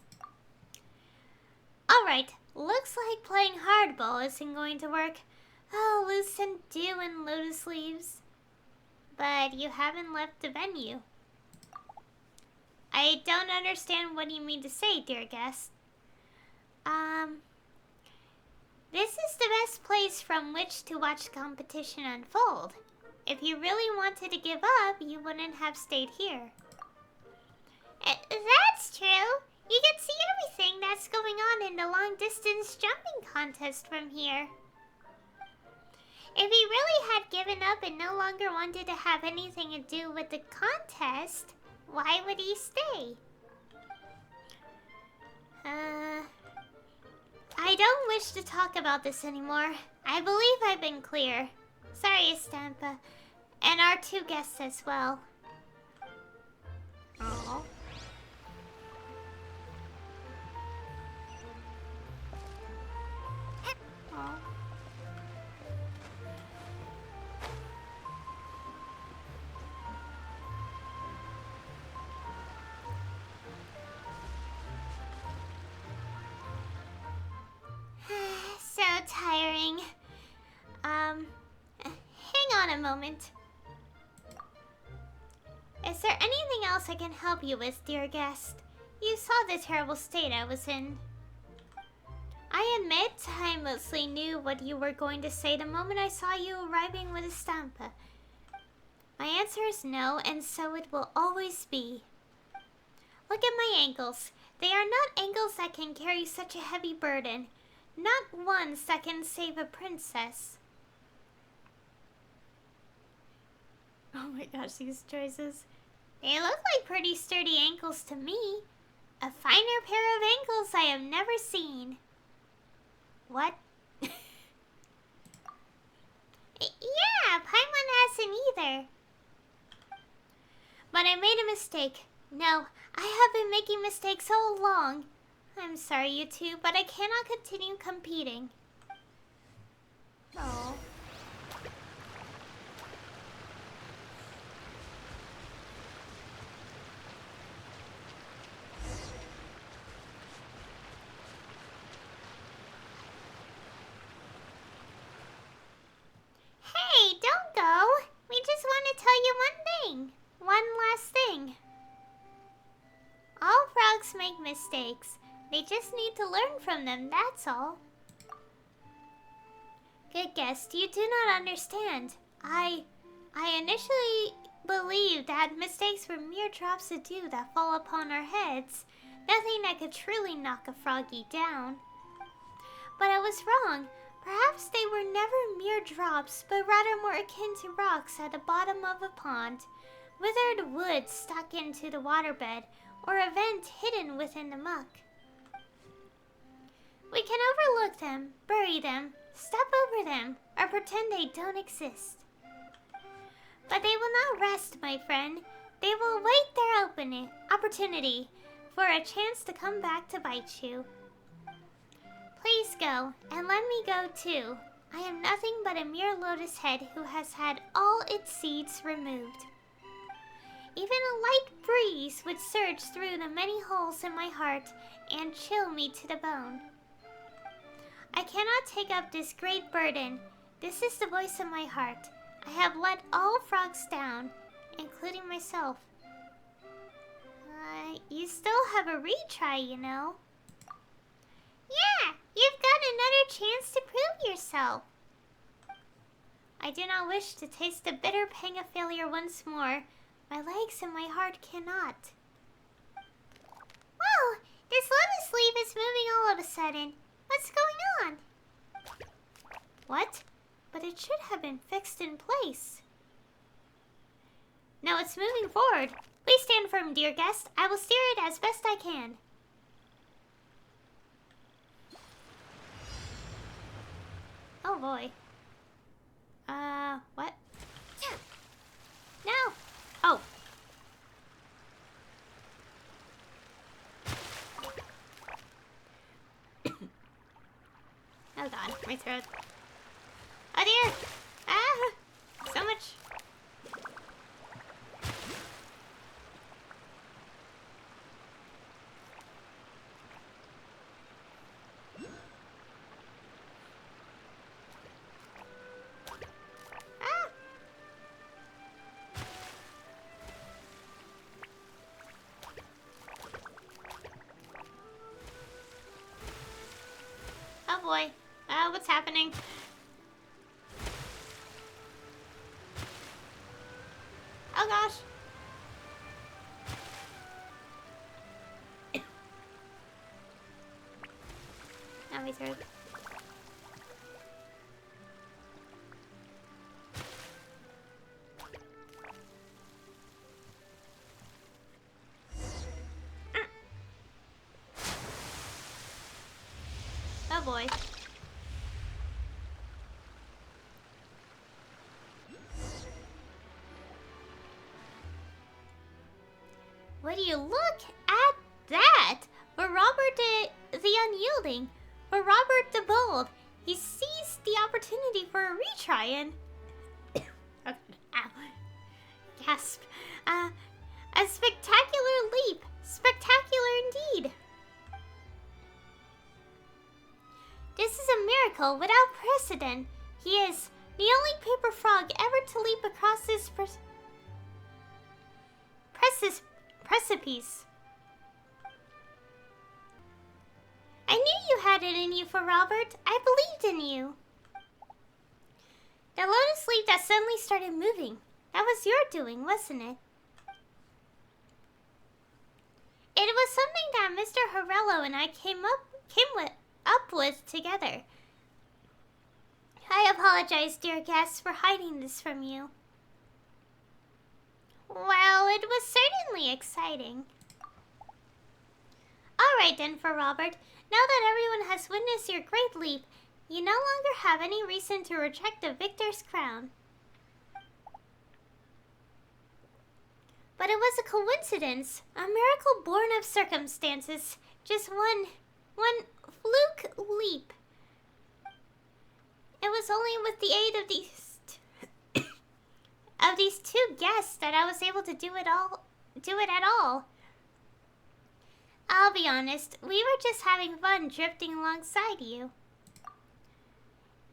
Alright, looks like playing hardball isn't going to work. Oh, lucent dew and lotus leaves. but you haven't left the venue. I don't understand what you mean to say, dear guest. This is the best place from which to watch the competition unfold. If you really wanted to give up, you wouldn't have stayed here. That's true. You can see everything that's going on in the long-distance jumping contest from here. If he really had given up and no longer wanted to have anything to do with the contest, why would he stay? I don't wish to talk about this anymore. I believe I've been clear. Sorry, Estampa. And our two guests as well. Aww. Aww. So tiring. Hang on a moment. Is there anything else I can help you with, dear guest? You saw the terrible state I was in. I admit I mostly knew what you were going to say the moment I saw you arriving with Estampa. My answer is no, and so it will always be. Look at my ankles. They are not ankles that can carry such a heavy burden. Not ones that can save a princess. Oh my gosh, these choices. They look like pretty sturdy ankles to me. A finer pair of ankles I have never seen. What? Yeah, Paimon hasn't either. But I made a mistake. No, I have been making mistakes all along. I'm sorry, you two, but I cannot continue competing. Oh. Hey, don't go. We just want to tell you one thing. One last thing. All frogs make mistakes. They just need to learn from them, that's all. Good guest, you do not understand. I initially believed that mistakes were mere drops of dew that fall upon our heads. Nothing that could truly knock a froggy down. But I was wrong. Perhaps they were never mere drops, but rather more akin to rocks at the bottom of a pond, withered wood stuck into the waterbed, or a vent hidden within the muck. We can overlook them, bury them, step over them, or pretend they don't exist. But they will not rest, my friend. They will wait their opportunity for a chance to come back to bite you. Please go, and let me go too. I am nothing but a mere lotus head who has had all its seeds removed. Even a light breeze would surge through the many holes in my heart and chill me to the bone. I cannot take up this great burden. This is the voice of my heart. I have let all frogs down, including myself. You still have a retry, you know. Yeah, you've got another chance to prove yourself. I do not wish to taste the bitter pang of failure once more. My legs and my heart cannot. Whoa, this lotus leaf is moving all of a sudden. What's going on? What? But it should have been fixed in place. Now it's moving forward. Please stand firm, dear guest. I will steer it as best I can. Oh boy. What? No! Oh. Oh god, my throat. Oh dear! Ah! So much. boy. What's happening? Oh gosh. Now we throw it. Oh boy. Would you look at that? For Robert the Unyielding, for Robert the Bold, he seized the opportunity for a retry and ow, gasp. A spectacular leap, spectacular indeed. This is a miracle without precedent. He is the only paper frog ever to leap across this precipice. I knew you had it in you for Robert. I believed in you. The lotus leaf that suddenly started moving. That was your doing, wasn't it? It was something that Mr. Horello and I came up with together. I apologize, dear guests, for hiding this from you. Well, it was certainly exciting. Alright then, for Robert. Now that everyone has witnessed your great leap, you no longer have any reason to reject the victor's crown. But it was a coincidence, a miracle born of circumstances, just one fluke leap. It was only with the aid of these two guests that I was able to do it at all. I'll be honest, we were just having fun drifting alongside you.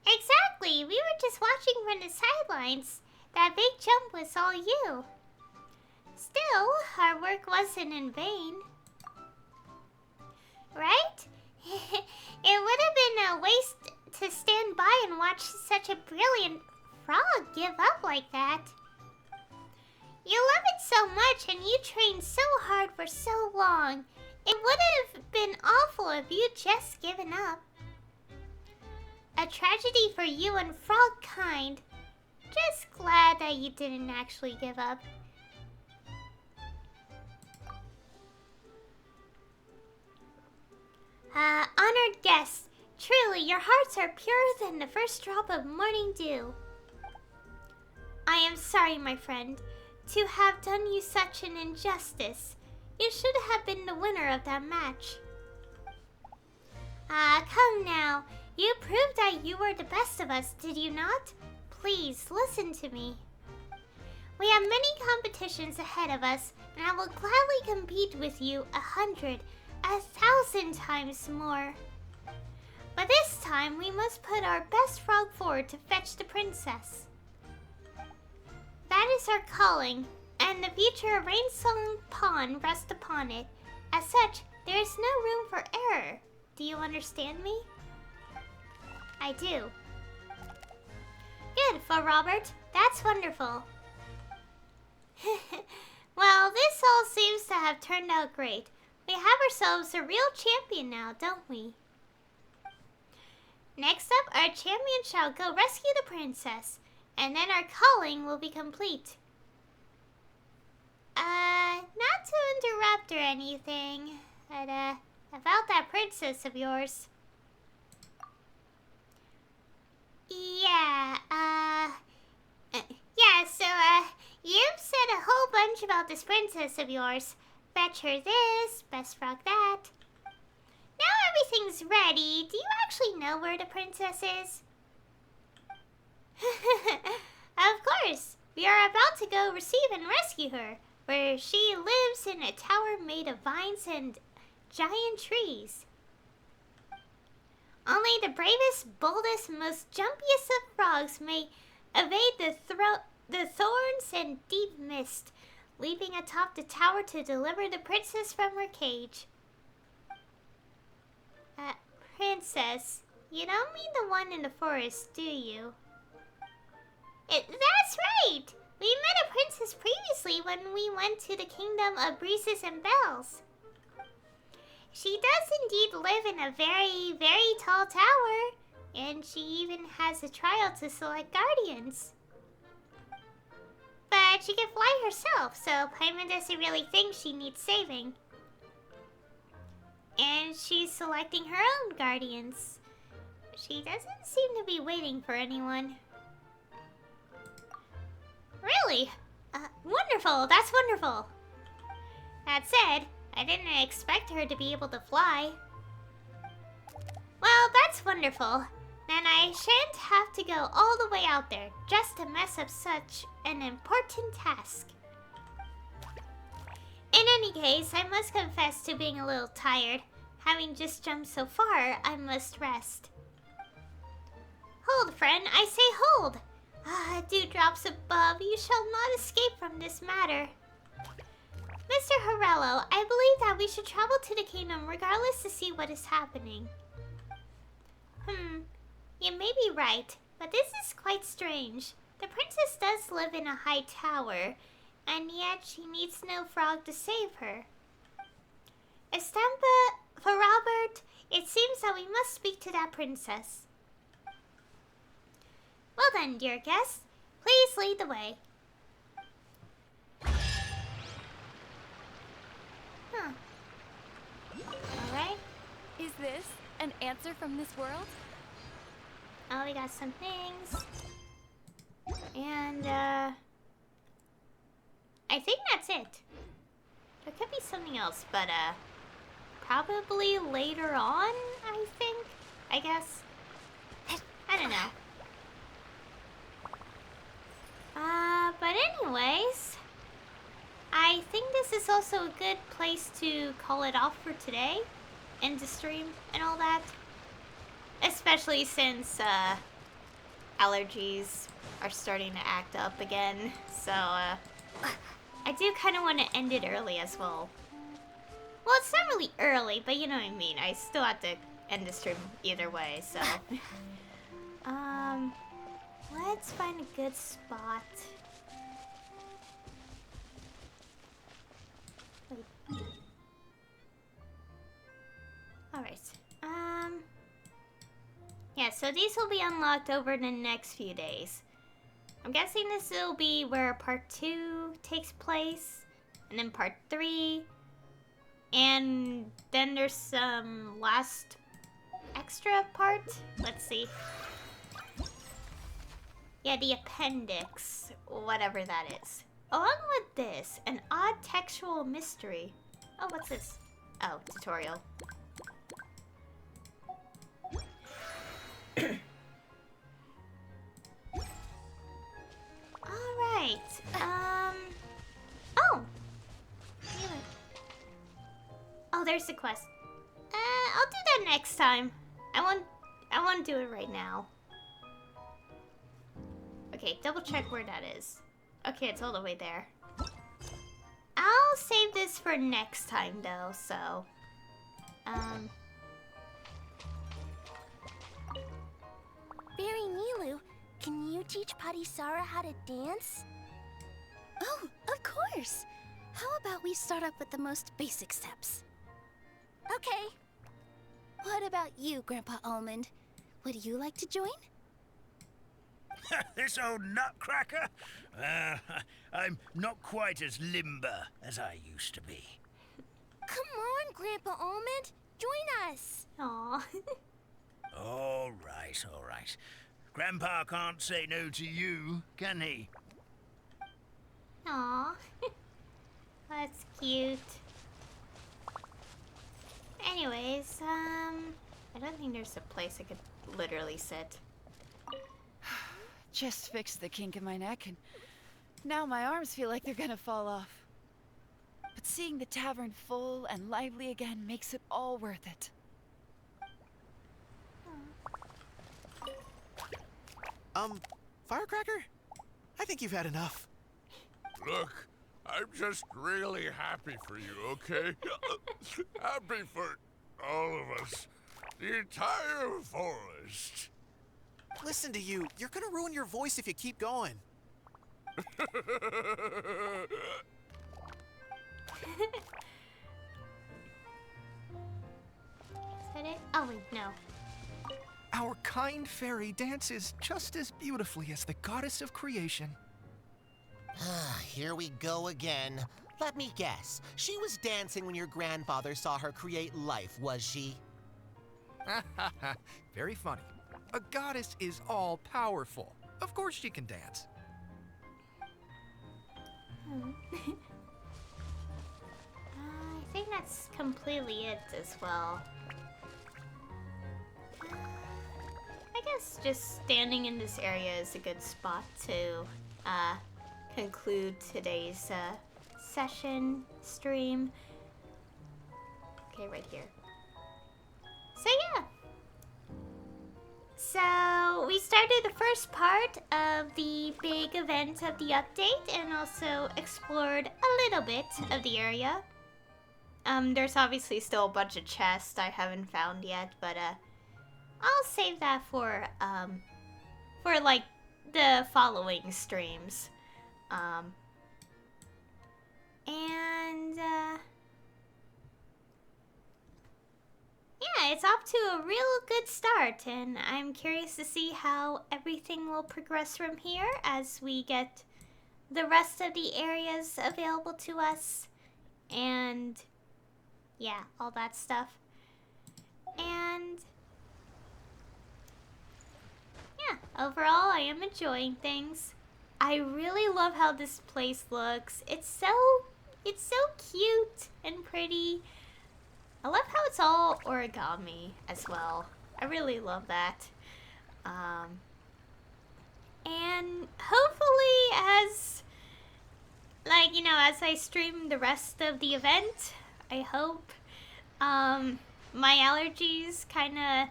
Exactly, we were just watching from the sidelines. That big jump was all you. Still, our work wasn't in vain. Right? It would have been a waste to stand by and watch such a brilliant frog give up like that. You love it so much and you trained so hard for so long. It would have been awful if you'd just given up. A tragedy for you and frog kind. Just glad that you didn't actually give up. Honored guests, truly your hearts are purer than the first drop of morning dew. I am sorry, my friend, to have done you such an injustice. You should have been the winner of that match. Come now. You proved that you were the best of us, did you not? Please, listen to me. We have many competitions ahead of us, and I will gladly compete with you 100, 1,000 times more. But this time, we must put our best frog forward to fetch the princess. That is our calling, and the future of Rainsong Pond rests upon it. As such, there is no room for error. Do you understand me? I do. Good, for Robert. That's wonderful. Well, this all seems to have turned out great. We have ourselves a real champion now, don't we? Next up, our champion shall go rescue the princess, and then our calling will be complete. Not to interrupt or anything, but, about that princess of yours. Yeah, you've said a whole bunch about this princess of yours. Fetch her this, best frog that. Now everything's ready. Do you actually know where the princess is? Of course. We are about to go receive and rescue her, where she lives in a tower made of vines and giant trees. Only the bravest, boldest, most jumpiest of frogs may evade the thorns and deep mist, leaping atop the tower to deliver the princess from her cage. Princess, You don't mean the one in the forest, do you? That's right! We met a princess previously when we went to the kingdom of breezes and bells. She does indeed live in a very, very tall tower, and she even has a trial to select guardians. But she can fly herself, so Paimon doesn't really think she needs saving. And she's selecting her own guardians. She doesn't seem to be waiting for anyone. Really? Wonderful, that's wonderful. That said, I didn't expect her to be able to fly. Well, that's wonderful. Then I shan't have to go all the way out there just to mess up such an important task. In any case, I must confess to being a little tired. Having just jumped so far, I must rest. Hold, friend, I say hold! Dewdrops above, you shall not escape from this matter. Mr. Horello, I believe that we should travel to the kingdom regardless to see what is happening. You may be right, but this is quite strange. The princess does live in a high tower, and yet she needs no frog to save her. Estampa, for Robert, it seems that we must speak to that princess. Well then, dear guest, please lead the way. Alright. Is this an answer from this world? Oh, we got some things. And, I think that's it. There could be something else, but, probably later on, I think? I guess. I don't know. But anyways, I think this is also a good place to call it off for today. End the stream and all that. Especially since, allergies are starting to act up again. So, I do kind of want to end it early as well. Well, it's not really early, but you know what I mean. I still have to end the stream either way, so. Let's find a good spot. Wait. Alright. Yeah, so these will be unlocked over the next few days. I'm guessing this will be where part 2 takes place, and then part 3, and then there's some last extra part. Let's see. Yeah, the appendix, whatever that is. Along with this, an odd textual mystery. Oh, what's this? Oh, tutorial. Alright, oh! Oh, there's the quest. I'll do that next time. I won't do it right now. Okay, double check where that is. Okay, it's all the way there. I'll save this for next time though, so... Fairy Nilu, can you teach Patisara how to dance? Oh, of course! How about we start up with the most basic steps? Okay. What about you, Grandpa Almond? Would you like to join? This old nutcracker? I'm not quite as limber as I used to be. Come on, Grandpa Almond. Join us. Aww. All right, all right. Grandpa can't say no to you, can he? Aww. That's cute. Anyways, I don't think there's a place I could literally sit. Just fixed the kink in my neck, and now my arms feel like they're gonna fall off. But seeing the tavern full and lively again makes it all worth it. Firecracker? I think you've had enough. Look, I'm just really happy for you, okay? Happy for all of us. the entire forest. Listen to you. You're gonna ruin your voice if you keep going. Is that it? Oh wait, no. Our kind fairy dances just as beautifully as the goddess of creation. Here we go again. Let me guess. She was dancing when your grandfather saw her create life, was she? Very funny. A goddess is all powerful. Of course she can dance. I think that's completely it as well. I guess just standing in this area is a good spot to conclude today's stream. Okay, right here. So yeah. So we started the first part of the big event of the update and also explored a little bit of the area. There's obviously still a bunch of chests I haven't found yet, but I'll save that for like the following streams. Yeah, it's off to a real good start, and I'm curious to see how everything will progress from here as we get the rest of the areas available to us, and yeah, all that stuff. And yeah, overall, I am enjoying things. I really love how this place looks. It's so cute and pretty. I love how it's all origami as well. I really love that. And hopefully as I stream the rest of the event, I hope my allergies kind of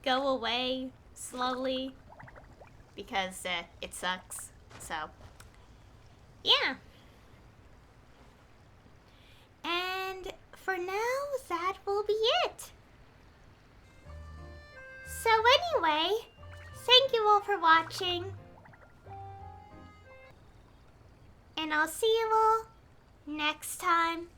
go away slowly because it sucks. So yeah. And for now, that will be it. So anyway, thank you all for watching. And I'll see you all next time.